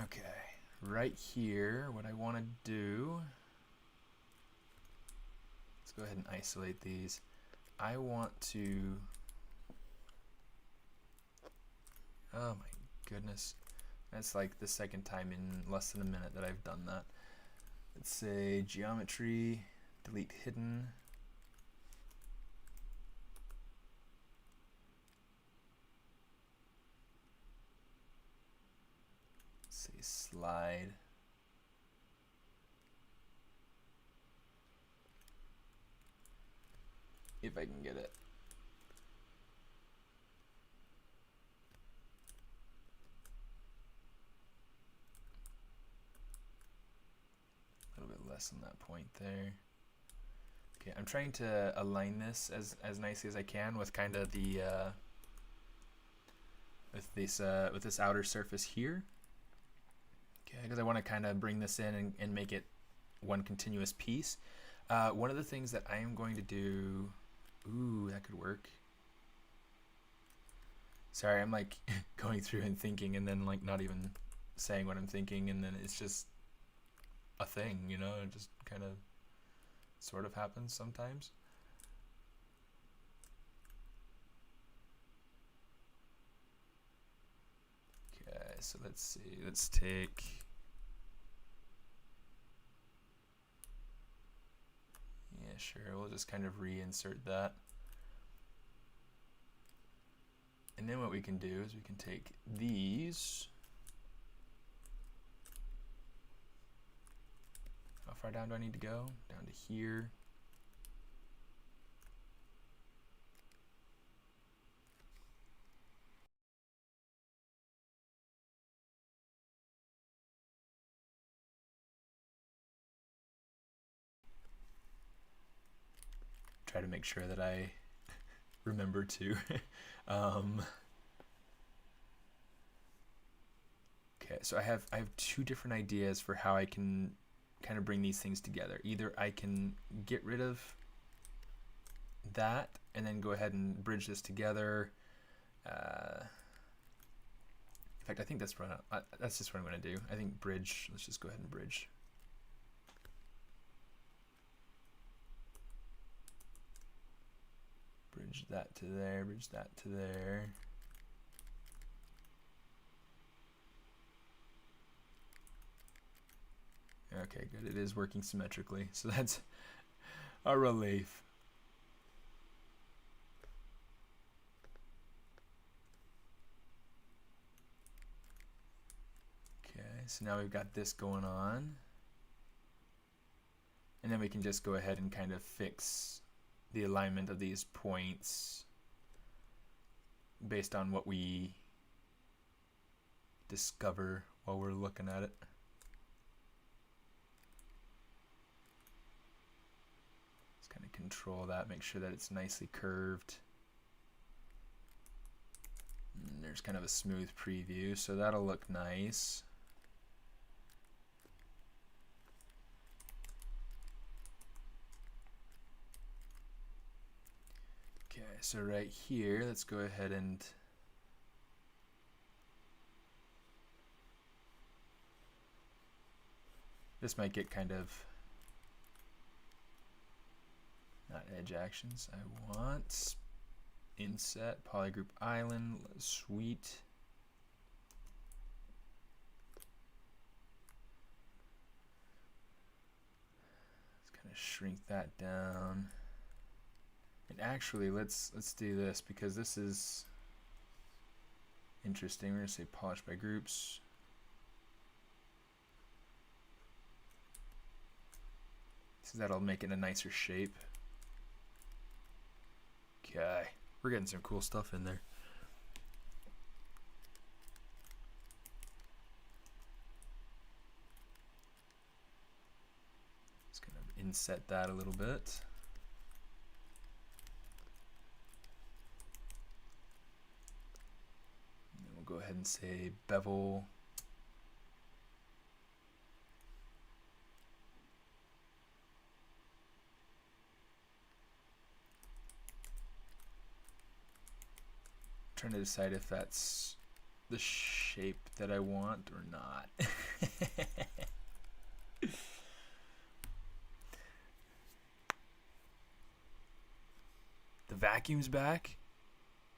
Okay. Right here, what I want to do, let's go ahead and isolate these. I want to, oh my goodness, that's like the second time in less than a minute that I've done that. Let's say geometry, delete hidden. Let's say slide. If I can get it. A little bit less than that point there. Okay, I'm trying to align this as nicely as I can with kind of the with this outer surface here. Okay, because I want to kind of bring this in and make it one continuous piece. One of the things that I am going to do, ooh, that could work. Sorry, I'm like going through and thinking and then like not even saying what I'm thinking, and then it's just a thing, you know, it just kind of sort of happens sometimes. Okay, so let's see, let's take, yeah, sure, we'll just kind of reinsert that. And then what we can do is we can take these. How far down do I need to go? Down to here. Try to make sure that I remember to. Okay, so I have two different ideas for how I can kind of bring these things together. Either I can get rid of that and then go ahead and bridge this together. In fact, I think that's just what I'm going to do. I think bridge. Let's just go ahead and bridge. Bridge that to there. Bridge that to there. Okay, good. It is working symmetrically, so that's a relief. Okay, so now we've got this going on. And then we can just go ahead and kind of fix the alignment of these points based on what we discover while we're looking at it. Just kind of control that, make sure that it's nicely curved. And there's kind of a smooth preview, so that'll look nice. Okay, so right here, let's go ahead and this might get kind of not edge actions. I want inset polygroup island, sweet. gonna shrink that down. And actually, let's do this because this is interesting. We're gonna say polish by groups. So that'll make it a nicer shape. Okay, we're getting some cool stuff in there. Just gonna inset that a little bit. And then we'll go ahead and say bevel. Trying to decide if that's the shape that I want or not. The vacuum's back?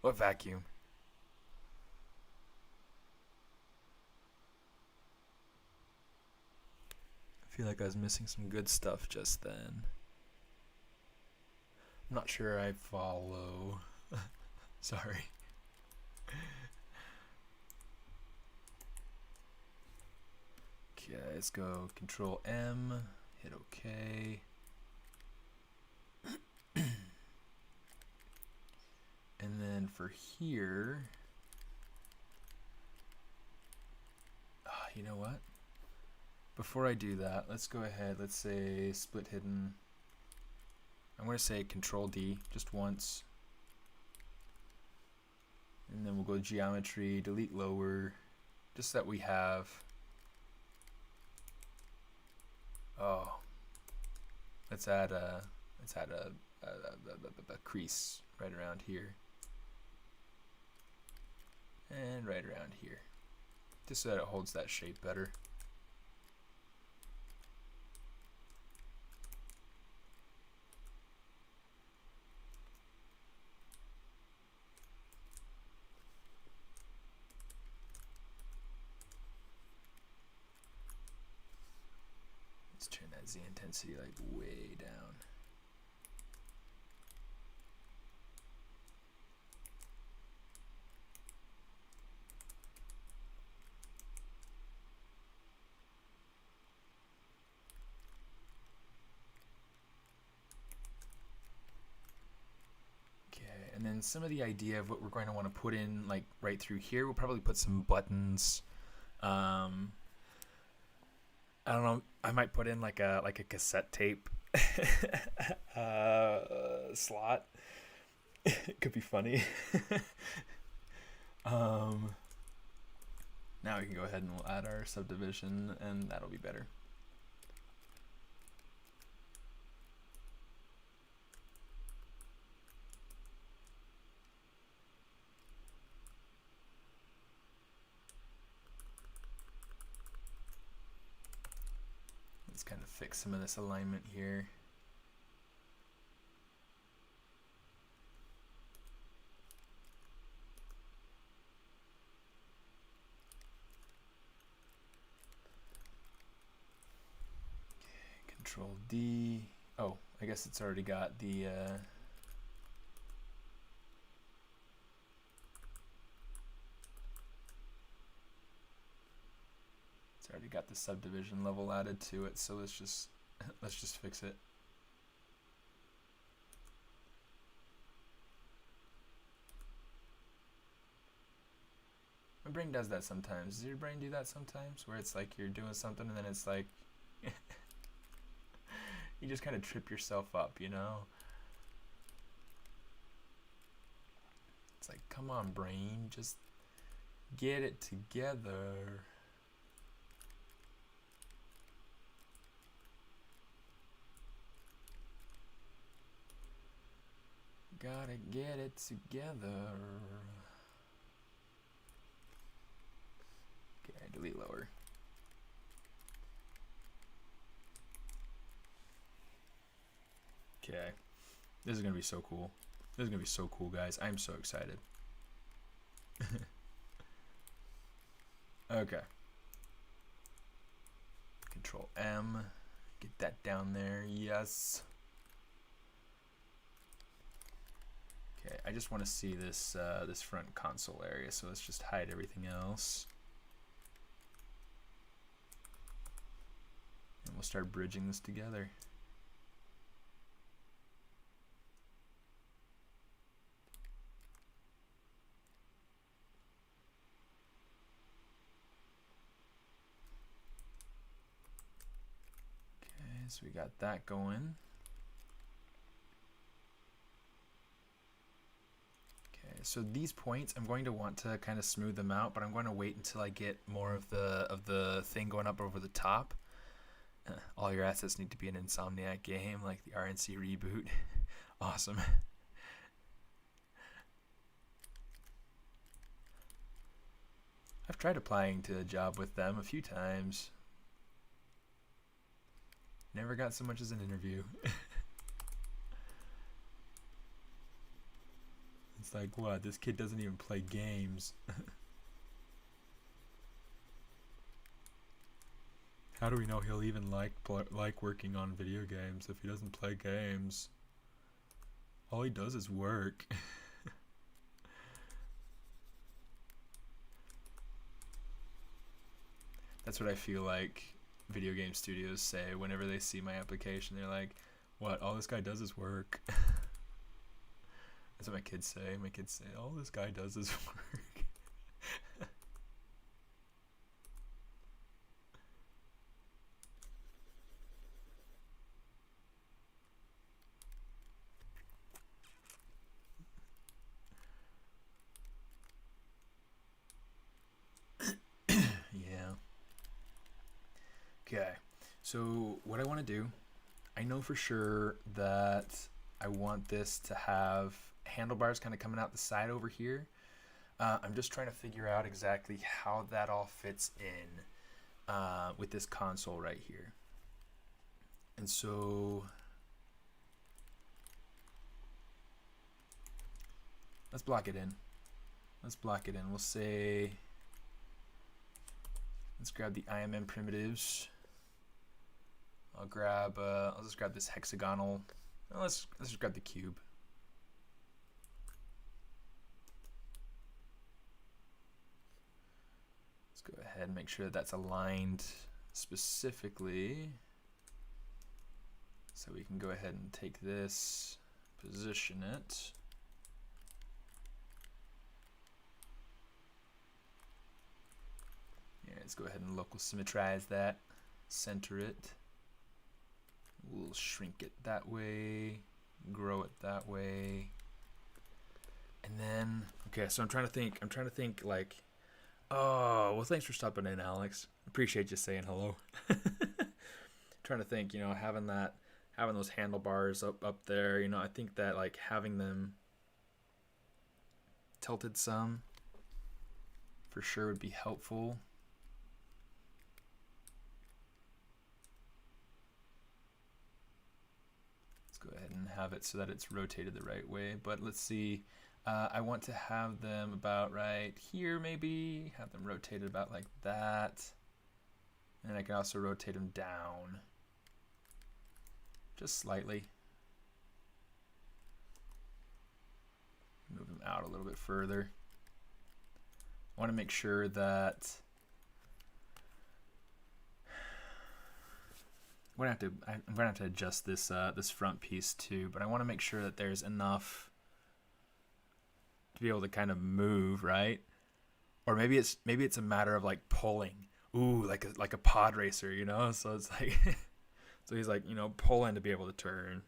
What vacuum? I feel like I was missing some good stuff just then. I'm not sure I follow. Sorry. Okay, let's go Control M, hit OK. And then for here, you know what? Before I do that, let's go ahead, let's say split hidden. I'm going to say Control D just once. And then we'll go geometry, delete lower, just so that we have, let's add a crease right around here. And right around here. Just so that it holds that shape better. Let's turn that Z intensity like way down. And then some of the idea of what we're going to want to put in, like right through here, we'll probably put some buttons. I don't know. I might put in like a cassette tape slot. It could be funny. Now we can go ahead and we'll add our subdivision, and that'll be better. Let's kind of fix some of this alignment here. Okay, Control D. Oh, I guess it's already got the already got the subdivision level added to it, so let's just fix it. My brain does that sometimes. Does your brain do that sometimes? Where it's like you're doing something and then it's like you just kind of trip yourself up, you know? It's like, come on, brain, just get it together. Gotta get it together. Okay, delete lower. Okay, this is gonna be so cool. This is gonna be so cool, guys. I'm so excited. Okay. Control M, Get that down there. Yes. Okay, I just want to see this this front console area, so let's just hide everything else. And we'll start bridging this together. Okay, so we got that going. So these points, I'm going to want to kind of smooth them out, but I'm going to wait until I get more of the thing going up over the top. All your assets need to be an Insomniac game, like the RNC reboot. Awesome. I've tried applying to a job with them a few times. Never got so much as an interview. It's like, what? This kid doesn't even play games. How do we know he'll even like working on video games if he doesn't play games? All he does is work. That's what I feel like video game studios say whenever they see my application. They're like, what? All this guy does is work. That's what my kids say. My kids say, all this guy does is work. Yeah. Okay. So what I want to do, I know for sure that I want this to have handlebars kind of coming out the side over here. I'm just trying to figure out exactly how that all fits in with this console right here. And so let's block it in. Let's block it in. We'll say, let's grab the IMM primitives. I'll just grab this hexagonal. Let's just grab the cube. Let's go ahead and make sure that that's aligned specifically. So we can go ahead and take this, position it. Yeah, let's go ahead and local symmetrize that, center it. We'll shrink it that way, grow it that way. And then, okay, so I'm trying to think like, oh, well, thanks for stopping in, Alex. Appreciate you saying hello. Trying to think, having those handlebars up there, I think that like having them tilted some for sure would be helpful. Let's go ahead and have it so that it's rotated the right way, but let's see. I want to have them about right here, maybe. Have them rotated about like that. And I can also rotate them down. Just slightly. Move them out a little bit further. I want to make sure that I'm gonna have to adjust this this front piece too, but I want to make sure that there's enough to be able to kind of move, right? Or maybe it's a matter of like pulling. Ooh, like a pod racer, So it's like so he's like, pulling to be able to turn.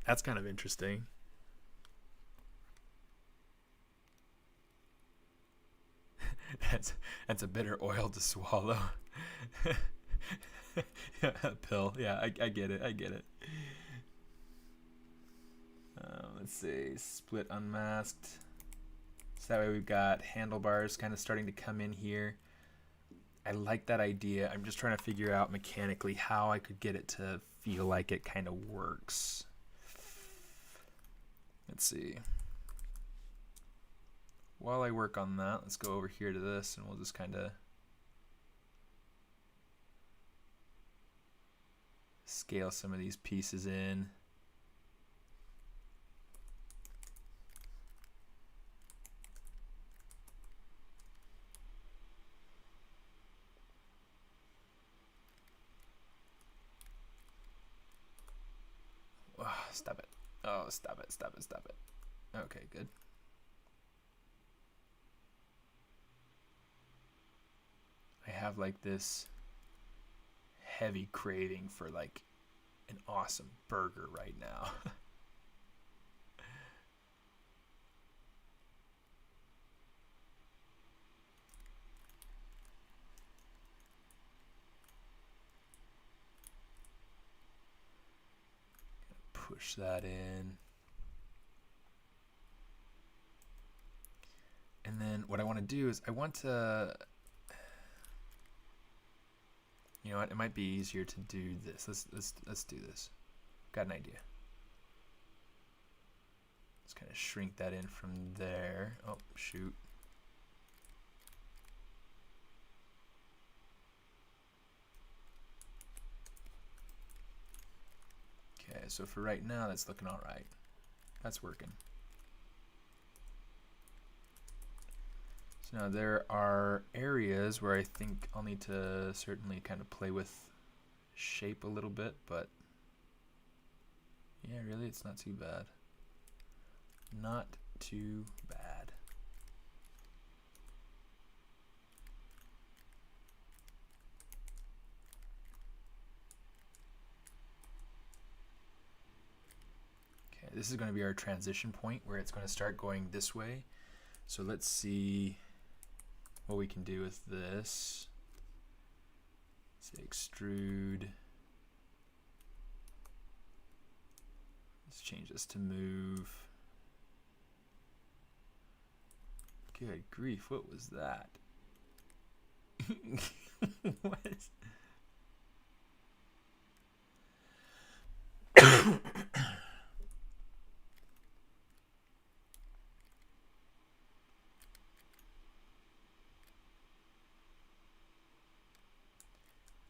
That's kind of interesting. That's a bitter oil to swallow. Pill. Yeah, I get it. Let's see, split unmasked. So that way we've got handlebars kind of starting to come in here. I like that idea. I'm just trying to figure out mechanically how I could get it to feel like it kind of works. Let's see. While I work on that, let's go over here to this and we'll just kind of scale some of these pieces in. Oh, stop it. Oh, stop it, stop it, stop it. Okay, good. I have like this heavy craving for like an awesome burger right now. Push that in. And then what I want to do is I want to, you know what, it might be easier to do this. Let's do this. Got an idea. Let's kind of shrink that in from there. Oh, shoot. Okay, so for right now, that's looking all right. That's working. So now there are areas where I think I'll need to certainly kind of play with shape a little bit, but yeah, really, it's not too bad. Not too bad. Okay, this is going to be our transition point where it's going to start going this way. So let's see what we can do with this. Say extrude. Let's change this to move. Good grief, what was that? What?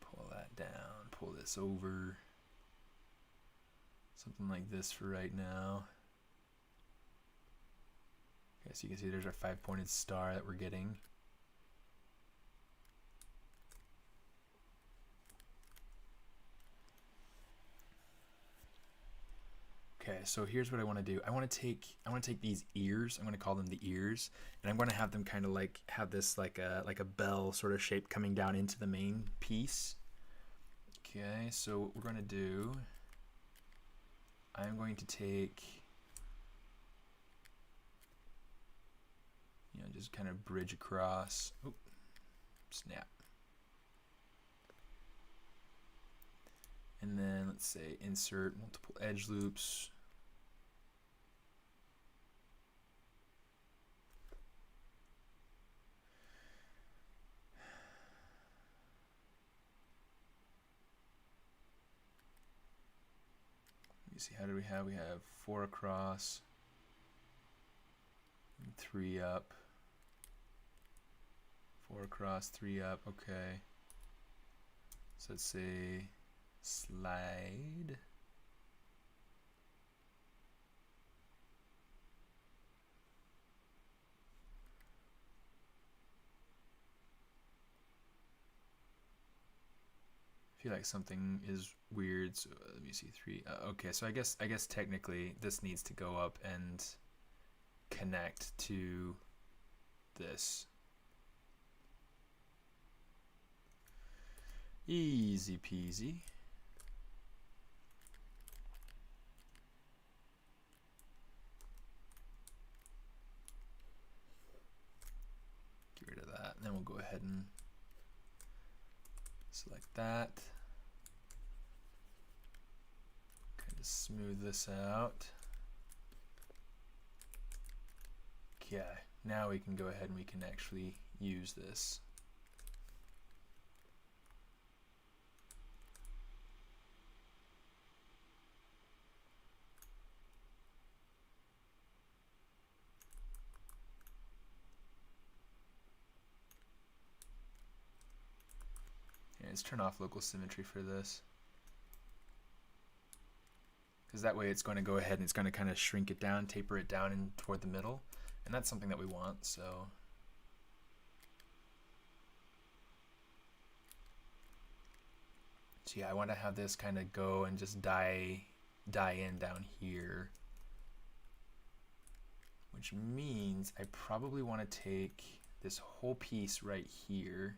Pull that down, pull this over. Something like this for right now. Okay, so you can see there's our 5-pointed star that we're getting. Okay, so here's what I want to do. I want to take these ears. I'm going to call them the ears, and I'm going to have them kind of like have this like a bell sort of shape coming down into the main piece. Okay, so what we're going to do, I'm going to take, you know, just kind of bridge across. Oh, snap. And then let's say insert multiple edge loops. Let me see, how do we have? We have 4 across, and 3 up. 4 across, 3 up, okay. So let's say slide. I feel like something is weird, so let me see 3. Okay, so I guess technically this needs to go up and connect to this. Easy peasy. Get rid of that, and then we'll go ahead and select that. Kind of smooth this out. Okay, now we can go ahead and we can actually use this. Let's turn off local symmetry for this. because that way it's going to go ahead and it's going to kind of shrink it down, taper it down in toward the middle, and that's something that we want. So yeah, I want to have this kind of go and just die in down here, which means I probably want to take this whole piece right here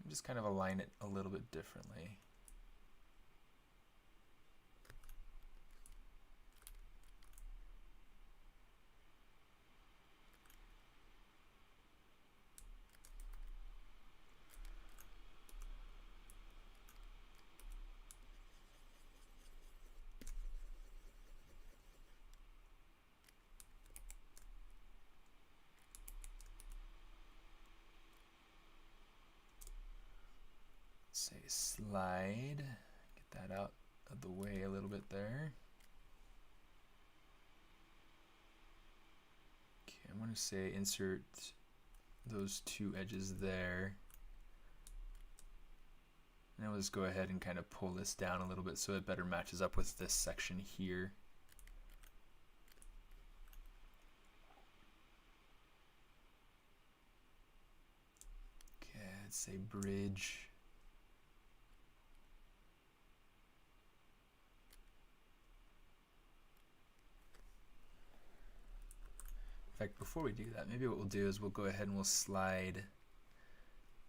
and just kind of align it a little bit differently. Say slide, get that out of the way a little bit there. Okay, I'm going to say insert those two edges there. Now let's go ahead and kind of pull this down a little bit so it better matches up with this section here. Okay, let's say bridge. In fact, before we do that, maybe what we'll do is we'll go ahead and we'll slide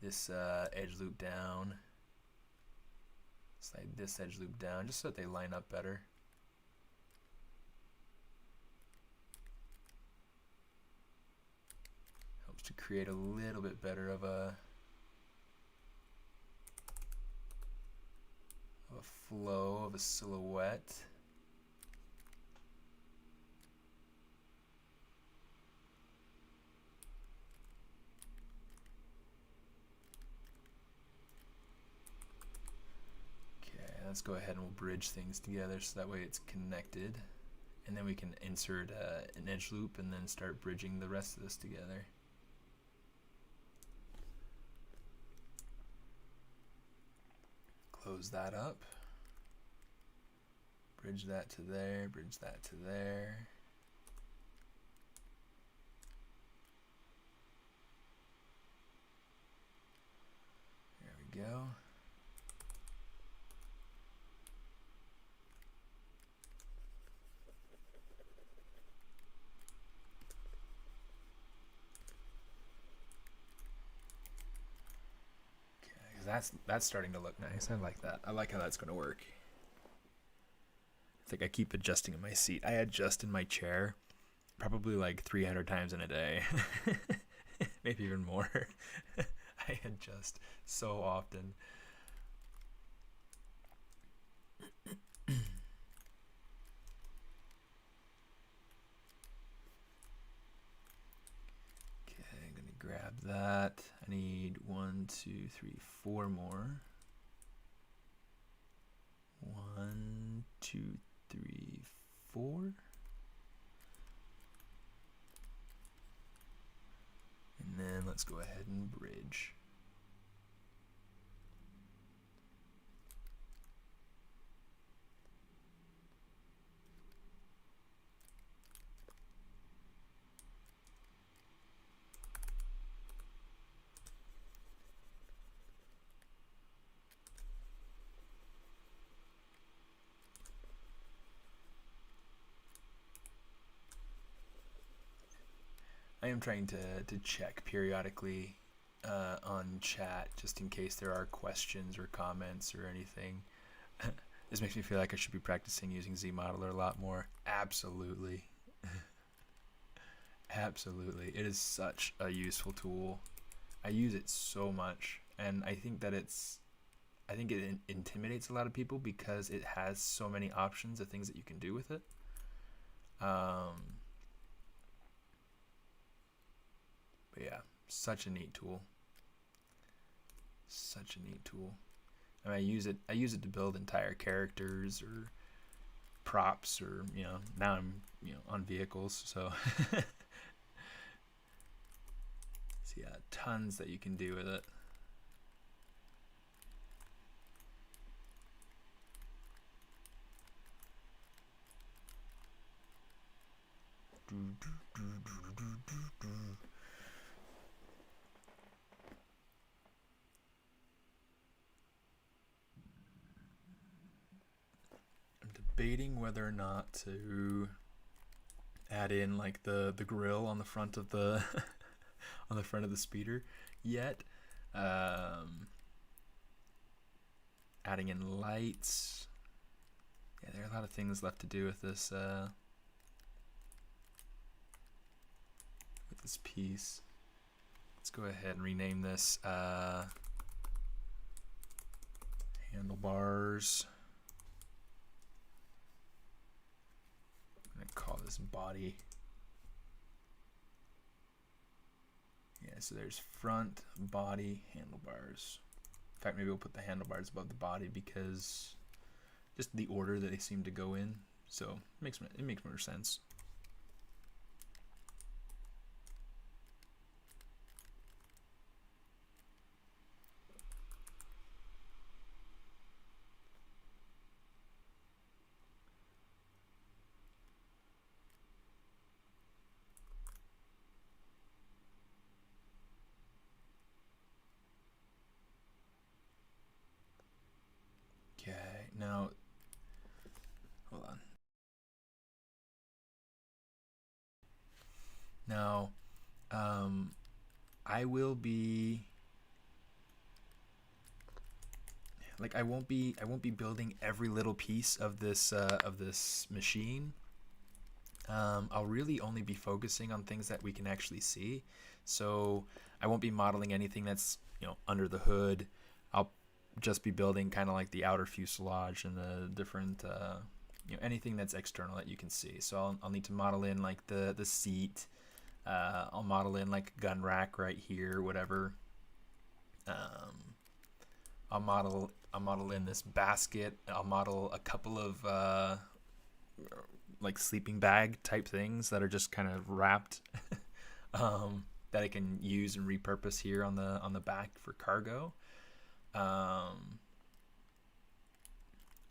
this edge loop down. Slide this edge loop down just so that they line up better. Helps to create a little bit better of a flow, of a silhouette. Let's go ahead and we'll bridge things together so that way it's connected, and then we can insert an edge loop and then start bridging the rest of this together. Close that up, bridge that to there, bridge that to there. There we go. That's starting to look nice. I like that. I like how that's going to work. I think I keep adjusting in my seat. I adjust in my chair probably like 300 times in a day. Maybe even more. I adjust so often. Grab that. I need 1, 2, 3, 4 more. 1, 2, 3, 4. And then let's go ahead and bridge. I am trying to check periodically on chat just in case there are questions or comments or anything. This makes me feel like I should be practicing using ZModeler a lot more. Absolutely. Absolutely. It is such a useful tool. I use it so much, and I think that it intimidates a lot of people because it has so many options of things that you can do with it. But yeah, such a neat tool. Such a neat tool. And I use it to build entire characters or props, or now I'm on vehicles, so so yeah, tons that you can do with it. debating whether or not to add in like the grill on the front of the on the front of the speeder yet. Adding in lights. Yeah, there are a lot of things left to do with this piece. Let's go ahead and rename this handlebars. I'm gonna call this body. Yeah, so there's front, body, handlebars. In fact, maybe we'll put the handlebars above the body because just the order that they seem to go in. So it makes more sense. Okay, now, hold on. Now, I will be, like, I won't be building every little piece of this machine. I'll really only be focusing on things that we can actually see. So I won't be modeling anything that's, under the hood. I'll just be building kind of like the outer fuselage and the different, anything that's external that you can see. So I'll need to model in like the seat. I'll model in like a gun rack right here, whatever. I'll model in this basket. I'll model a couple of like sleeping bag type things that are just kind of wrapped that I can use and repurpose here on the back for cargo. I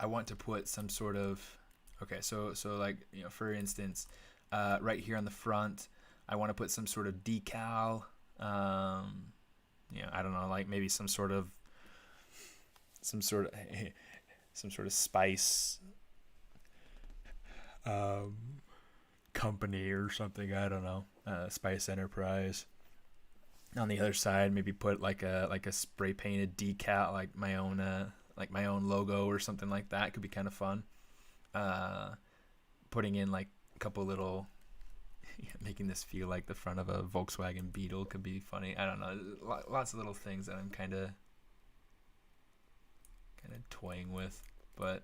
want to put some sort of, okay, so like, for instance, right here on the front, I want to put some sort of decal, I don't know, like maybe some sort of spice company or something, I don't know, Spice Enterprise. On the other side, maybe put like a spray painted decal, like my own logo or something like that. Could be kind of fun. Putting in like a couple little, making this feel like the front of a Volkswagen Beetle could be funny. I don't know, lots of little things that I'm kind of toying with, but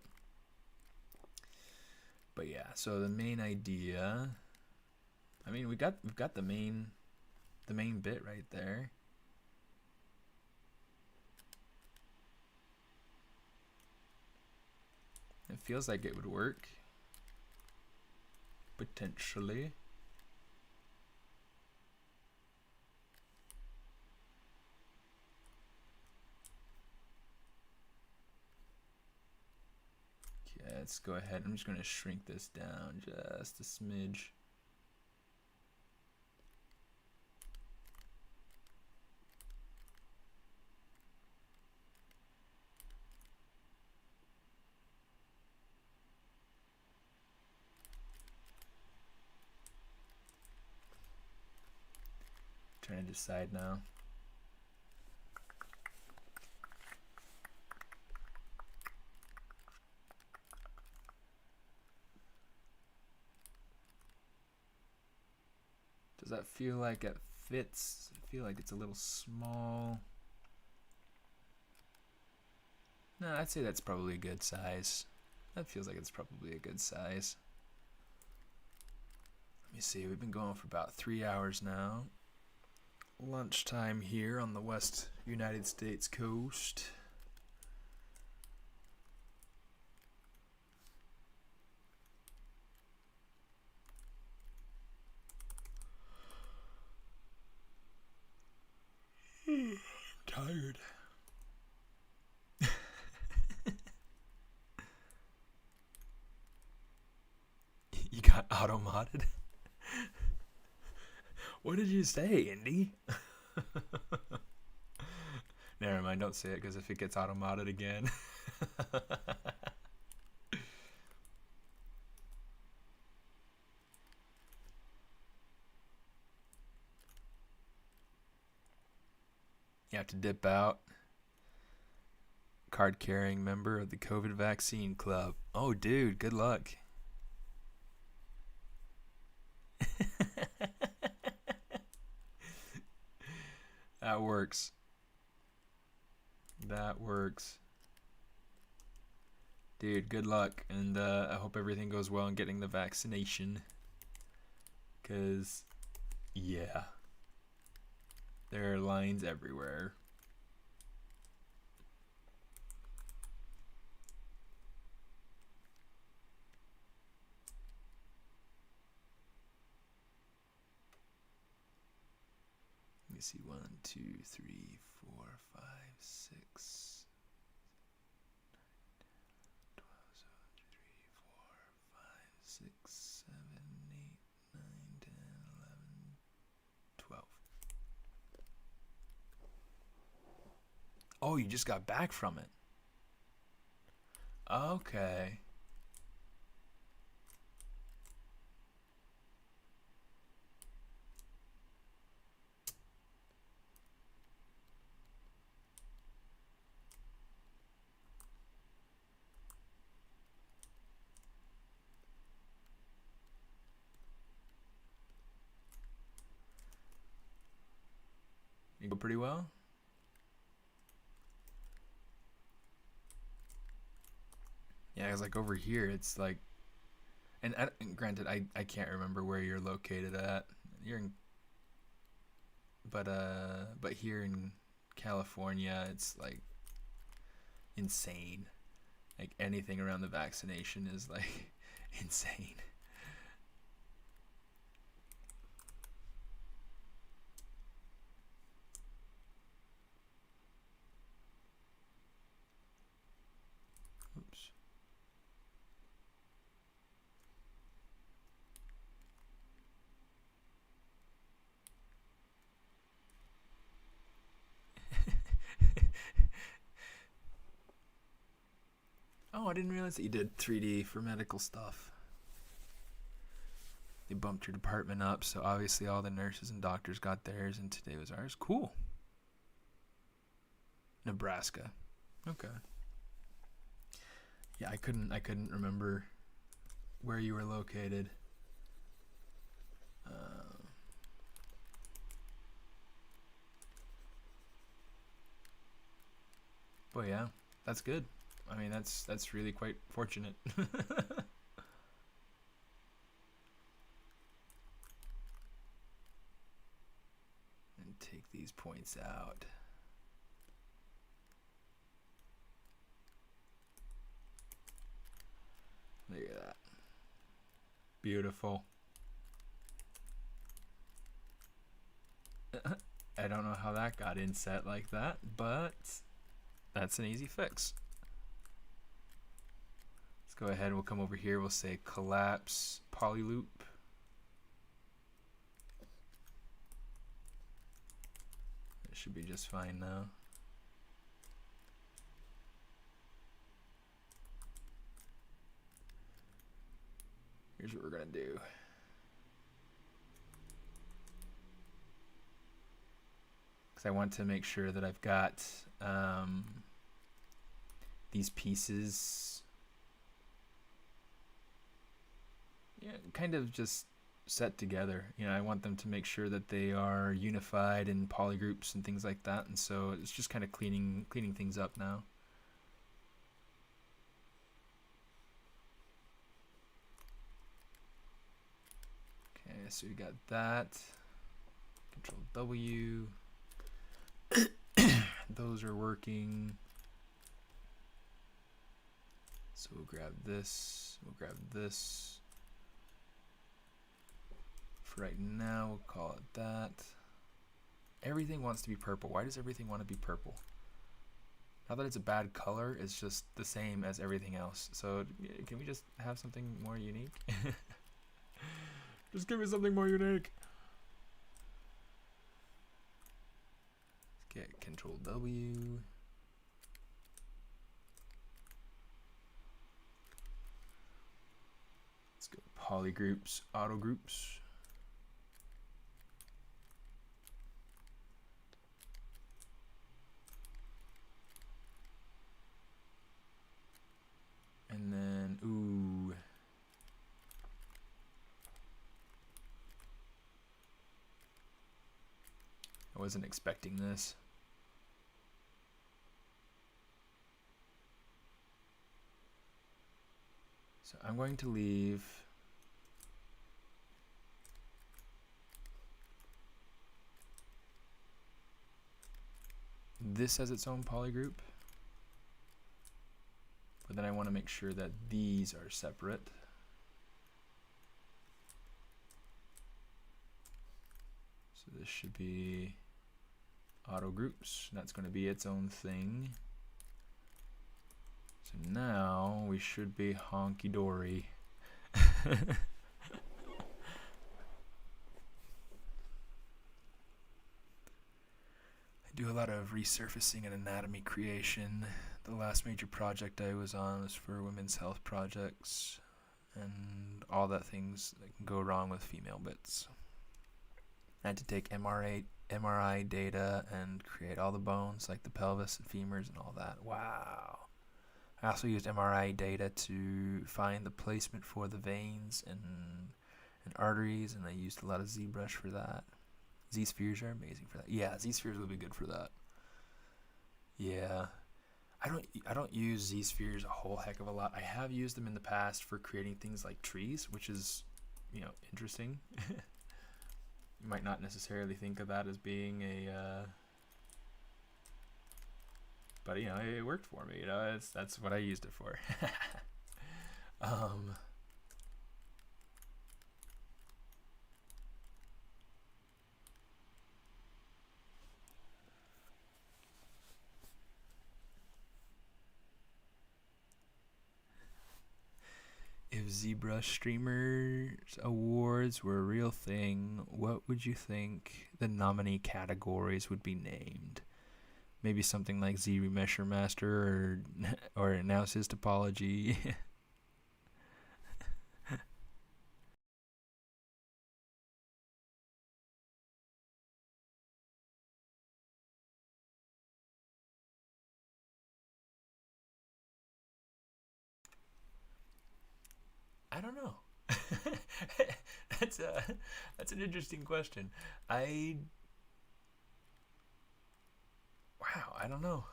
yeah. So the main idea, I mean, we've got the main bit right there. It feels like it would work, potentially. Okay, let's go ahead. I'm just going to shrink this down just a smidge. Trying to decide now. Does that feel like it fits? I feel like it's a little small. No, I'd say that's probably a good size. That feels like it's probably a good size. Let me see, we've been going for about 3 hours now. Lunchtime here on the West United States coast. I'm tired. You got auto modded? What did you say, Indy? Never mind, don't say it, because if it gets auto modded again. You have to dip out. Card carrying member of the COVID vaccine club. Oh, dude, good luck. That works. That works. Dude, good luck, and I hope everything goes well in getting the vaccination. Because, yeah, there are lines everywhere. Let me see, 1, 2, 3, 4, 5, 6, 12, 6, 7, 8, 9, 10, 11, 12. Oh, you just got back from it. Okay. You go pretty well? Yeah, it's like over here, it's like, and granted, I can't remember where you're located at. You're in, but here in California, it's like insane. Like anything around the vaccination is like insane. Oops. Oh, I didn't realize that you did 3D for medical stuff. They bumped your department up, so obviously all the nurses and doctors got theirs, and today was ours. Cool. Nebraska. Okay. Yeah, I couldn't remember where you were located. But yeah, that's good. I mean, that's really quite fortunate. And take these points out. Look at that. Beautiful. I don't know how that got inset like that, but that's an easy fix. Let's go ahead and we'll come over here. We'll say collapse polyloop. It should be just fine now. Here's what we're gonna do. Because I want to make sure that I've got these pieces, yeah, kind of just set together. You know, I want them to make sure that they are unified in polygroups and things like that. And so it's just kind of cleaning things up now. Okay, so we got that. Control W. Those are working. So we'll grab this. We'll grab this. For right now, we'll call it that. Everything wants to be purple. Why does everything want to be purple? Not that it's a bad color, it's just the same as everything else. So can we just have something more unique? Just give me something more unique. Let's get Control W. Let's go polygroups, auto groups. I wasn't expecting this. So I'm going to leave this as its own polygroup, but then I want to make sure that these are separate. So this should be auto groups, and that's going to be its own thing. So now we should be honky dory. I do a lot of resurfacing and anatomy creation. The last major project I was on was for women's health projects, and all that things that can go wrong with female bits. I had to take MRI data and create all the bones, like the pelvis and femurs and all that. Wow. I also used MRI data to find the placement for the veins and arteries, and I used a lot of ZBrush for that. Z-spheres are amazing for that. Yeah, Z-spheres will be good for that. Yeah. I don't use Z-spheres a whole heck of a lot. I have used them in the past for creating things like trees, which is, interesting. You might not necessarily think of that as being a but it worked for me. That's what I used it for. If ZBrush Streamers Awards were a real thing, what would you think the nominee categories would be named? Maybe something like Z Remesher Master or Announce His Topology. I don't know. That's an interesting question. I don't know.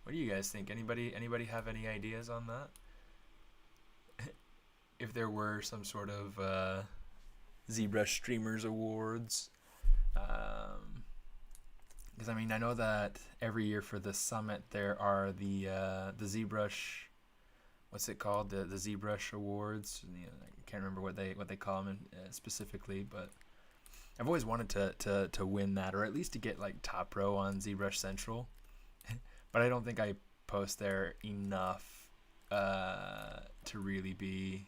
What do you guys think? Anybody have any ideas on that? If there were some sort of ZBrush Streamers Awards, because I know that every year for the summit there are the ZBrush, what's it called? The ZBrush Awards. I can't remember what they call them specifically, but I've always wanted to win that, or at least to get like top row on ZBrush Central. But I don't think I post there enough to really be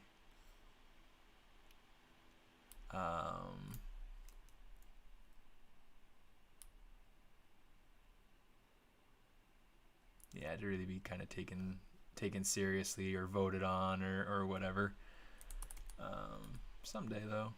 to really be kind of taken seriously or voted on or whatever. Someday though.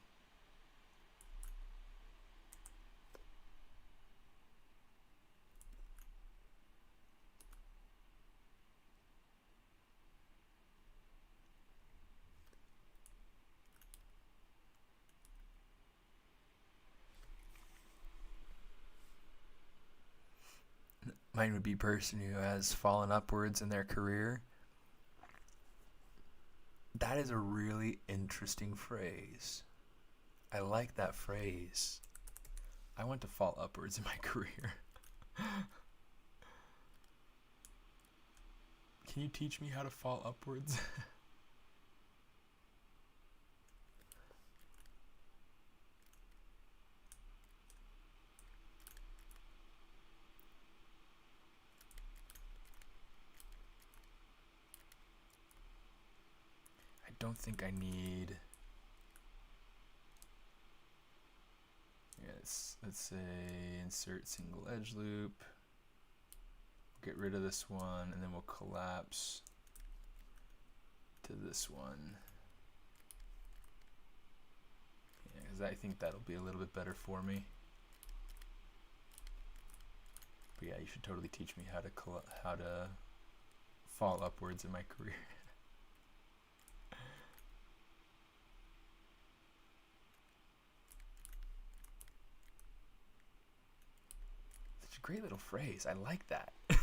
Mine would be person who has fallen upwards in their career. That is a really interesting phrase. I like that phrase. I want to fall upwards in my career. Can you teach me how to fall upwards? I don't think I need. Yes, let's say insert single edge loop. Get rid of this one, and then we'll collapse to this one. Yeah, because I think that'll be a little bit better for me. But yeah, you should totally teach me how to fall upwards in my career. great little phrase. I like that. In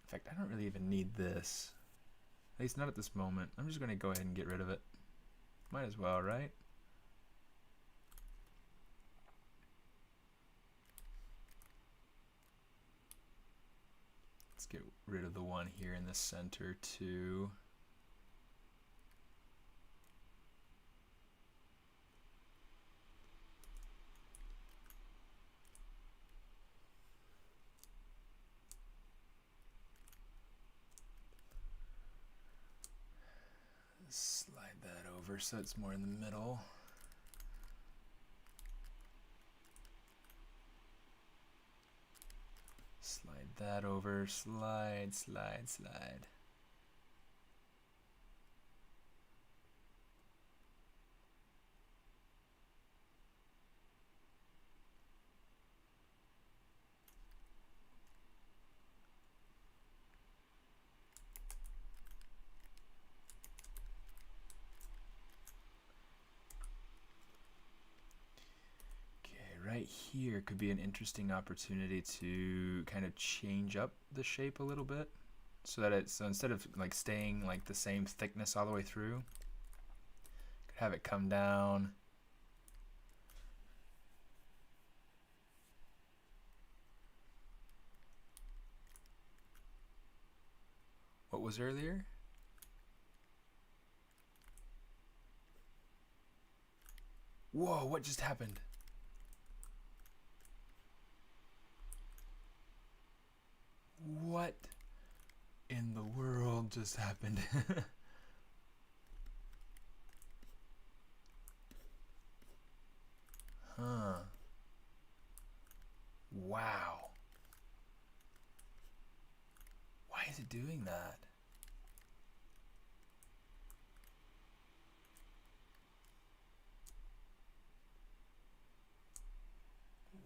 fact, I don't really even need this. At least not at this moment. I'm just going to go ahead and get rid of it. Might as well, right? Let's get rid of the one here in the center too. Slide that over so it's more in the middle. Slide that over, slide, slide, slide. Right here could be an interesting opportunity to kind of change up the shape a little bit so that it's, so instead of like staying like the same thickness all the way through, could have it come down. What was earlier? Whoa, what just happened? What in the world just happened? Huh. Wow. Why is it doing that?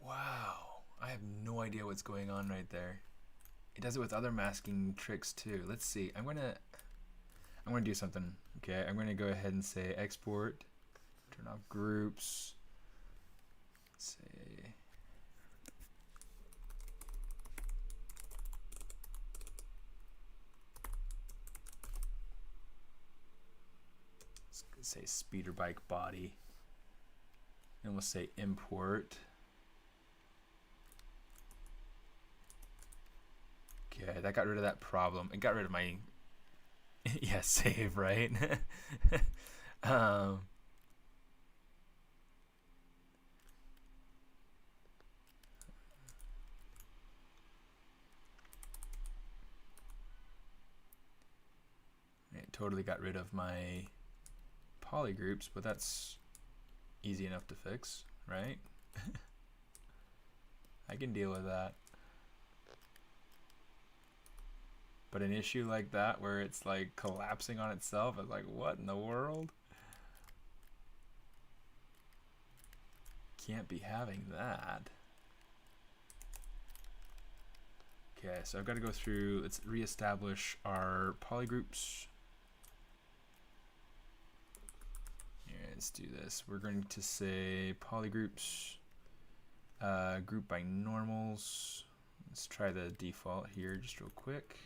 Wow. I have no idea what's going on right there. It does it with other masking tricks too. Let's see. I'm gonna do something. Okay, I'm gonna go ahead and say export, turn off groups. Let's say speeder bike body, and we'll say import. Okay, that got rid of that problem. It got rid of my yeah, save, right? um, it totally got rid of my polygroups, but that's easy enough to fix, right? I can deal with that. But an issue like that where it's like collapsing on itself, is like, what in the world? Can't be having that. Okay, so I've got to go through, let's reestablish our polygroups. Here, let's do this. We're going to say polygroups, group by normals. Let's try the default here just real quick.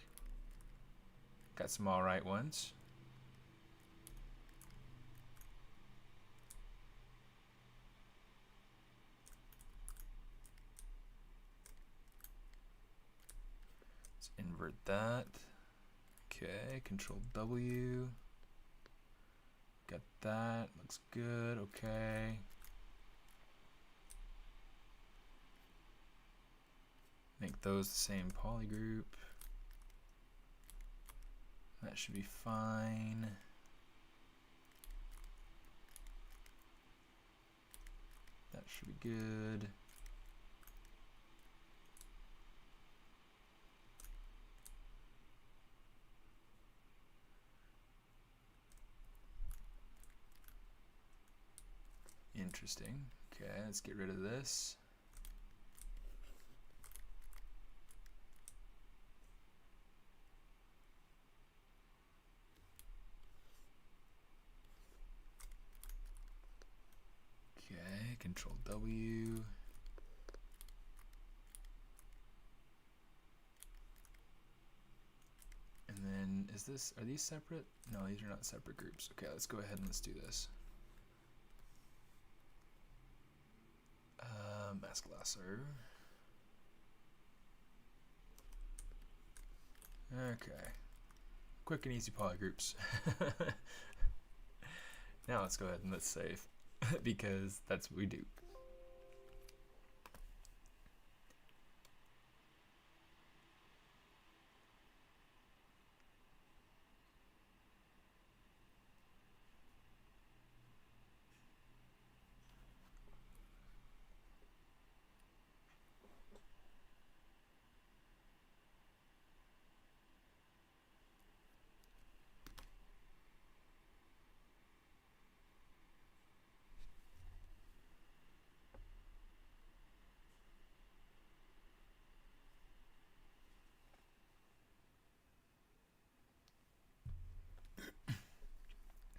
Got some all right ones. Let's invert that. Okay, Control W. Got that, looks good, okay. Make those the same polygroup. That should be fine. That should be good. interesting. Okay, let's get rid of this. Okay, Control W. And then are these separate? No, these are not separate groups. Okay, let's go ahead and let's do this. Mask lasser. Okay. Quick and easy polygroups. Now let's go ahead and let's save because that's what we do.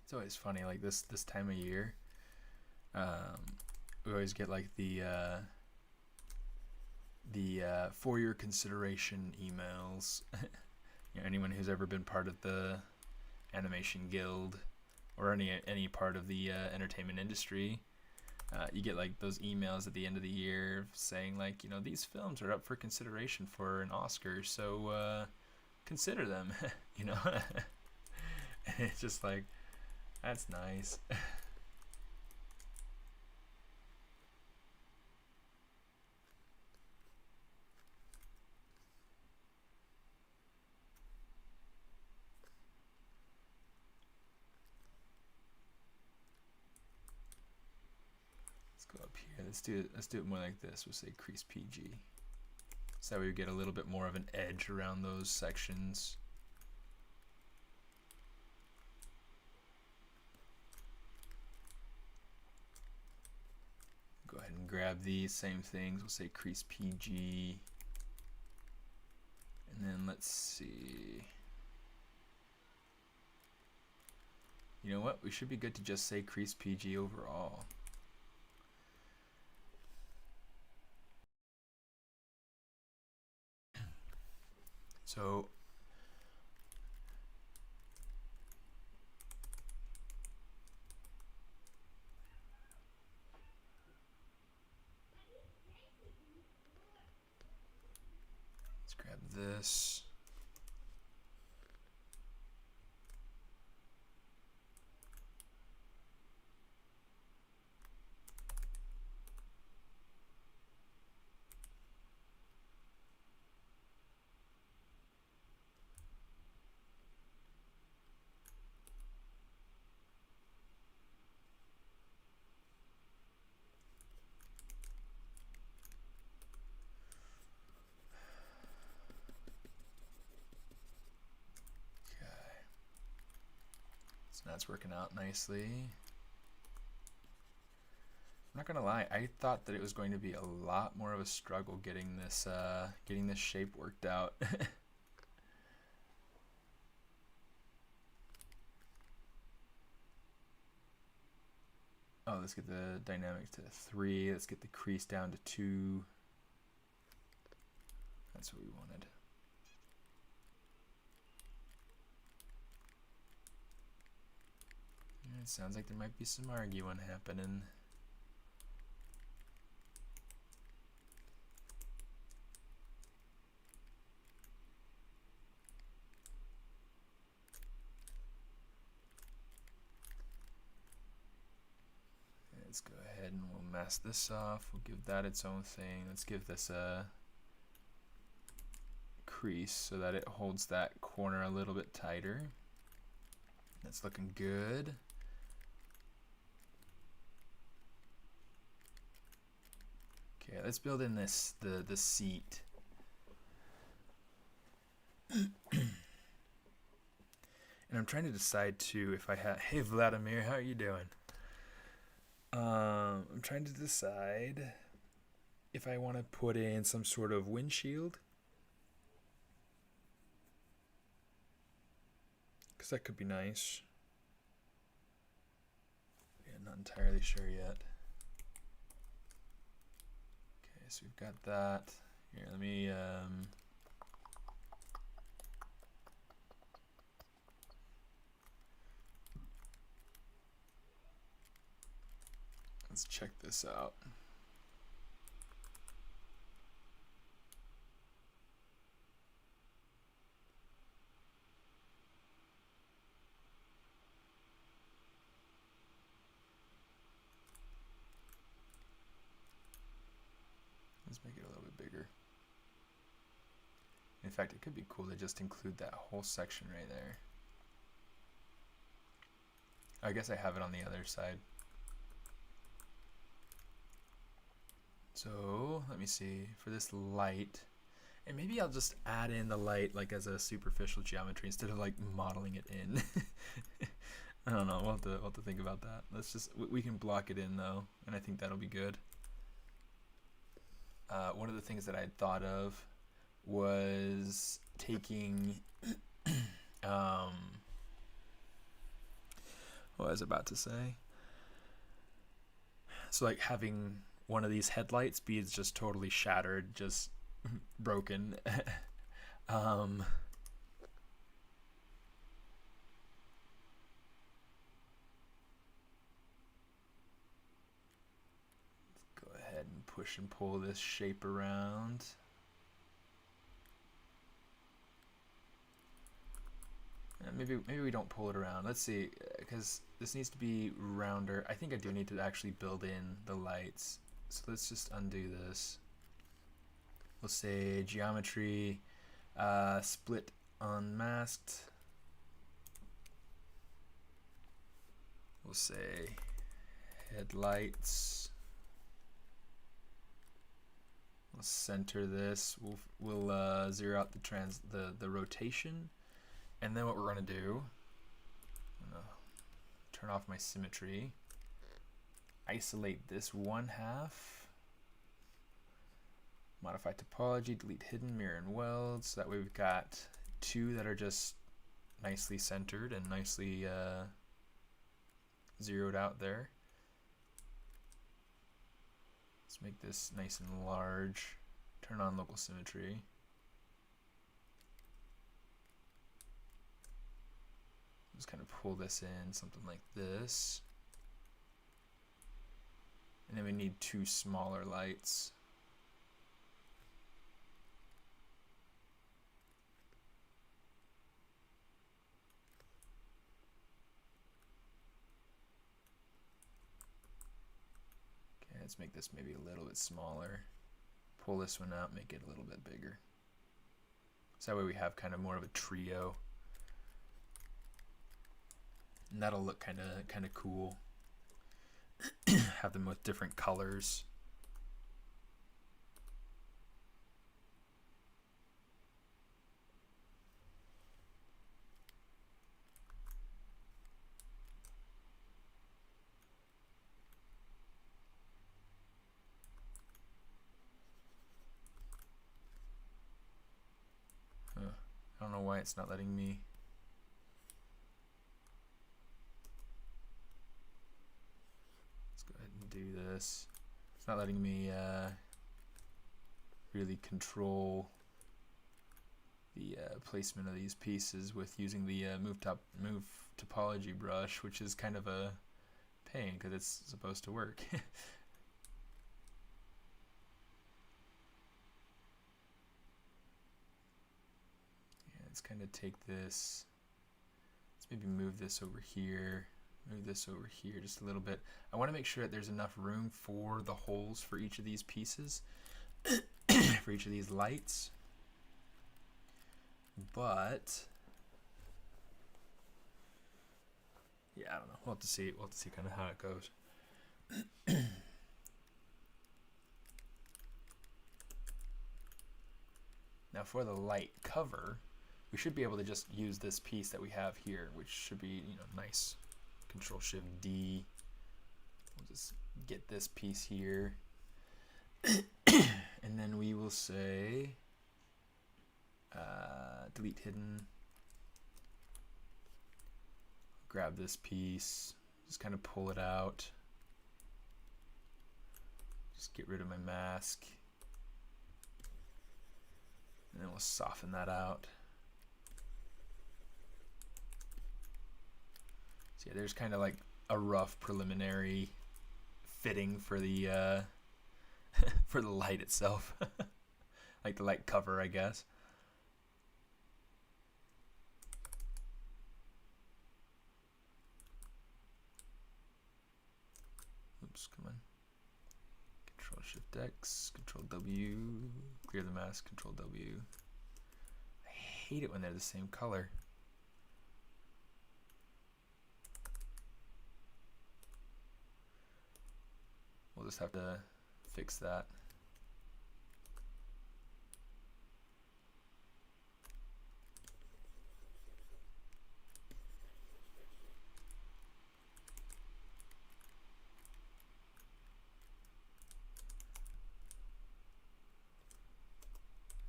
It's always funny, like this time of year. We always get like the for your consideration emails. Anyone who's ever been part of the animation guild or any part of the entertainment industry, you get like those emails at the end of the year saying like, these films are up for consideration for an Oscar, so consider them. And it's just like, that's nice. Go up here. Let's do it more like this. We'll say crease PG. So we get a little bit more of an edge around those sections. Go ahead and grab these same things. We'll say crease PG. And then let's see. You know what? We should be good to just say crease PG overall. So let's grab this. That's working out nicely. I'm not gonna lie, I thought that it was going to be a lot more of a struggle getting this shape worked out. Oh, let's get the dynamic to 3. Let's get the crease down to 2. That's what we wanted. It sounds like there might be some arguing happening. Let's go ahead and we'll mask this off. We'll give that its own thing. Let's give this a crease so that it holds that corner a little bit tighter. That's looking good. Okay, let's build in the seat. And I'm trying to decide too if I have. Hey Vladimir, how are you doing? I'm trying to decide if I want to put in some sort of windshield, because that could be nice. Yeah, not entirely sure yet. Okay, so we've got that. Here, let me let's check this out. Let's make it a little bit bigger. In fact, it could be cool to just include that whole section right there. I guess I have it on the other side. So let me see, for this light, and maybe I'll just add in the light like as a superficial geometry instead of like modeling it in. I don't know, we'll have to think about that. Let's just, we can block it in though, and I think that'll be good. One of the things that I had thought of was taking, what was I about to say? So like having one of these headlights be just totally shattered, just broken. Let's go ahead and push and pull this shape around. Maybe we don't pull it around. Let's see, because this needs to be rounder. I think I do need to actually build in the lights. So let's just undo this. We'll say geometry, split unmasked. We'll say headlights. We'll center this. We'll zero out the rotation. And then what we're going to do, I'm going to turn off my symmetry, isolate this one half, modify topology, delete hidden, mirror and weld, so that way we've got two that are just nicely centered and nicely zeroed out there. Let's make this nice and large, turn on local symmetry. Just kind of pull this in, something like this. And then we need two smaller lights. Okay, let's make this maybe a little bit smaller. Pull this one out, make it a little bit bigger. So that way we have kind of more of a trio. And that'll look kind of cool. Have them with different colors. I don't know why it's not letting me. Do this. It's not letting me really control the placement of these pieces with using the move topology brush, which is kind of a pain because it's supposed to work. Yeah, let's kind of take this. Let's maybe move this over here. Move this over here just a little bit. I want to make sure that there's enough room for the holes for each of these pieces, for each of these lights. But yeah, I don't know. We'll have to see. We'll have to see kind of how it goes. Now for the light cover, we should be able to just use this piece that we have here, which should be, you know, nice. Control Shift D. We'll just get this piece here. And then we will say delete hidden. Grab this piece, just kind of pull it out. Just get rid of my mask. And then we'll soften that out. So yeah, there's kind of like a rough preliminary fitting for the for the light itself. Like the light cover, I guess. Oops, come on. Control Shift X, Control W, clear the mask, Control W. I hate it when they're the same color. We'll just have to fix that.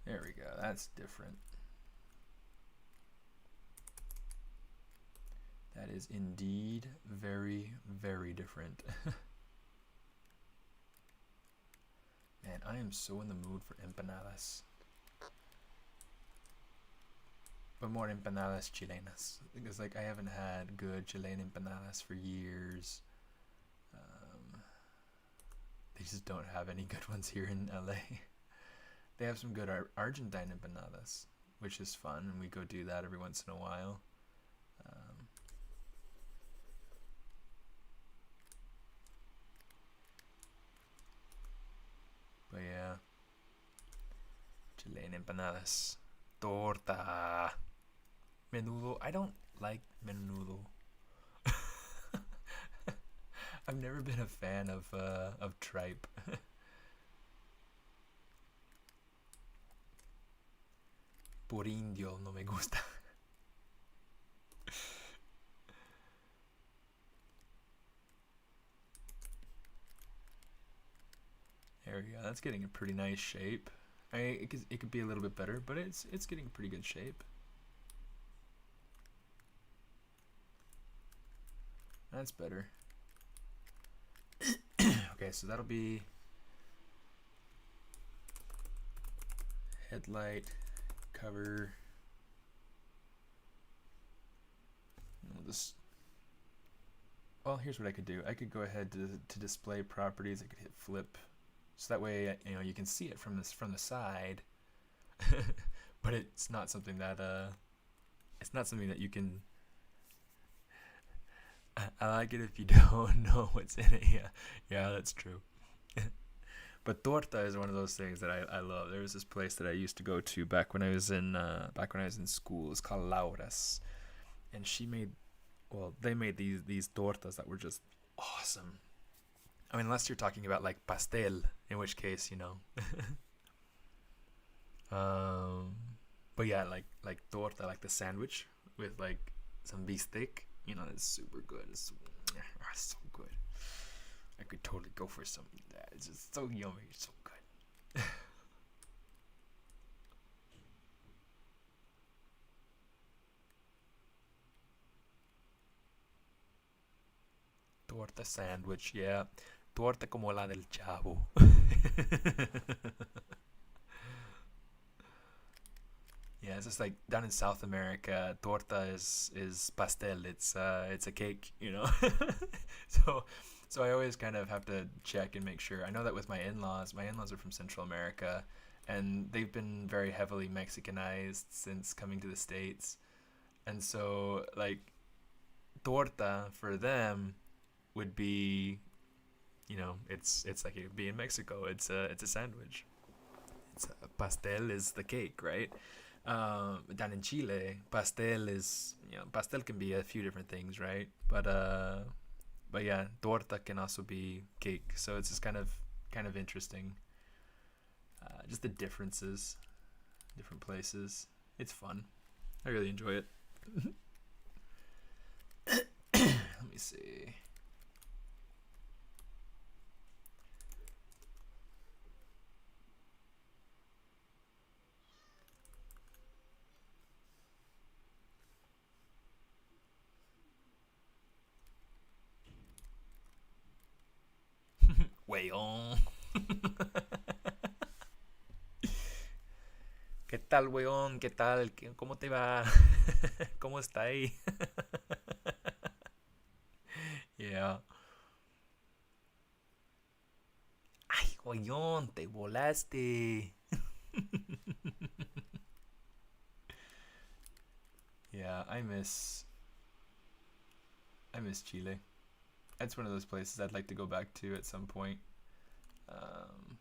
There we go, that's different. That is indeed very, very different. Man, I am so in the mood for empanadas. But more empanadas chilenas. Because like I haven't had good Chilean empanadas for years. They just don't have any good ones here in LA. They have some good Argentine empanadas, which is fun, and we go do that every once in a while. But yeah, Chilean empanadas, torta, menudo. I don't like menudo. I've never been a fan of tripe. Por indio no me gusta. There we go. That's getting a pretty nice shape. It could be a little bit better, but it's getting a pretty good shape. That's better. Okay, so that'll be headlight cover. And we'll just, well, here's what I could do. I could go ahead to display properties. I could hit flip, so that way you can see it from the side. But it's not something that you can. I like it if you don't know what's in it. Yeah, that's true. But torta is one of those things that I love. There was this place that I used to go to back when I was in school. It's called Laura's, and they made these tortas that were just awesome. I mean, unless you're talking about like pastel, in which case, But yeah, like torta, like the sandwich with like some bistec. It's super good. It's so good. I could totally go for some of that. It's just so yummy. It's so good. Torta sandwich, yeah. Torta como la del Chavo. Yeah, it's just like down in South America, torta is pastel. It's a cake, So I always kind of have to check and make sure. I know that with my in-laws are from Central America, and they've been very heavily Mexicanized since coming to the States. And so like torta for them would be, it's like it would be in Mexico. It's a sandwich. Pastel is the cake, right? Down in Chile, pastel can be a few different things, right? But yeah, torta can also be cake. So it's just kind of interesting. Just the differences, different places. It's fun. I really enjoy it. Let me see. weón? ¿Qué tal, weón? ¿Qué tal? ¿Cómo te va? ¿Cómo está ahí? Yeah. Ay, weón, te volaste. Yeah, I miss Chile. It's one of those places I'd like to go back to at some point. Um,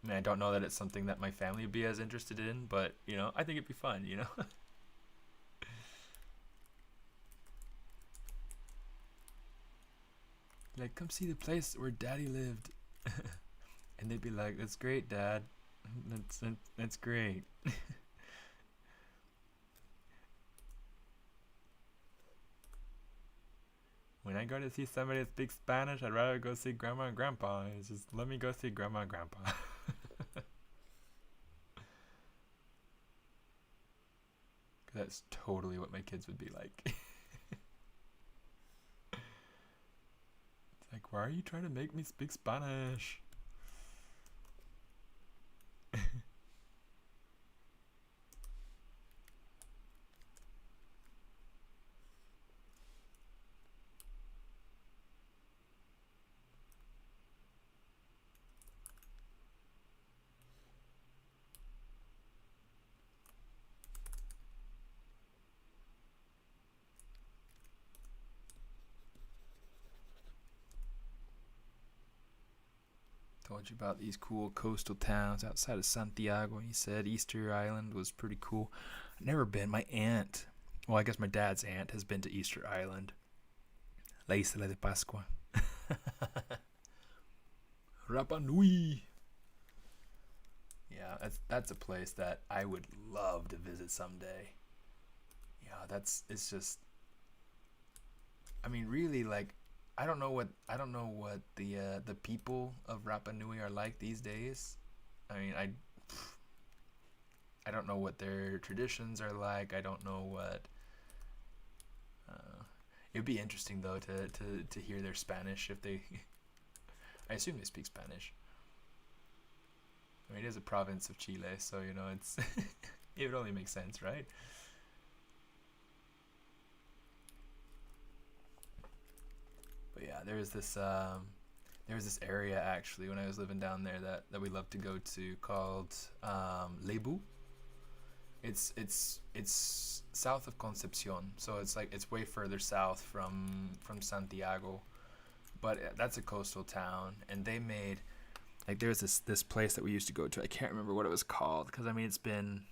I mean, I don't know that it's something that my family would be as interested in, but you know, I think it'd be fun. You know. Like, come see the place where Daddy lived, and they'd be like, "That's great, Dad. That's great." When I go to see somebody that speaks Spanish, I'd rather go see Grandma and Grandpa. It's just let me go see Grandma and Grandpa. That's totally what my kids would be like. It's like, why are you trying to make me speak Spanish? Told you about these cool coastal towns outside of Santiago. He said Easter Island was pretty cool. I've never been. My aunt, well, I guess my dad's aunt has been to Easter Island. La Isla de Pascua. Rapa Nui. Yeah, that's a place that I would love to visit someday. Yeah, it's just, I mean, really, like, I don't know what the people of Rapa Nui are like these days. I mean, I don't know what their traditions are like. I don't know what. Uh, It'd be interesting though to hear their Spanish if they. I assume they speak Spanish. I mean, it is a province of Chile, so you know it's. It would only make sense, right? But yeah, there was this area actually when I was living down there that we loved to go to called Lebu. It's south of Concepcion, so it's like it's way further south from Santiago. But that's a coastal town, and they made like there's this place that we used to go to. I can't remember what it was called because I mean it's been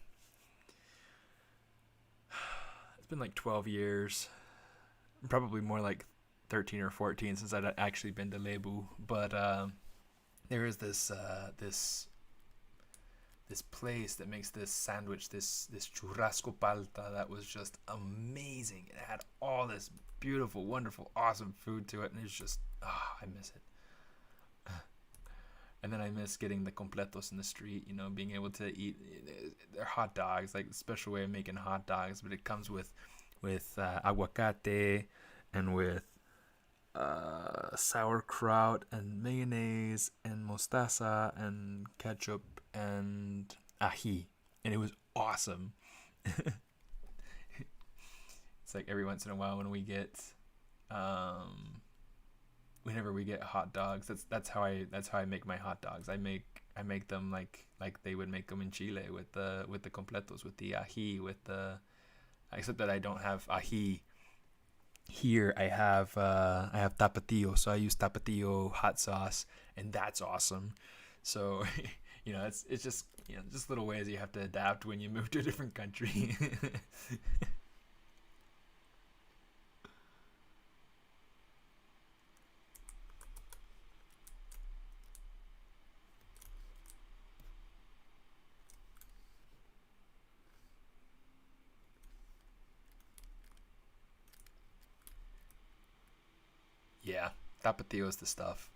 like 12 years, probably more like 13 or 14 since I'd actually been to Lebu. But there is this place that makes this sandwich, this churrasco palta that was just amazing. It had all this beautiful, wonderful, awesome food to it, and it's just I miss it. And then I miss getting the completos in the street. You know, being able to eat their hot dogs, like a special way of making hot dogs, but it comes with aguacate and with sauerkraut and mayonnaise and mostaza and ketchup and ají, and it was awesome. It's like every once in a while when we get um whenever we get hot dogs, that's how I make my hot dogs. I make them like they would make them in Chile with the completos, with the ají, with the except that I don't have ají here. I have tapatio, so I use tapatio hot sauce, and that's awesome. So you know, it's just you know just little ways you have to adapt when you move to a different country. Yeah, tapatio is the stuff.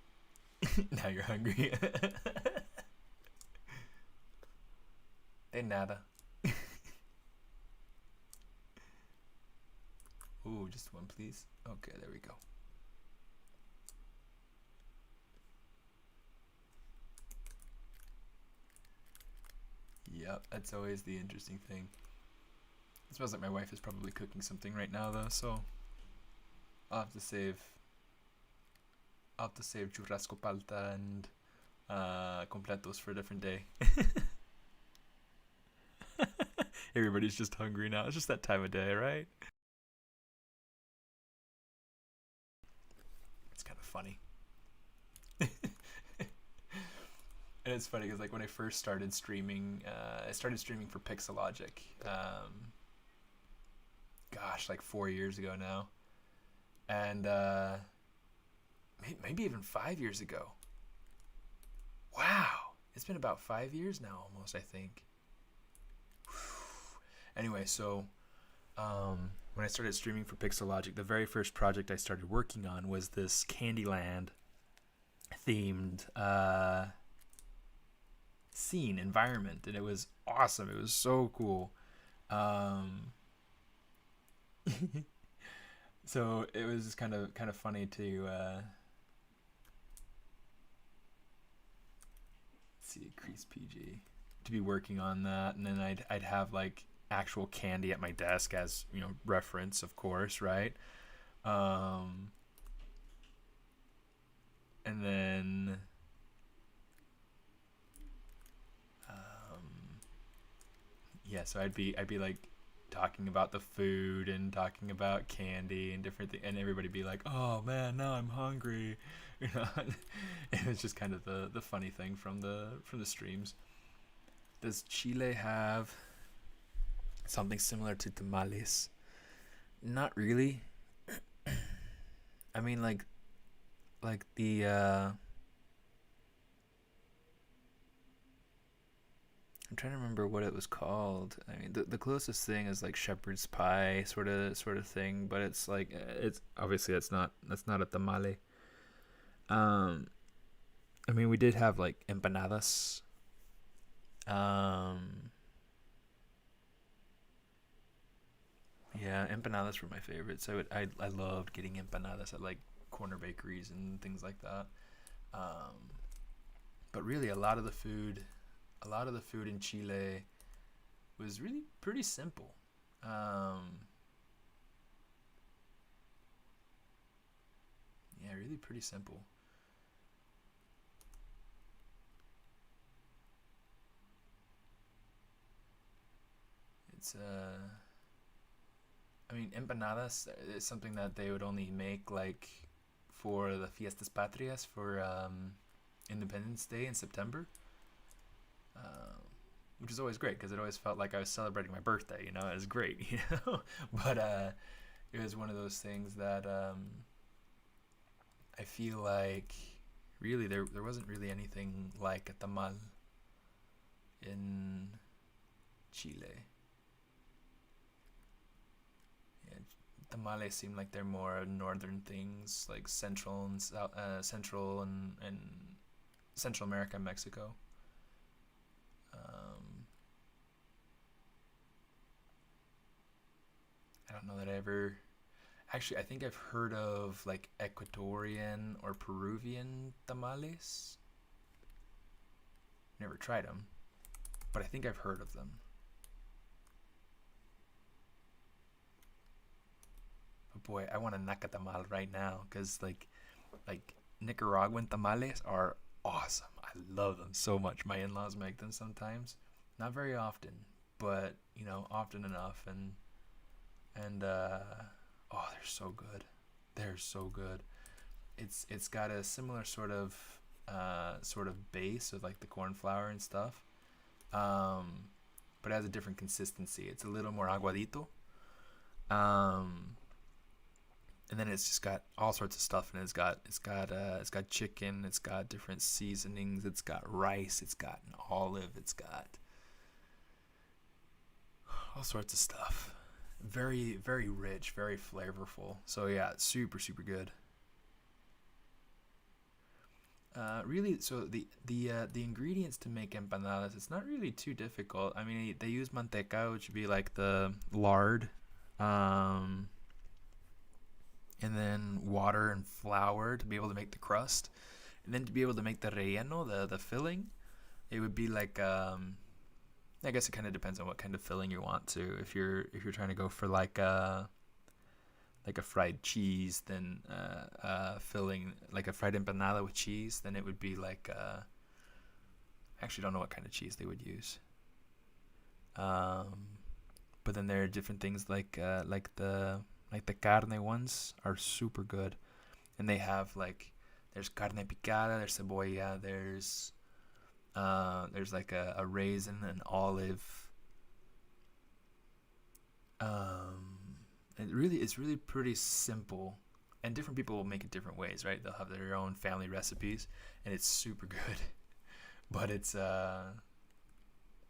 Now you're hungry. De nada. Ooh, just one, please. Okay, there we go. Yeah, that's always the interesting thing. It smells like my wife is probably cooking something right now though, so I'll have to save churrasco palta and completos for a different day. Everybody's just hungry now. It's just that time of day, right? It's kind of funny. And it's funny because like when I first started streaming, I started streaming for Pixelogic. Gosh, like 4 years ago now, and maybe even 5 years ago. Wow, it's been about 5 years now, almost. I think. Anyway, so when I started streaming for Pixelogic, the very first project I started working on was this Candyland themed scene environment, and it was awesome. It was so cool. Um, so it was kind of funny to see Crease PG to be working on that, and then I'd have like actual candy at my desk as reference, of course, right? Um, and then yeah, so I'd be like talking about the food and talking about candy and different things, and everybody be like, "Oh man, now I'm hungry," you know. It was just kind of the funny thing from the streams. Does Chile have something similar to tamales? Not really. I mean, like the I'm trying to remember what it was called. I mean, the closest thing is like shepherd's pie sort of thing, but it's like it's obviously that's not a tamale. Um, I mean, we did have like empanadas. Um, yeah, empanadas were my favorites. I loved getting empanadas at like corner bakeries and things like that. Um, but really, a lot of the food in Chile was really pretty simple. Um, yeah, really pretty simple. It's I mean, empanadas is something that they would only make like for the Fiestas Patrias for Independence Day in September, um, which is always great because it always felt like I was celebrating my birthday. It was great, But it was one of those things that I feel like really there wasn't really anything like a tamal in Chile. Yeah, tamales seem like they're more northern things, like Central and Central and Central America, and Mexico. Um, I don't know that I ever. Actually, I think I've heard of like Ecuadorian or Peruvian tamales. Never tried them, but I think I've heard of them. But boy, I want a nacatamal right now because like Nicaraguan tamales are awesome. I love them so much. My in-laws make them sometimes, not very often, but often enough, and oh, they're so good. They're so good. It's got a similar sort of base of like the corn flour and stuff, um, but it has a different consistency. It's a little more aguadito. Um, and then it's just got all sorts of stuff in it. It's got chicken. It's got different seasonings. It's got rice. It's got an olive. It's got all sorts of stuff. Very very rich, very flavorful. So yeah, it's super super good. Really, so the ingredients to make empanadas, it's not really too difficult. I mean, they use manteca, which would be like the lard, um, and then water and flour to be able to make the crust, and then to be able to make the relleno, the filling, it would be like I guess it kind of depends on what kind of filling you want to. If you're trying to go for like a fried cheese, then filling like a fried empanada with cheese, then it would be like I actually don't know what kind of cheese they would use. Um, but then there are different things like the carne ones are super good, and they have like there's carne picada, there's cebolla, there's like a raisin, an olive. Um, it's really pretty simple, and different people will make it different ways, right? They'll have their own family recipes, and it's super good. But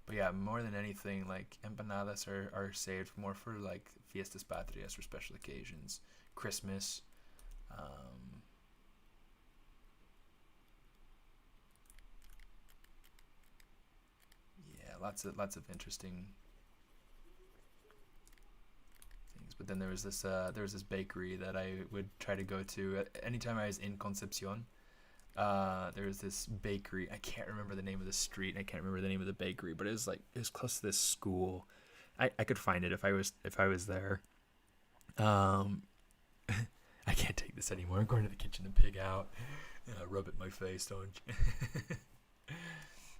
but yeah, more than anything, like empanadas are saved more for like fiestas patrias, for special occasions, Christmas. Um, yeah, lots of interesting things. But then there was this bakery that I would try to go to anytime I was in Concepcion. There was this bakery. I can't remember the name of the street. And I can't remember the name of the bakery, but it was close to this school. I could find it if I was there. Um, I can't take this anymore. I'm going to the kitchen and pig out. Rub it in my face, don't you?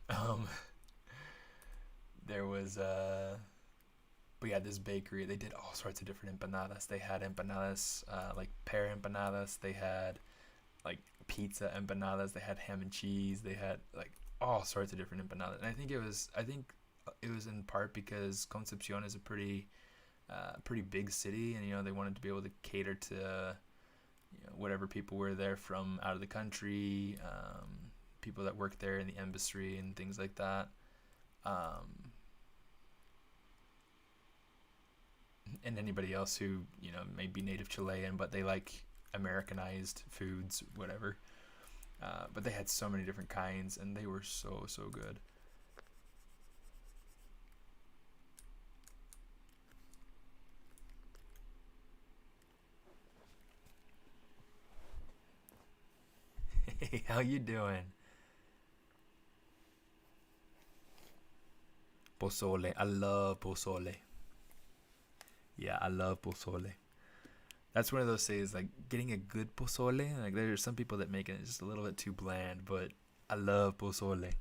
um, there was but yeah, this bakery. They did all sorts of different empanadas. They had empanadas, like pear empanadas. They had like pizza empanadas. They had ham and cheese. They had like all sorts of different empanadas. And I think it was in part because Concepcion is a pretty big city, and they wanted to be able to cater to whatever people were there from out of the country, people that work there in the embassy and things like that. Um, and anybody else who may be native Chilean, but they like Americanized foods, whatever. But they had so many different kinds, and they were so good. Hey, how you doing? Pozole. I love pozole. Yeah, I love pozole. That's one of those things, like getting a good pozole. Like there's some people that make it just a little bit too bland, but I love pozole.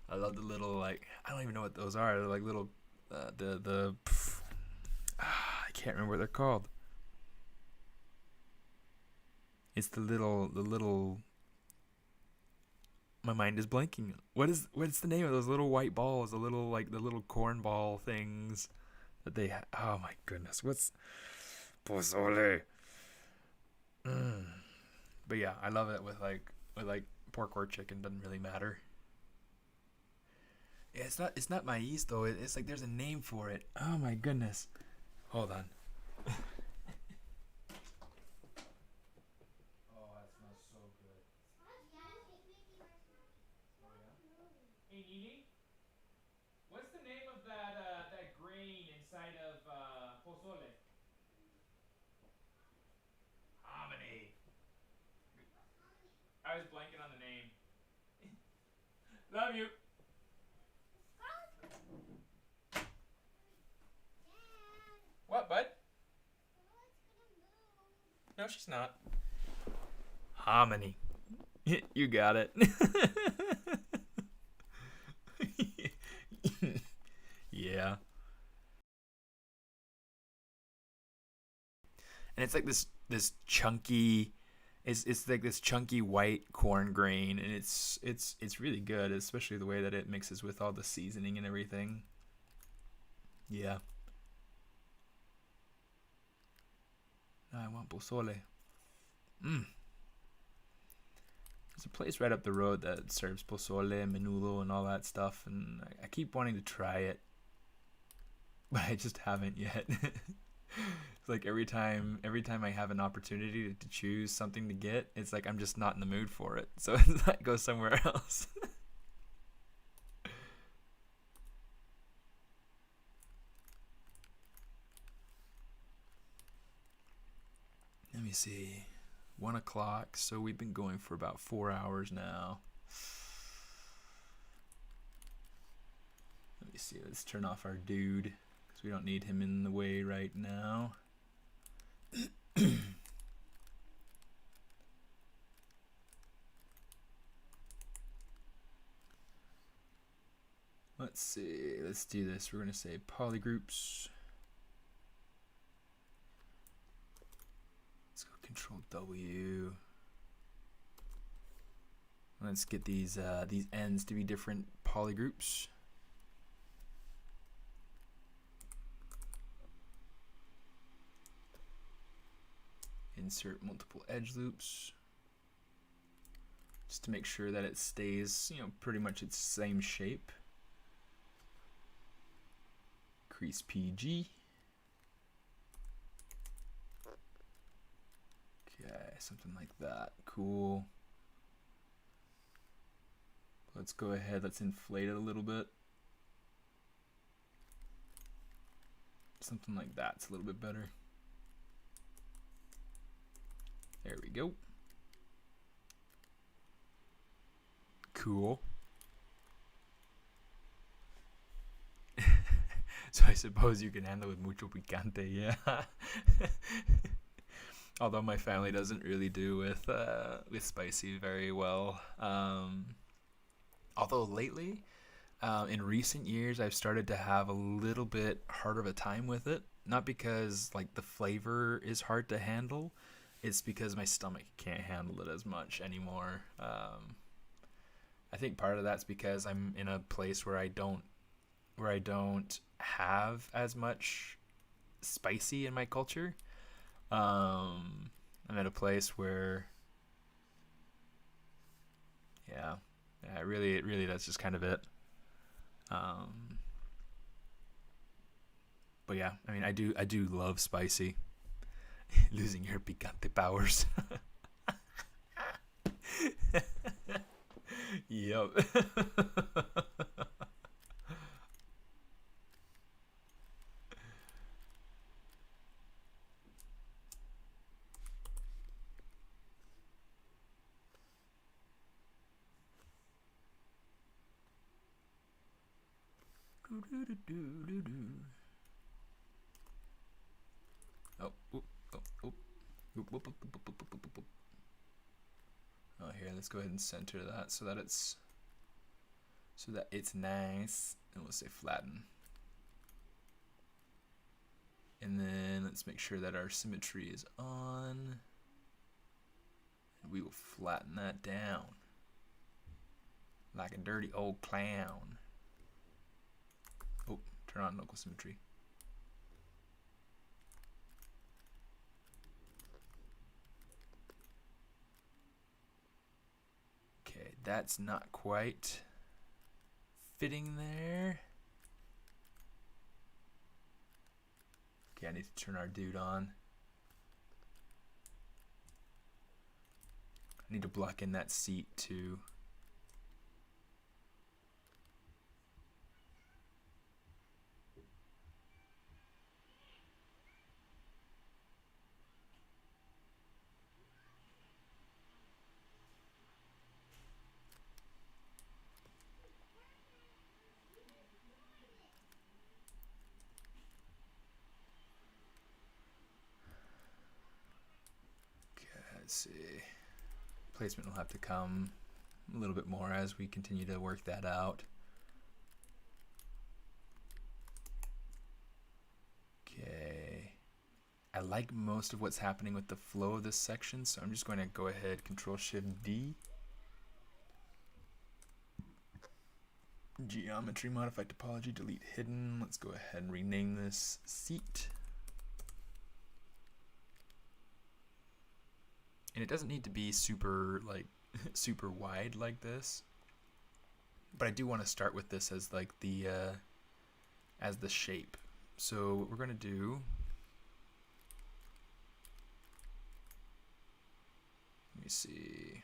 I love the little like I don't even know what those are. They're like little the I can't remember what they're called. It's the little. My mind is blanking. What's the name of those little white balls? The little corn ball things that they. Oh my goodness, what's pozole? Mm. But yeah, I love it with like pork or chicken. Doesn't really matter. Yeah, it's not maize though. It's like there's a name for it. Oh my goodness. Hold on. Oh, that smells so good. Oh yeah. Hey Nini, what's the name of that grain inside of pozole? Hominy. I was blanking on the name. Love you. What, bud? No, she's not. Hominy. You got it. Yeah. And it's like this chunky it's like this chunky white corn grain, and it's really good, especially the way that it mixes with all the seasoning and everything. Yeah. I want pozole. Mm. There's a place right up the road that serves pozole and menudo and all that stuff, and I keep wanting to try it, but I just haven't yet. It's like every time I have an opportunity to choose something to get, it's like I'm just not in the mood for it. So it's like go somewhere else. Let me see. 1 o'clock. So we've been going for about 4 hours now. Let me me see. Let's turn off our dude because we don't need him in the way right now. Let's see. Let's do this. We're going to say polygroups. Let's go Control W. Let's get these ends to be different polygroups. Insert multiple edge loops just to make sure that it stays, pretty much its same shape. Increase PG. Okay, something like that. Cool. Let's go ahead, let's inflate it a little bit. Something like that's a little bit better. There we go. Cool. So I suppose you can handle with mucho picante, yeah. Although my family doesn't really do with spicy very well. Although lately, in recent years, I've started to have a little bit harder of a time with it. Not because like the flavor is hard to handle, it's because my stomach can't handle it as much anymore. I think part of that's because I'm in a place where I don't have as much spicy in my culture. I'm at a place where, yeah, really that's just kind of it. But yeah, I mean, I do love spicy. Losing your picante powers. Yep. Oh, here, let's go ahead and center that so that it's nice, and we'll say flatten. And then let's make sure that our symmetry is on. And we will flatten that down like a dirty old clown. Oh, turn on local symmetry. Okay, that's not quite fitting there. Okay, I need to turn our dude on. I need to block in that seat too. Let's see. Placement will have to come a little bit more as we continue to work that out. Okay. I like most of what's happening with the flow of this section, so I'm just going to go ahead, Control-Shift-D. Geometry, modify topology, delete hidden. Let's go ahead and rename this seat. And it doesn't need to be super super wide like this, but I do want to start with this as like the shape. So what we're gonna do, let me see.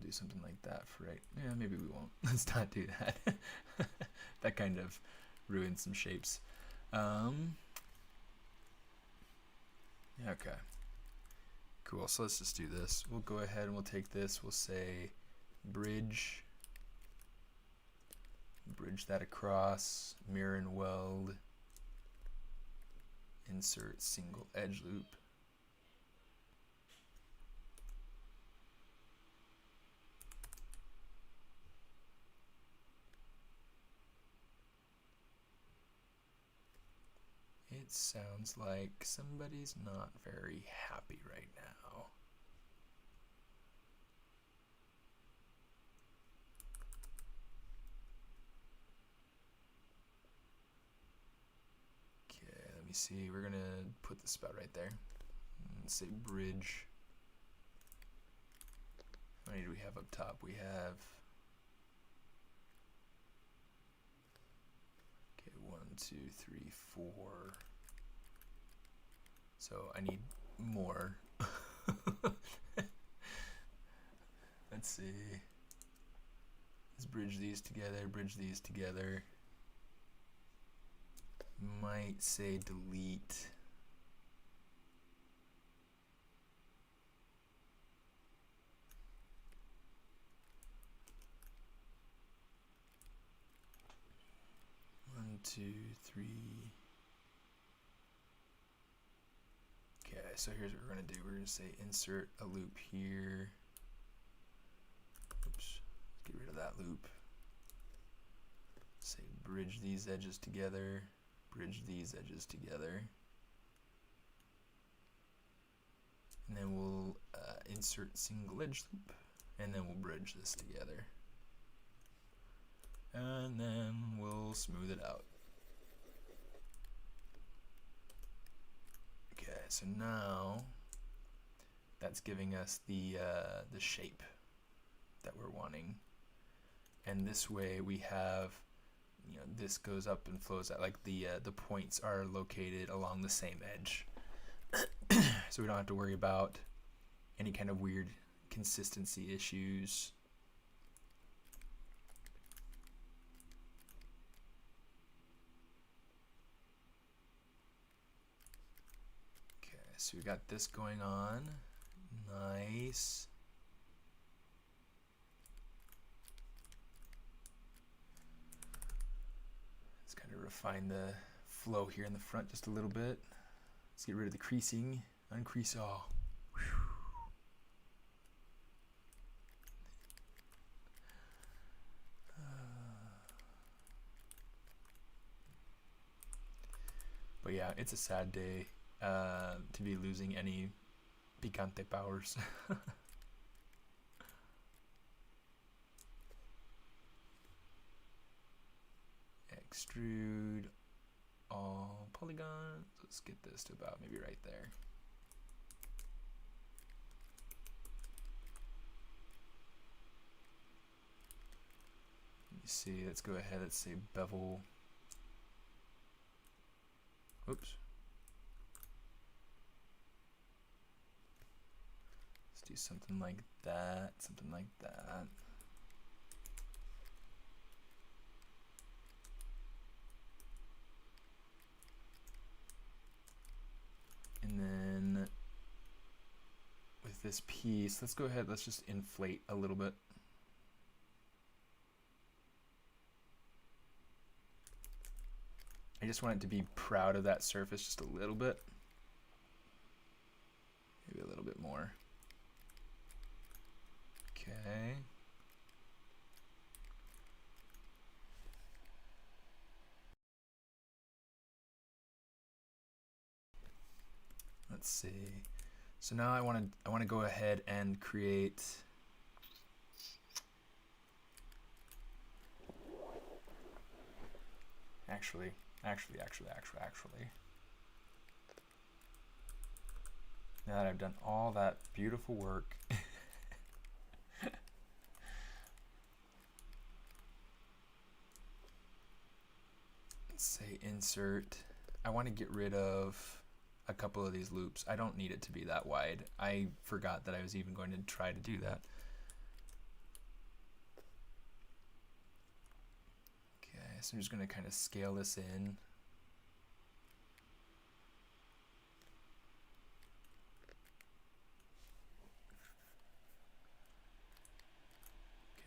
do something like that for right. Yeah, maybe we won't. Let's not do that. That kind of ruins some shapes. Okay. Cool. So let's just do this. We'll go ahead and we'll take this. We'll say bridge that across, mirror and weld, insert single edge loop. It sounds like somebody's not very happy right now. Okay, let me see. We're gonna put this about right there. Let's say bridge. How many do we have up top? We have 1, 2, 3, 4. So I need more. Let's see. Let's bridge these together. Might say delete. One, two, three. Okay, so here's what we're gonna do. We're gonna say insert a loop here. Oops, get rid of that loop. Say bridge these edges together, bridge these edges together. And then we'll insert single edge loop, and then we'll bridge this together. And then we'll smooth it out. Okay, so now that's giving us the shape that we're wanting. And this way we have, you know, this goes up and flows out, like the points are located along the same edge. So we don't have to worry about any kind of weird consistency issues. Okay, so we got this going on. Nice. Let's kind of refine the flow here in the front just a little bit. Let's get rid of the creasing. Uncrease all. But yeah, it's a sad day to be losing any picante powers. Extrude all polygons. Let's get this to about maybe right there. Let me see, let's go ahead, let's say bevel. Oops. Let's do something like that, something like that. And then with this piece, let's go ahead, let's just inflate a little bit. I just want it to be proud of that surface just a little bit. Maybe a little bit more. Okay. Let's see. So now I want to go ahead and create actually. Now that I've done all that beautiful work, let's say insert. I want to get rid of a couple of these loops. I don't need it to be that wide. I forgot that I was even going to try to do that. so I'm just going to kind of scale this in.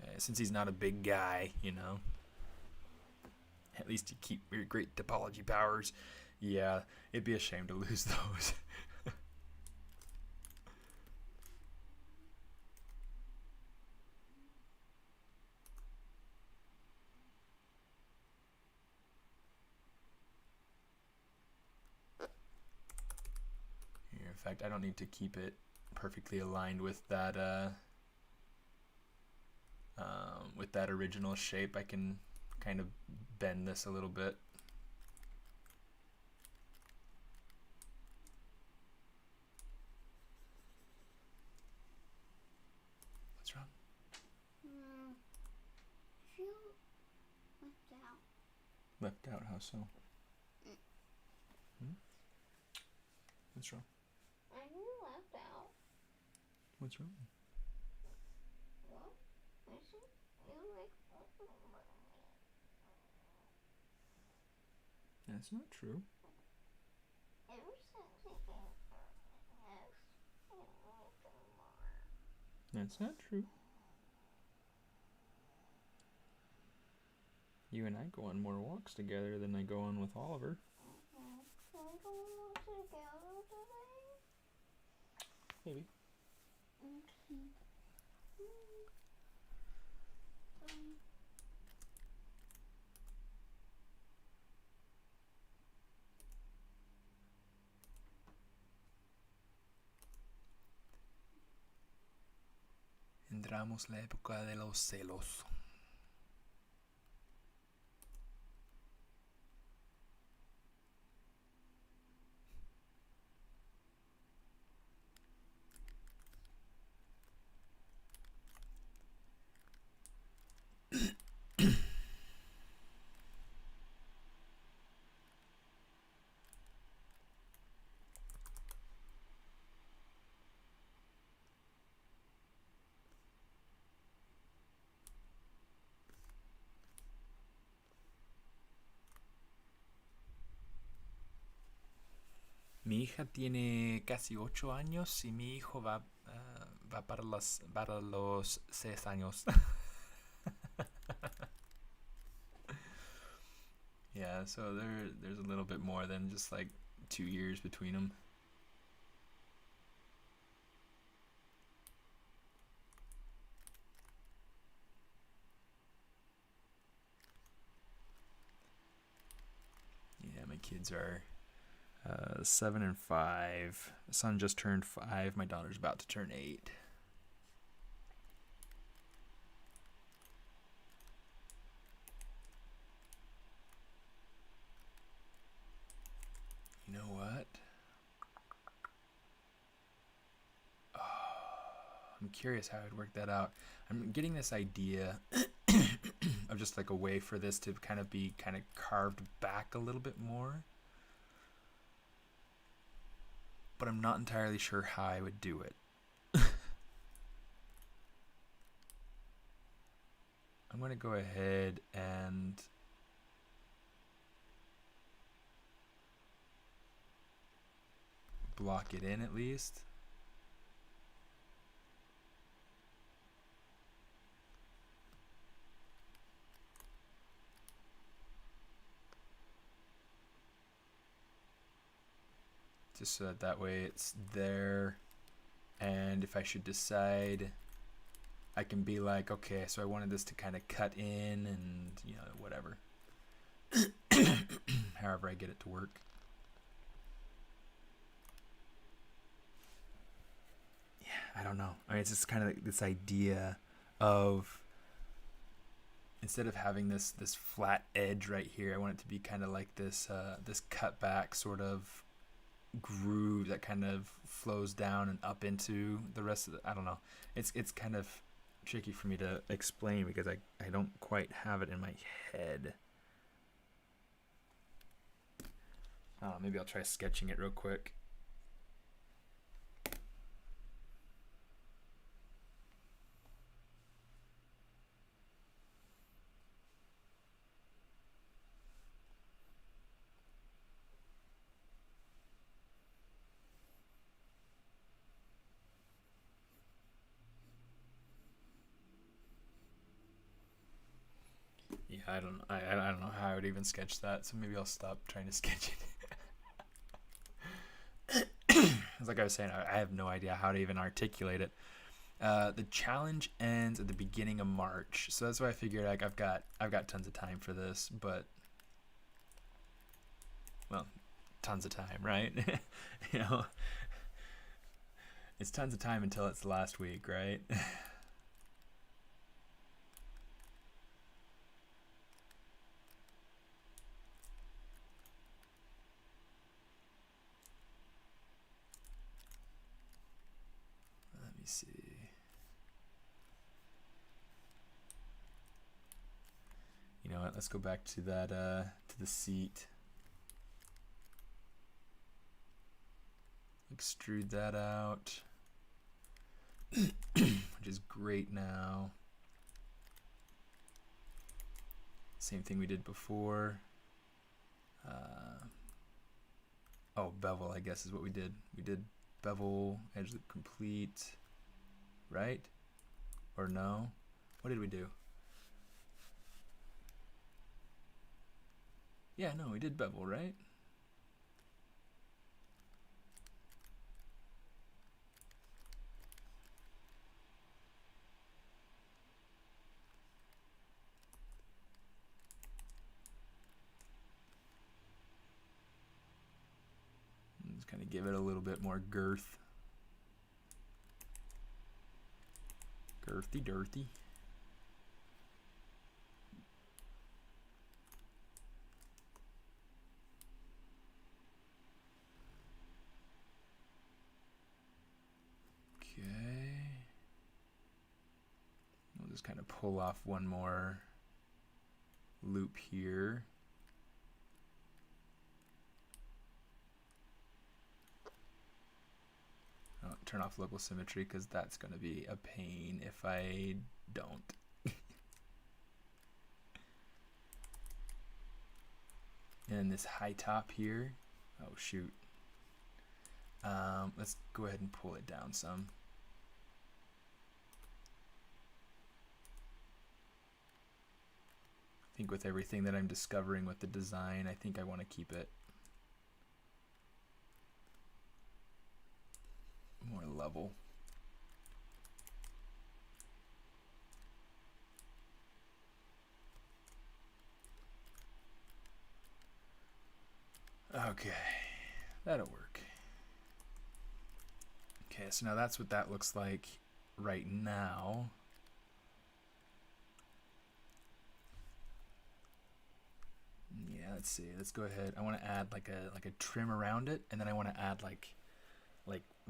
Okay, since he's not a big guy, you know, at least you keep your great topology powers. Yeah, it'd be a shame to lose those. Here, in fact, I don't need to keep it perfectly aligned with that original shape. I can kind of bend this a little bit. What's wrong? I feel left out. Left out? How so? Hmm? What's wrong? I feel left out. What's wrong? Well, I feel like That's not true. ever since I came from yes, I like them more. That's not true. You and I go on more walks together than I go on with Oliver. Can we go along together today? Maybe. Okay. Entramos la época de los celos. Mi hija tiene casi 8 años y mi hijo va para los 6 años. Yeah, so there's a little bit more than just like 2 years between them. Yeah, my kids are 7 and 5. My son just turned 5. My daughter's about to turn 8. You know what? Oh, I'm curious how I'd work that out. I'm getting this idea of just like a way for this to kind of be kind of carved back a little bit more. But I'm not entirely sure how I would do it. I'm going to go ahead and block it in at least. Just so that way it's there, and if I should decide, I can be like, okay, so I wanted this to kind of cut in and, you know, whatever. However I get it to work. Yeah, I don't know. I mean, it's just kind of like this idea of, instead of having this flat edge right here, I want it to be kind of like this this cut back sort of groove that kind of flows down and up into the rest of the, I don't know. It's kind of tricky for me to explain because I don't quite have it in my head. Maybe I'll try sketching it real quick. I don't know how I would even sketch that, so maybe I'll stop trying to sketch it. It's like I was saying, I have no idea how to even articulate it. The challenge ends at the beginning of March, so that's why I figured like I've got tons of time for this, but well, tons of time, right? You know, it's tons of time until it's the last week, right? Let me see. You know what? Let's go back to that to the seat. Extrude that out, which is great now. Same thing we did before. Oh, bevel, I guess is what we did. We did bevel, edge loop complete, right? Or no? What did we do? Yeah, no, we did bevel, right? Just kind of give it a little bit more girth. Girthy, dirty. Okay. We'll just kind of pull off one more loop here. I'll turn off local symmetry because that's going to be a pain if I don't. And this high top here, oh shoot. Let's go ahead and pull it down some. I think with everything that I'm discovering with the design, I think I want to keep it more level. Okay, that'll work. Okay, so now that's what that looks like right now. Yeah, let's see. Let's go ahead. I want to add like a trim around it, and then I want to add like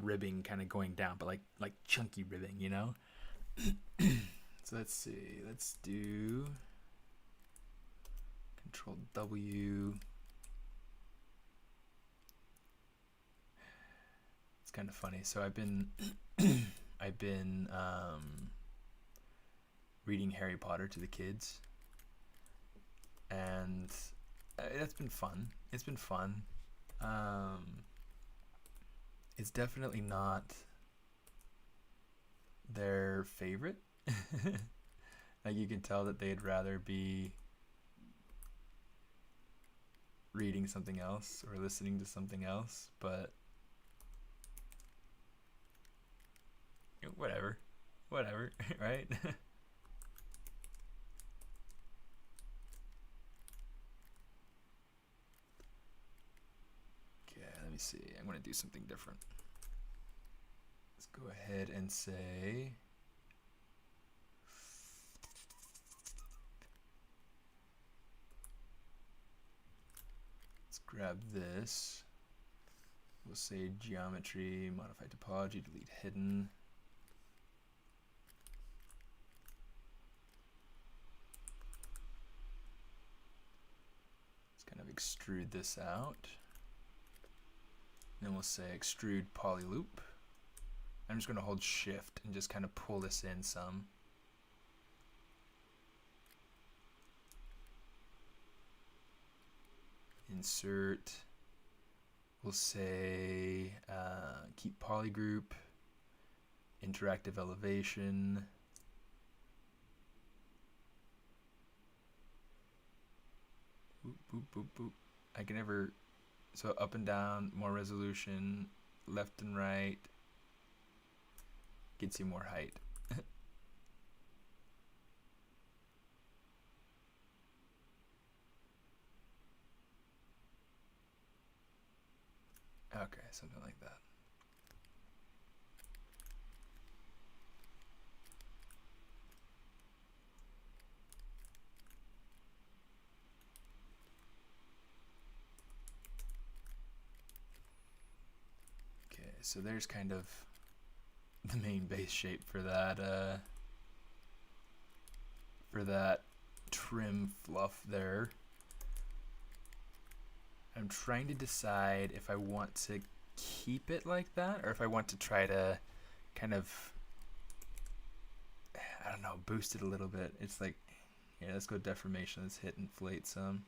ribbing kind of going down, but like chunky ribbing, you know? So let's see. Let's do Control W. It's kind of funny. So I've been reading Harry Potter to the kids, and that's been fun. It's been fun. It's definitely not their favorite. Like you can tell that they'd rather be reading something else or listening to something else, but whatever, right? Okay, let me see. I'm going to do something different. Let's go ahead and say let's grab this. We'll say geometry, modify topology, delete hidden. Let's kind of extrude this out. Then we'll say extrude polyloop. I'm just going to hold shift and just kind of pull this in some. Insert. We'll say keep polygroup, interactive elevation. Boop, boop, boop, boop. I can never. So up and down, more resolution. Left and right gets you more height. Okay, something like that. Okay, so there's kind of the main base shape for that trim fluff there. I'm trying to decide if I want to keep it like that or if I want to try to kind of, I don't know, boost it a little bit. It's like, yeah, let's go deformation. Let's hit inflate some.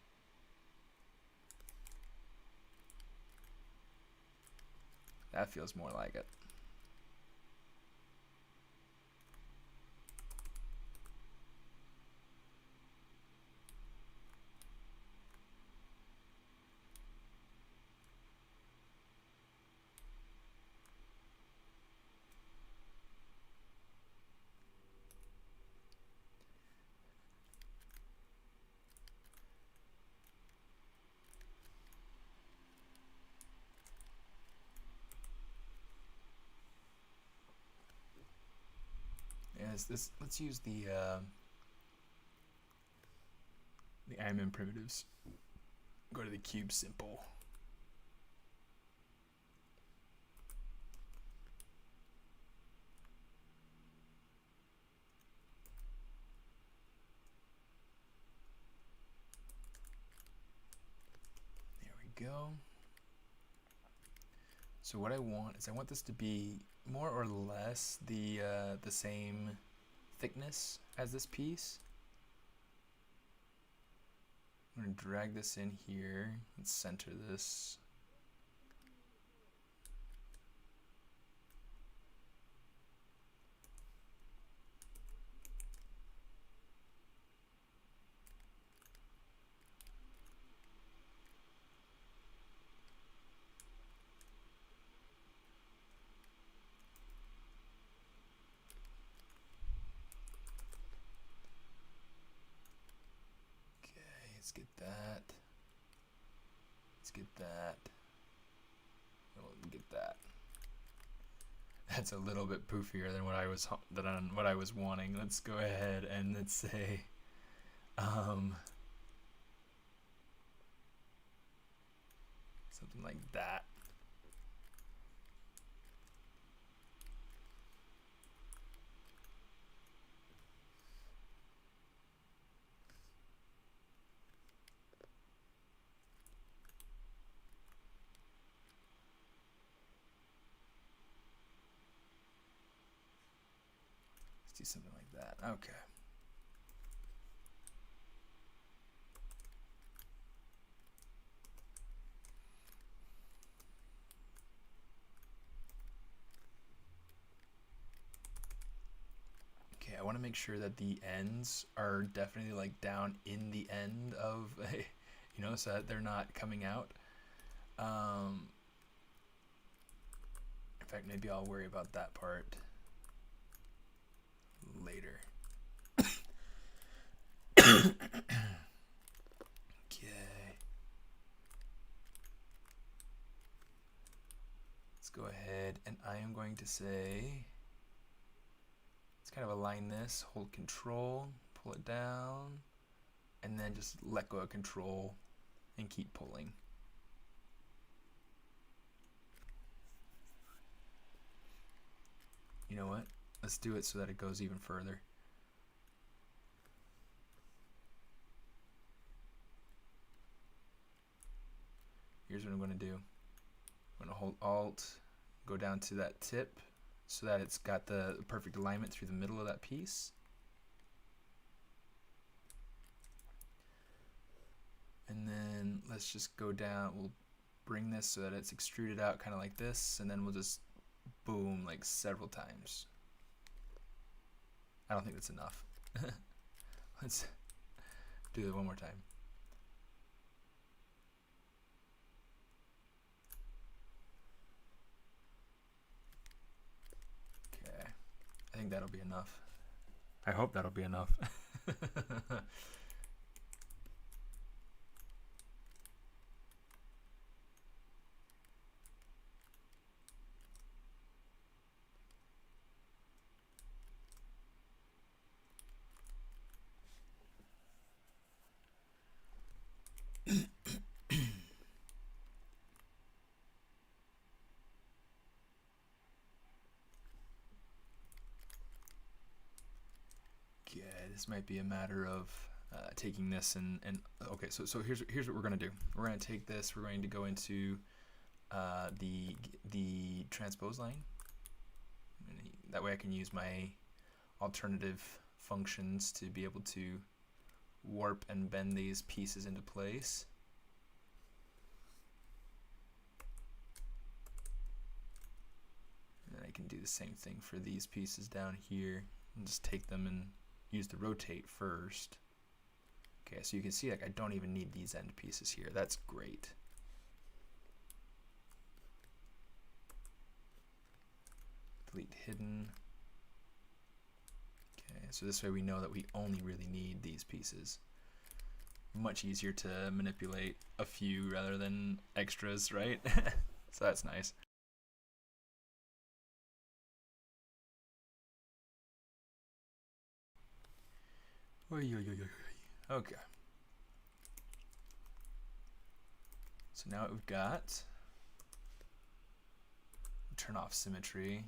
That feels more like it. Let's use the IMM primitives. Go to the cube simple. There we go. So what I want is I want this to be more or less the same thickness as this piece. I'm going to drag this in here and center this. Let's get that. Let's get that. Oh, get that. That's a little bit poofier than what I was wanting. Let's go ahead and let's say something like that. Let's do something like that. Okay. Okay, I want to make sure that the ends are definitely like down in the end of, you know, so that they're not coming out. In fact, maybe I'll worry about that part later. Okay. Let's go ahead and I am going to say, let's kind of align this, hold control, pull it down, and then just let go of control and keep pulling. You know what? Let's do it so that it goes even further. Here's what I'm going to do. I'm going to hold Alt, go down to that tip so that it's got the perfect alignment through the middle of that piece. And then let's just go down, we'll bring this so that it's extruded out kind of like this, and then we'll just boom like several times. I don't think that's enough. Let's do it one more time. think that'll be enough. I hope that'll be enough. Okay, this might be a matter of taking this and okay. So here's what we're gonna do. We're gonna take this. We're going to go into the transpose line. That way I can use my alternative functions to be able to warp and bend these pieces into place. And then I can do the same thing for these pieces down here and just take them and use the rotate first. Okay, so you can see like I don't even need these end pieces here. That's great. Delete hidden. Okay, so this way we know that we only really need these pieces. Much easier to manipulate a few rather than extras, right? So that's nice. Okay. So now what we've got, turn off symmetry,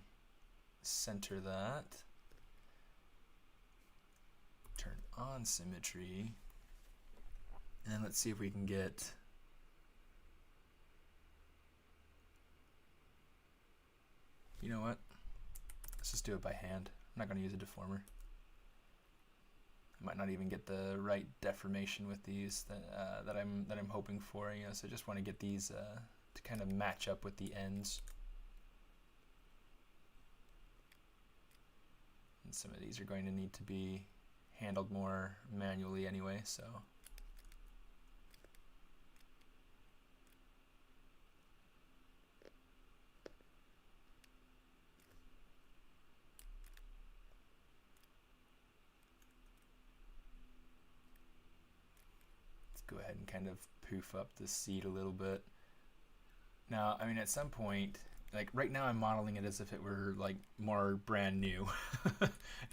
center that, turn on symmetry, and let's see if we can get you know what? Let's just do it by hand. I'm not going to use a deformer. I might not even get the right deformation with these that I'm hoping for. You know, so I just want to get these to kind of match up with the ends. And some of these are going to need to be handled more manually anyway. So. Go ahead and kind of poof up the seed a little bit. Now, I mean, at some point, like right now I'm modeling it as if it were like more brand new,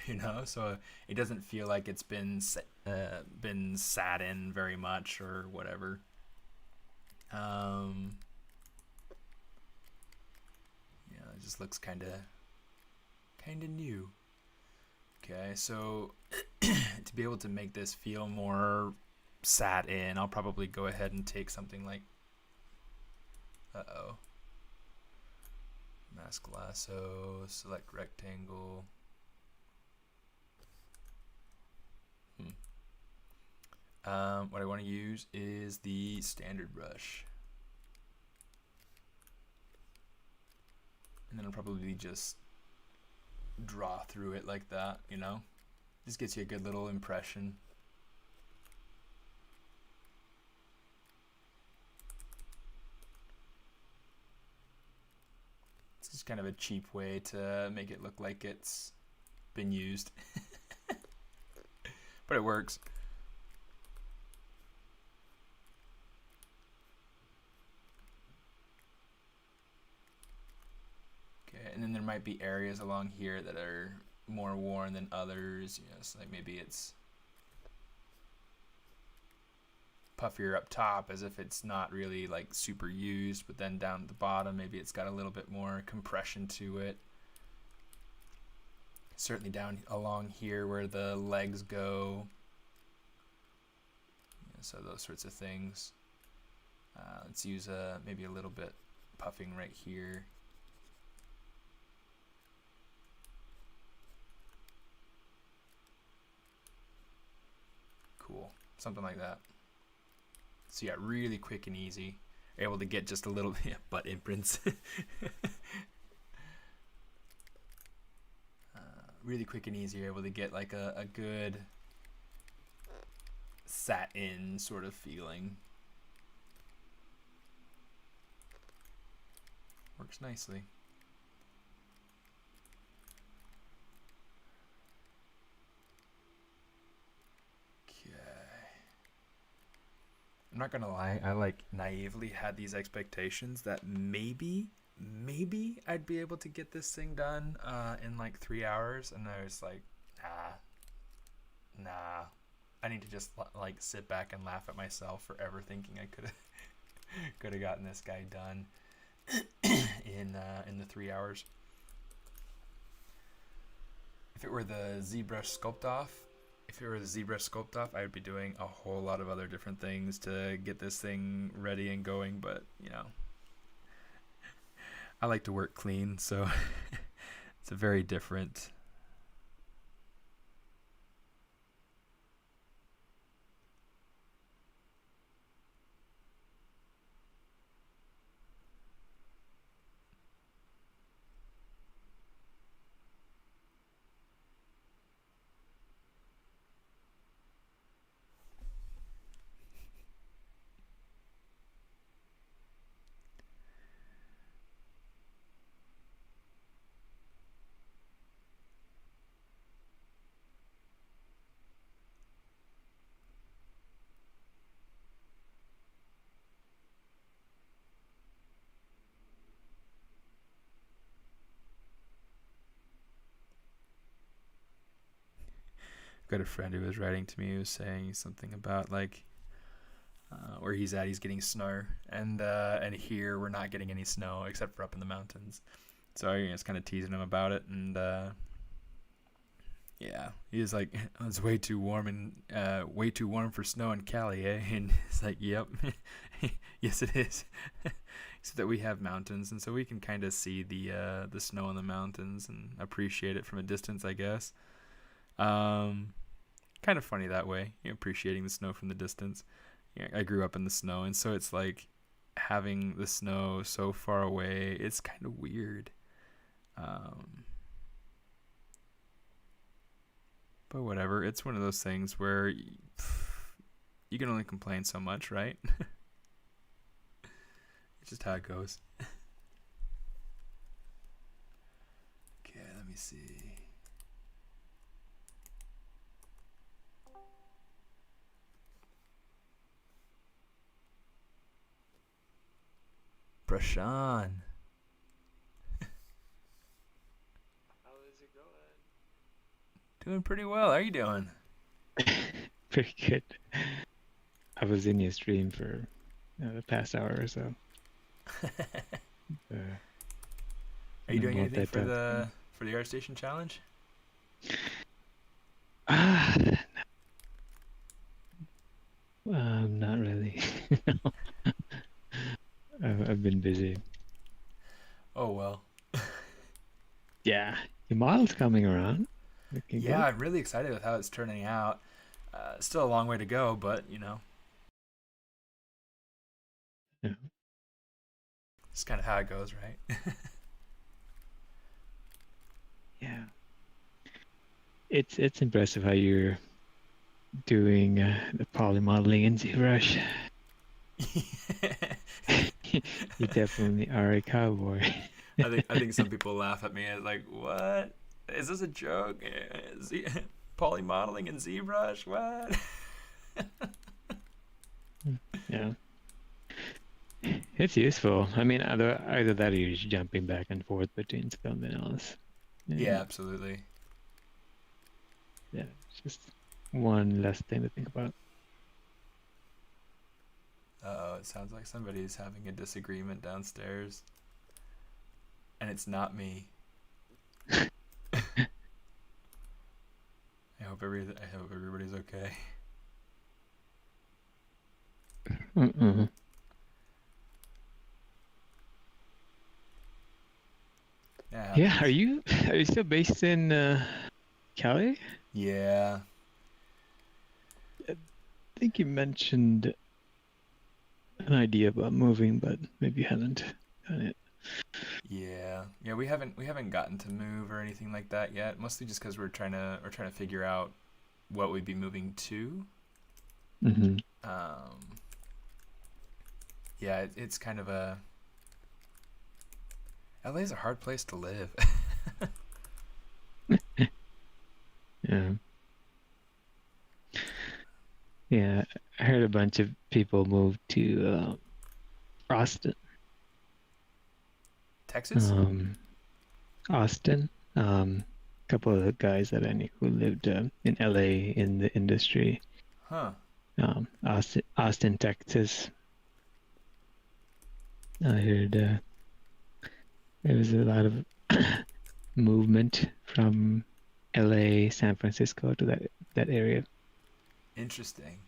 you know, so it doesn't feel like it's been sat in very much or whatever. Yeah, it just looks kind of new. Okay, so to be able to make this feel more sat in, I'll probably go ahead and take something like mask lasso, select rectangle. What I want to use is the standard brush, and then I'll probably just draw through it like that, you know, just gets you a good little impression. It's kind of a cheap way to make it look like it's been used. But it works. Okay, and then there might be areas along here that are more worn than others. You know, so like maybe it's puffier up top as if it's not really like super used, but then down at the bottom maybe it's got a little bit more compression to it. Certainly down along here where the legs go, yeah, so those sorts of things. Let's use maybe a little bit puffing right here. Cool, something like that. So yeah, really quick and easy. You're able to get just a little butt imprints. Really quick and easy. You're able to get like a good sat in sort of feeling. Works nicely. I'm not gonna lie, I like naively had these expectations that maybe I'd be able to get this thing done in like 3 hours, and I was like, nah. I need to just like sit back and laugh at myself for ever thinking I could have gotten this guy done in the 3 hours. If it were the ZBrush Sculpt Off, I would be doing a whole lot of other different things to get this thing ready and going. But I like to work clean, so it's a very different. Got a friend who was writing to me who was saying something about like where he's at, he's getting snow, and here we're not getting any snow except for up in the mountains. So I was kind of teasing him about it, and yeah, he was like, oh, "It's way too warm for snow in Cali, eh?" And it's like, "Yep, yes it is." So that we have mountains, and so we can kind of see the snow on the mountains and appreciate it from a distance, I guess. Kind of funny that way, appreciating the snow from the distance. I grew up in the snow, and so it's like having the snow so far away. It's kind of weird. But whatever. It's one of those things where you can only complain so much, right? It's just how it goes. Okay, let me see. Prashan. How is it going? Doing pretty well. How are you doing? Pretty good. I was in your stream for the past hour or so. Are you doing anything for the ArtStation challenge? Not really. I've been busy. Oh well. Yeah, your model's coming around. Looking Yeah, good. I'm really excited with how it's turning out. Still a long way to go, but Yeah. it's kind of how it goes, right? Yeah. It's impressive how you're doing the poly modeling in ZBrush. You definitely are a cowboy. I think some people laugh at me as like, what? Is this a joke? Poly modeling in ZBrush? What? Yeah. It's useful. I mean, either that or you're just jumping back and forth between something else. Yeah, absolutely. Yeah, it's just one less thing to think about. Uh-oh, it sounds like somebody's having a disagreement downstairs. And it's not me. I hope everybody's okay. Yeah, are you still based in Cali? Yeah. I think you mentioned an idea about moving, but maybe you haven't done it. Yeah, we haven't gotten to move or anything like that yet. Mostly just because we're trying to figure out what we'd be moving to. Mm-hmm. Yeah, it's kind of LA's a hard place to live. Yeah. Yeah, I heard a bunch of people move to Austin. Texas? Um, Austin. A couple of the guys that I knew who lived in LA in the industry. Huh. Austin, Texas. I heard there was a lot of movement from LA, San Francisco to that area. Interesting.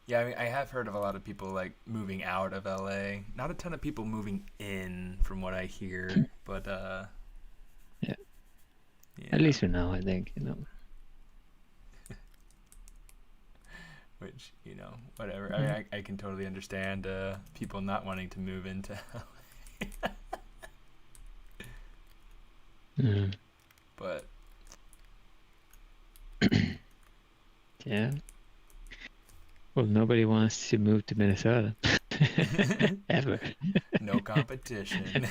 Yeah, I mean, I have heard of a lot of people like moving out of LA. Not a ton of people moving in, from what I hear. But Yeah, at yeah, least for now, I think, you know. which whatever. I mean, Mm. I can totally understand people not wanting to move into, Mm. but Yeah. Well, nobody wants to move to Minnesota ever. no competition.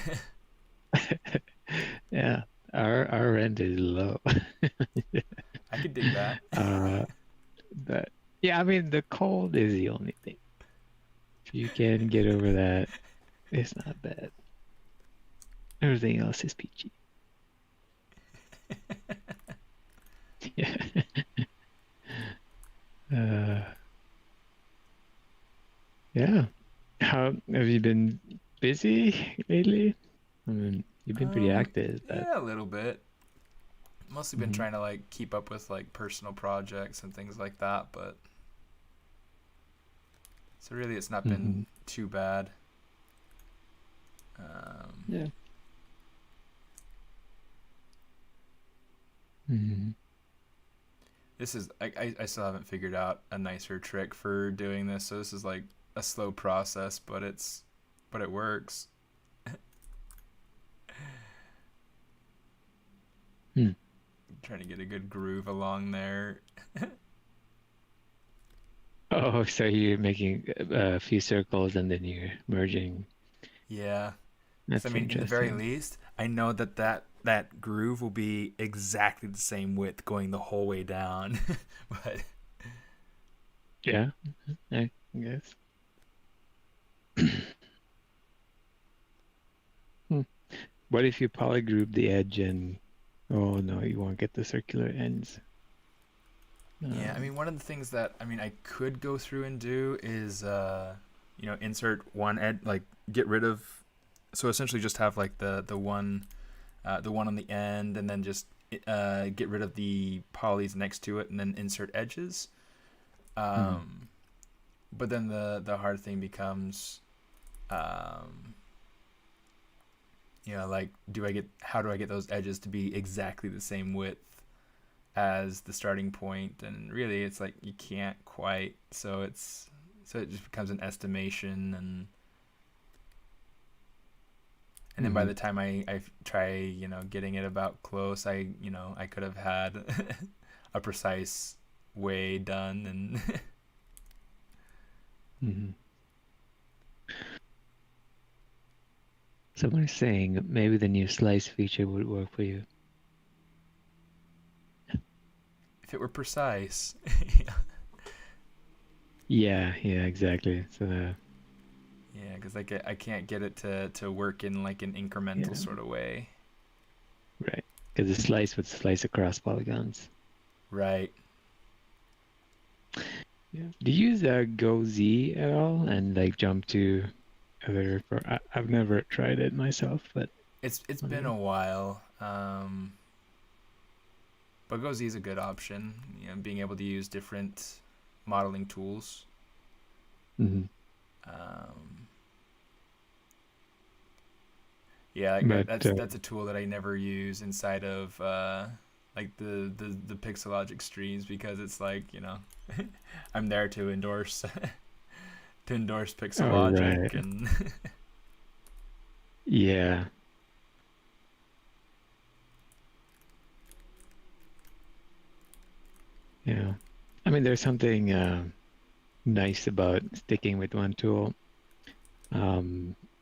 Yeah, our rent is low. I could dig that. Uh, but yeah, I mean the cold is the only thing. If you can get over that, it's not bad. Everything else is peachy. Yeah. Uh, yeah. How have you been busy lately? I mean, you've been pretty active, but Yeah, a little bit. Mostly been mhm, trying to like keep up with like personal projects and things like that, but so really it's not been mhm. too bad. Um, Yeah. Mhm. this is I still haven't figured out a nicer trick for doing this, so this is like a slow process, but it works. Hmm. Trying to get a good groove along there. Oh, so you're making a few circles and then you're merging. Yeah, because I That's mean, in the very interesting. least, I know that groove will be exactly the same width going the whole way down. But Yeah, I guess. Hmm. What if you polygroup the edge and oh no, you won't get the circular ends. yeah, I Um, mean, one of the things that I mean I could go through and do is insert one ed like get rid of, so essentially just have like the one on the end, and then just get rid of the polys next to it, and then insert edges. hmm. Um, but then the hard thing becomes, um, like how do I get those edges to be exactly the same width as the starting point? And really, it's like you can't quite. So it just becomes an estimation, and then by Hmm. the time I try getting it about close, I could have had a precise way done. And Hmm. Someone is saying maybe the new slice feature would work for you. if it were precise. Yeah, yeah, exactly. So, Yeah, because like I can't get it to work in like an incremental yeah, sort of way. right. Because the slice would slice across polygons. Right. Yeah. Do you use Go Z at all and like jump to I've never tried it myself, but It's been wondering. a while. But GoZ is a good option. Being able to use different modeling tools. Hmm. Um, yeah, But that's a tool that I never use inside of like the Pixelogic streams, because it's like I'm there to endorse to endorse oh Pixelogic. right, And yeah, yeah. I mean, there's something nice about sticking with one tool.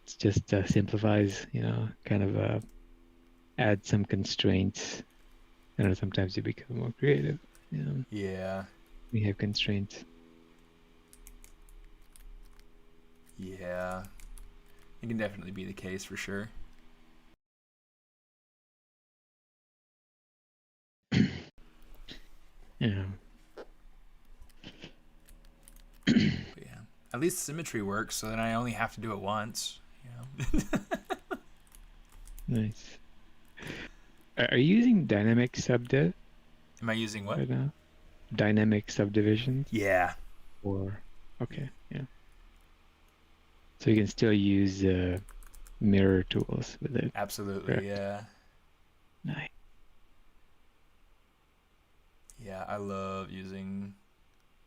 It's just simplifies, kind of add some constraints. I don't know, sometimes you become more creative. yeah, We have constraints. Yeah, it can definitely be the case for sure. Yeah. But yeah, at least symmetry works, so then I only have to do it once. You know? Nice. Are you using dynamic subdiv Am I using what? right now? Dynamic subdivisions Yeah, or okay, yeah. So you can still use mirror tools with it, absolutely. correct? Yeah, Nice. yeah. I love using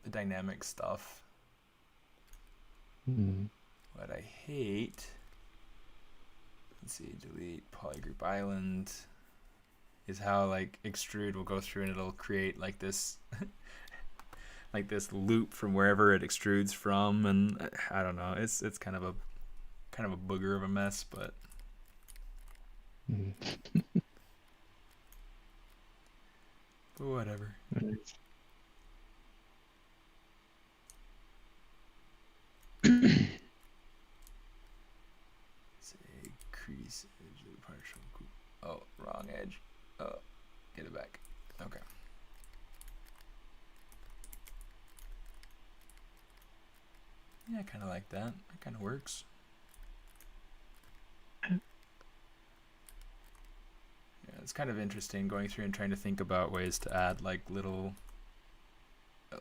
the dynamic stuff. Mm. What I hate, let's see, delete polygroup island, is how like extrude will go through and it'll create like this like this loop from wherever it extrudes from, and I don't know. It's kind of a booger of a mess, Mm. but whatever. Nice. Say crease edge of the partial. Oh, wrong edge. Oh, get it back. Okay. Yeah, I kind of like that. That kind of works. Yeah, it's kind of interesting going through and trying to think about ways to add like little,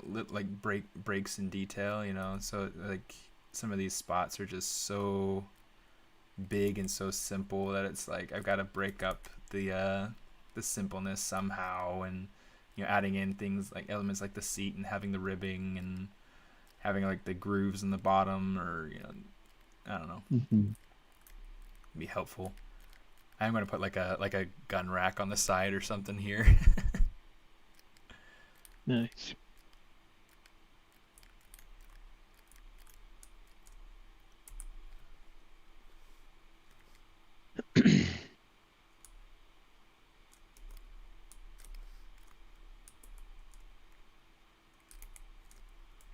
like breaks in detail. So like some of these spots are just so big and so simple that it's like I've got to break up the simpleness somehow, and adding in things like elements like the seat and having the ribbing and having like the grooves in the bottom, or I don't know, Mhm. be helpful. I'm gonna put like a gun rack on the side or something here. Nice.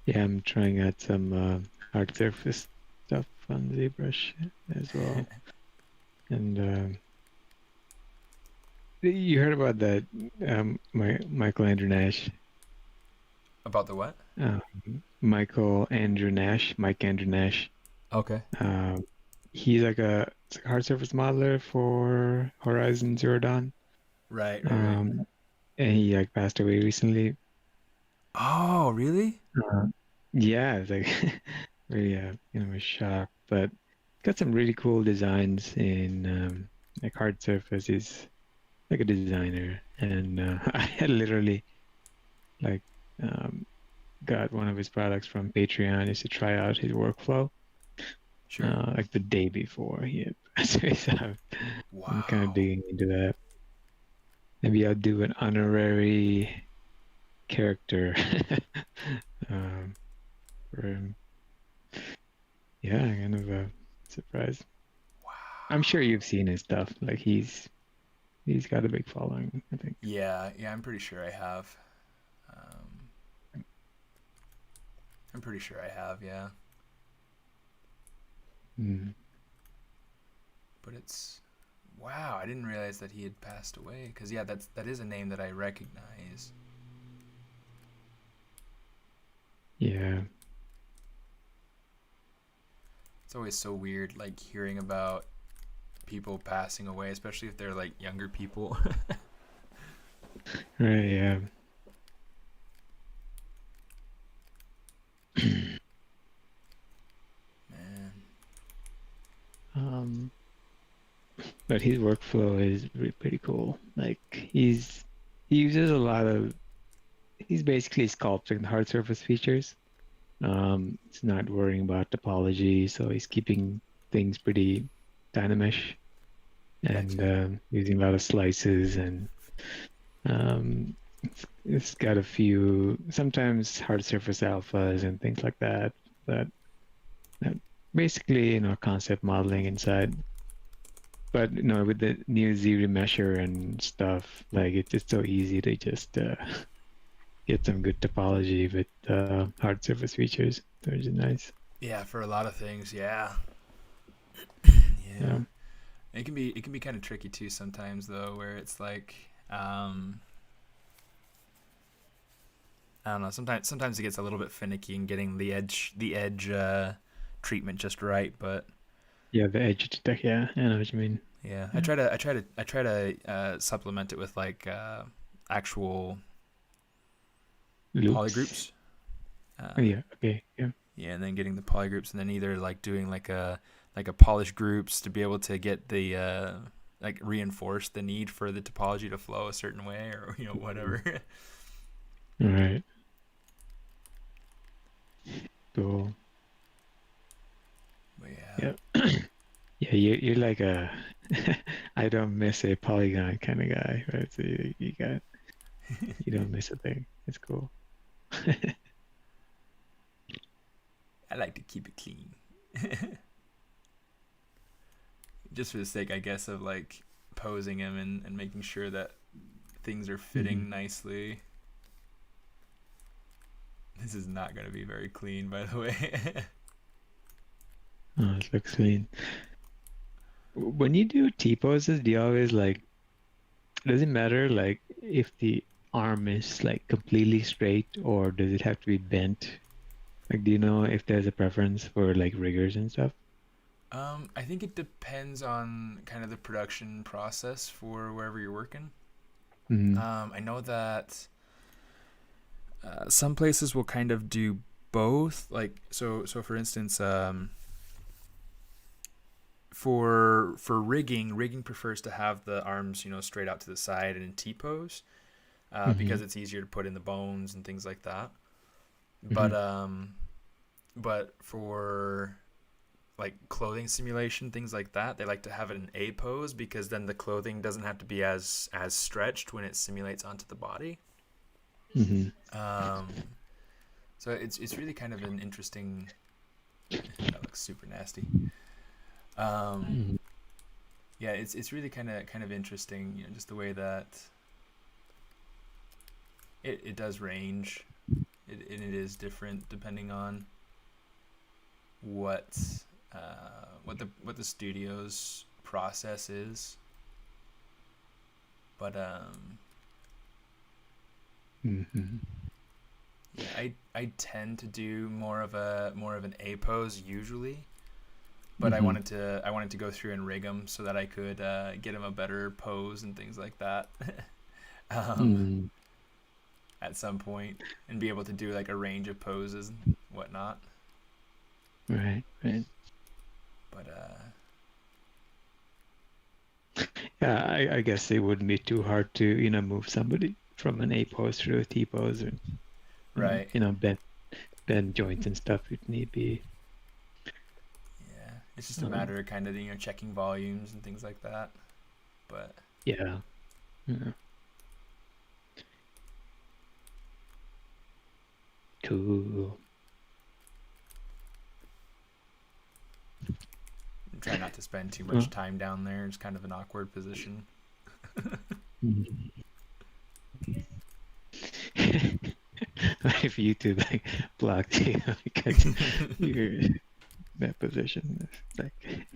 Yeah, I'm trying out some hard surface stuff on ZBrush as well. And you heard about that Michael Andrew Nash? About the what? Um, Michael Andrew Nash, Mike Andrew Nash. Okay. Um, he's like it's like a hard surface modeler for Horizon Zero Dawn. Right. Um, and he like passed away recently. Oh, really? Uh, yeah, it's like really a shock, but got some really cool designs in like hard surface. He's like a designer, and I had literally like um, got one of his products from Patreon just to try out his workflow. Sure. Like the day before he had passed away, so I'm kind of Wow. digging into that. Maybe I'll do an honorary character um, for him. Yeah, kind of a surprise. I'm sure you've seen his stuff. Like he's got a big following, I think. Yeah, I'm pretty sure I have. Um, I'm pretty sure I have, yeah. Mm. But it's wow. I didn't realize that he had passed away. Cause yeah, that is a name that I recognize. Yeah. It's always so weird, like hearing about people passing away, especially if they're like younger people. Right, yeah. Man. Um, but his workflow is pretty cool. Like he uses a lot of he's basically sculpting the hard surface features. It's not worrying about topology, so he's keeping things pretty dynamish and Gotcha. using a lot of slices and um, it's got a few sometimes hard surface alphas and things like that. That basically concept modeling inside. But with the new Z remesher and stuff, like it's just so easy to just get some good topology with hard surface features, which is nice. Yeah, for a lot of things, yeah. Yeah. Yeah. It can be kind of tricky too sometimes though, where it's like I don't know, sometimes it gets a little bit finicky in getting the edge treatment just right, but Yeah, the edge detect. Yeah, I know what you mean. yeah, I Yeah. try to I try to I try to supplement it with like actual Loops. polygroups. Oh, Uh, yeah. Okay. Yeah. yeah, and then getting the polygroups, and then either like doing like a polish groups to be able to get the like reinforce the need for the topology to flow a certain way, or whatever. All right. Cool. But yeah, Yeah. Yeah. You're like a I don't miss a polygon kind of guy, right? So you don't miss a thing. It's cool. I like to keep it clean, just for the sake, I guess, of like posing him and making sure that things are Hmm. fitting nicely. This is not going to be very clean, by the way. Oh, it looks clean. When you do T poses, do you always like, does it matter like if the arm is like completely straight or does it have to be bent? Like, do you know if there's a preference for like riggers and stuff? I think it depends on kind of the production process for wherever you're working. Mm-hmm. I know that some places will kind of do both. Like so for instance, for rigging prefers to have the arms straight out to the side and in T pose, Mm-hmm. because it's easier to put in the bones and things like that. Mm-hmm. But for like clothing simulation, things like that, they like to have it in A pose because then the clothing doesn't have to be as stretched when it simulates onto the body. Mm-hmm. Um, so it's really kind of an interesting. That looks super nasty. Um, Mm-hmm. yeah, it's really kind of interesting, just the way that it does range. It is different depending on what what the studio's process is. But Mm-hmm. yeah, I tend to do more of an A pose usually. But I Mm-hmm. wanted to go through and rig him so that I could get him a better pose and things like that. um, Mm-hmm. at some point, and be able to do like a range of poses and whatnot. Right, right. But Yeah, I guess it wouldn't be too hard to, move somebody from an A pose to a T pose or, right, bend joints and stuff if need be. yeah, it's just a Um, matter of kind of checking volumes and things like that. But yeah. Yeah. Cool. try not to spend too Well, much time down there. It's kind of an awkward position. mm. If YouTube like blocked you because you're in that position, it's like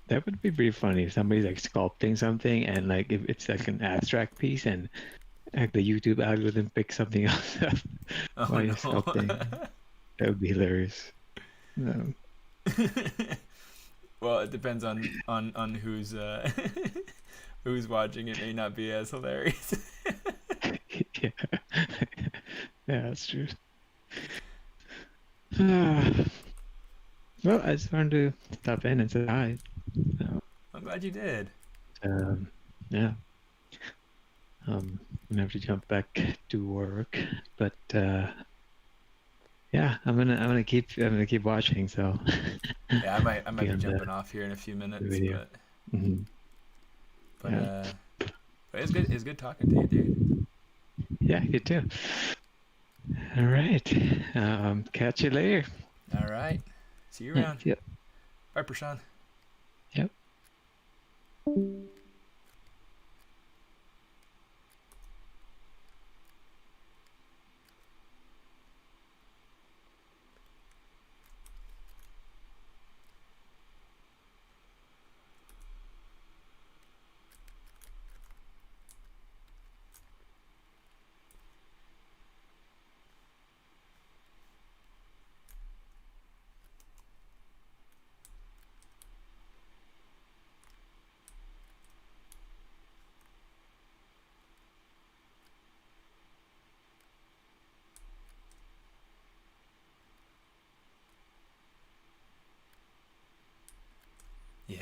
that would be pretty funny if somebody's like sculpting something and like if it's like an abstract piece and like the YouTube algorithm picks something else up Oh while you're no. sculpting. That would be hilarious. Um, Well, it depends on who's who's watching. It may not be as hilarious. yeah, yeah, that's true. Well, I just wanted to stop in and say hi. So, I'm glad you did. um, yeah, I'm gonna have to jump back to work, but yeah, I'm gonna keep watching. So Yeah, I might be be on jumping off here in a few the minutes, video. but Hmm. but Yeah, uh, but it's good. It's good talking to you, dude. yeah, you too. All right, catch you later. All right. See you Yeah, around. yep, Bye, Prashant. yep.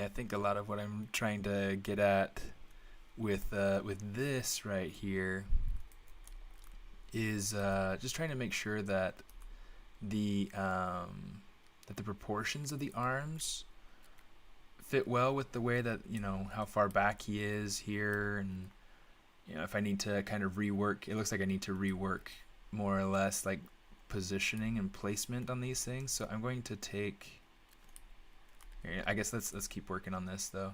Yeah, I think a lot of what I'm trying to get at with this right here is just trying to make sure that the proportions of the arms fit well with the way that, how far back he is here, and if I need to kind of rework, it looks like I need to rework more or less like positioning and placement on these things. So I'm going to take, I guess let's keep working on this though.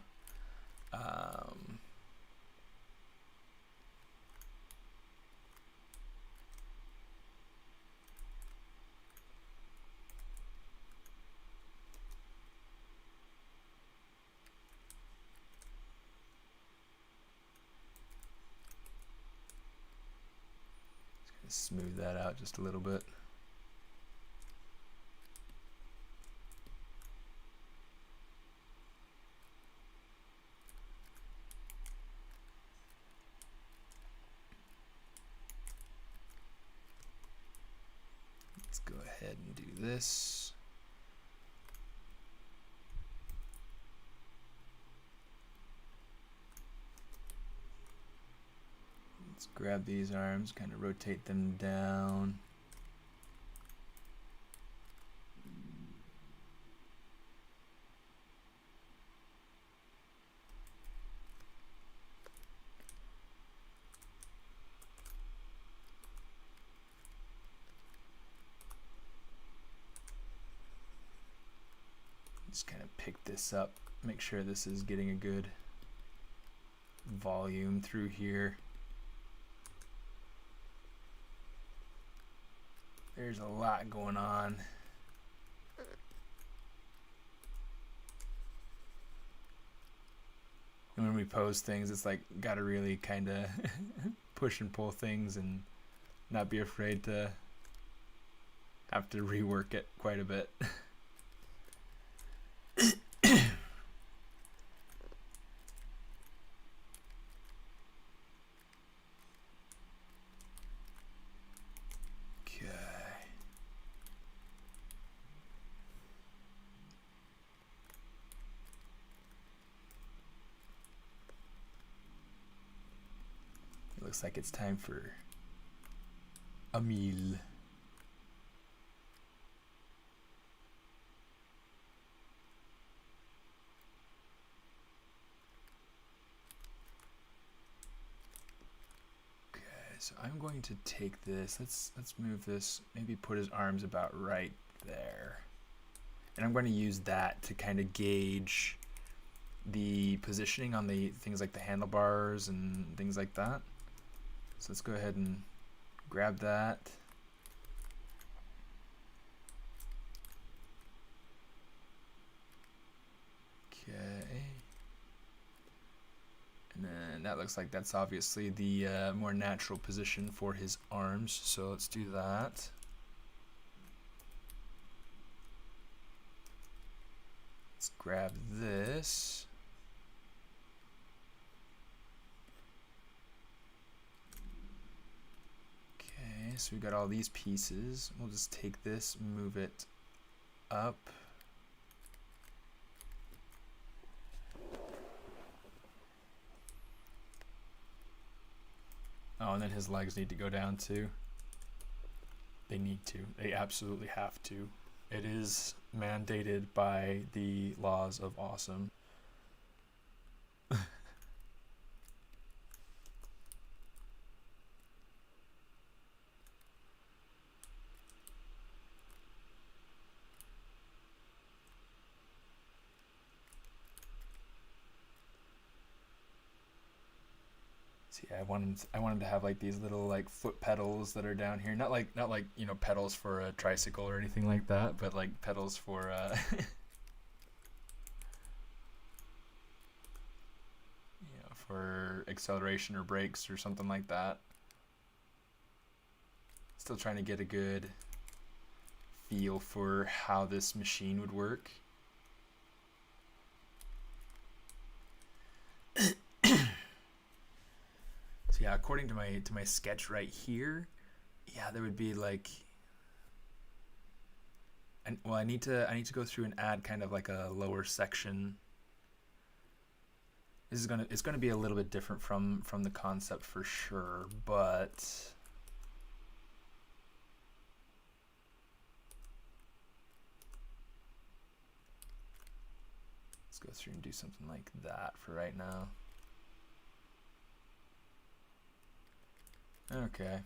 Smooth that out just a little bit. Let's go ahead and do this. Let's grab these arms, kind of rotate them down. Just kind of pick this up, make sure this is getting a good volume through here. There's a lot going on. And when we pose things, it's like gotta really kind of push and pull things and not be afraid to have to rework it quite a bit. Looks like it's time for a meal. Okay, so I'm going to take this. Let's move this. Maybe put his arms about right there. And I'm going to use that to kind of gauge the positioning on the things like the handlebars and things like that. So let's go ahead and grab that. Okay. And then that looks like that's obviously the more natural position for his arms. So let's do that. Let's grab this. So we got all these pieces. We'll just take this, move it up. Oh, and then his legs need to go down too. They need to. They absolutely have to. It is mandated by the laws of awesome. Yeah, I wanted to have like these little like foot pedals that are down here. Not like pedals for a tricycle or anything like that, but like pedals for for acceleration or brakes or something like that. Still trying to get a good feel for how this machine would work. So yeah, according to my sketch right here, yeah, there would be like, I need to go through and add kind of like a lower section it's gonna be a little bit different from the concept for sure, but let's go through and do something like that for right now. Okay.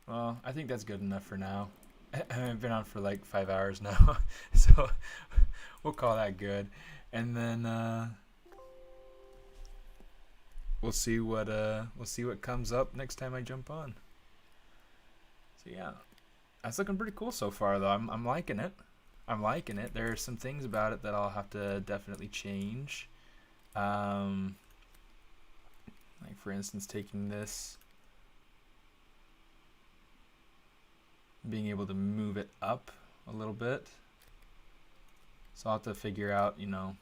Well, I think that's good enough for now. I've been on for like 5 hours now, so we'll call that good. And then we'll see what comes up next time I jump on. So yeah, that's looking pretty cool so far, though. I'm liking it. I'm liking it. There are some things about it that I'll have to definitely change. Like for instance, taking this, being able to move it up a little bit. So I'll have to figure out, you know,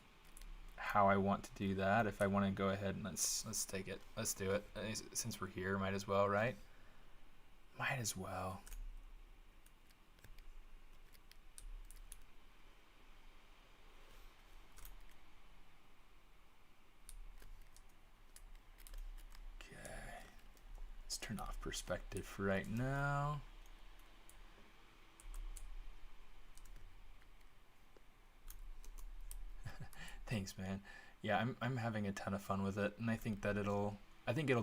how I want to do that. If I want to go ahead and let's take it. Let's do it. Since we're here, might as well, right? Might as well. Let's turn off perspective for right now. Thanks, man. Yeah, I'm having a ton of fun with it, and I think that it'll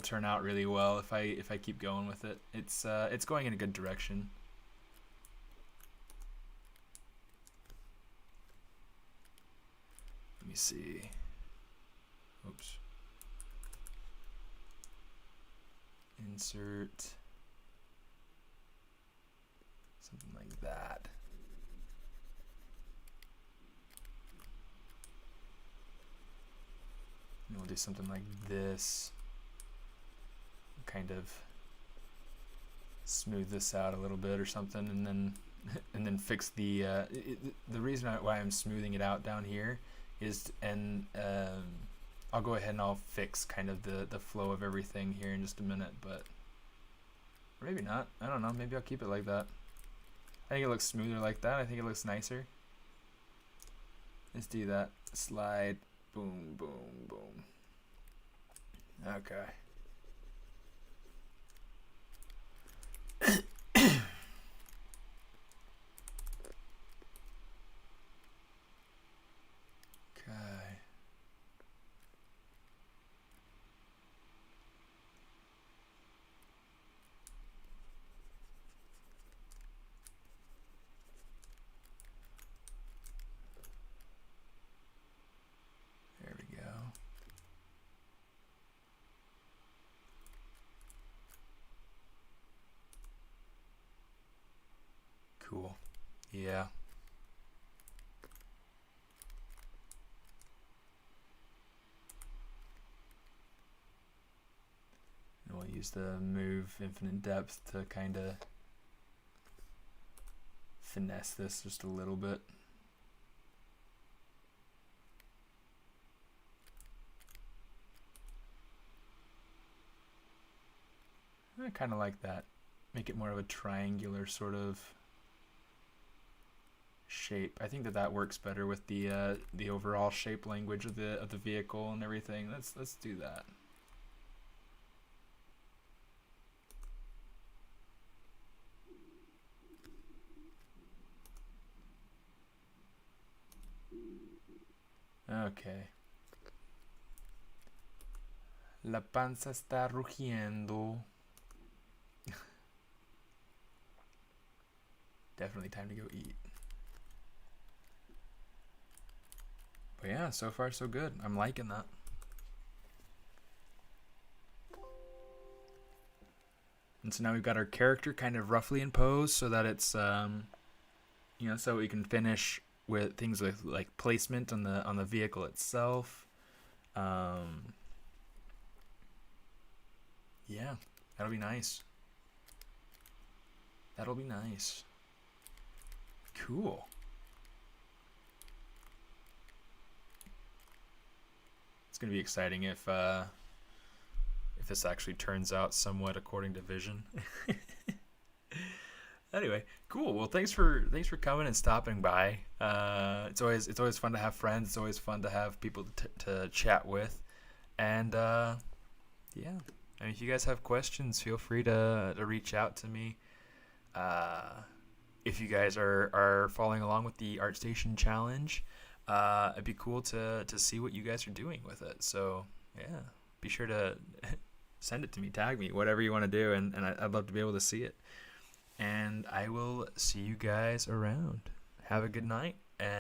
turn out really well if I keep going with it. It's going in a good direction. Let me see. Oops. Insert something like that. And we'll do something like this. Kind of smooth this out a little bit or something, and then fix the reason why I'm smoothing it out down here is, I'll go ahead and I'll fix kind of the flow of everything here in just a minute, but or maybe not. I don't know. Maybe I'll keep it like that. I think it looks smoother like that. I think it looks nicer. Let's do that. Slide. Boom, boom, boom. Okay. Okay. There we go. Cool. Yeah. And we'll use the move infinite depth to kind of finesse this just a little bit. I kind of like that. Make it more of a triangular sort of shape. I think that works better with the overall shape language of the vehicle and everything. Let's do that. Okay. La panza está rugiendo. Definitely time to go eat. But yeah, so far so good. I'm liking that. And so now we've got our character kind of roughly in pose so that it's so we can finish with things with like placement on the vehicle itself. Yeah, that'll be nice. That'll be nice. Cool. It's gonna be exciting if this actually turns out somewhat according to vision. Anyway, cool. Well, thanks for coming and stopping by. It's always fun to have friends. It's always fun to have people to chat with, and yeah. I mean, if you guys have questions, feel free to reach out to me. If you guys are following along with the ArtStation challenge, it'd be cool to see what you guys are doing with it. So yeah, be sure to send it to me, tag me, whatever you want to do, and I'd love to be able to see it. And I will see you guys around. Have a good night.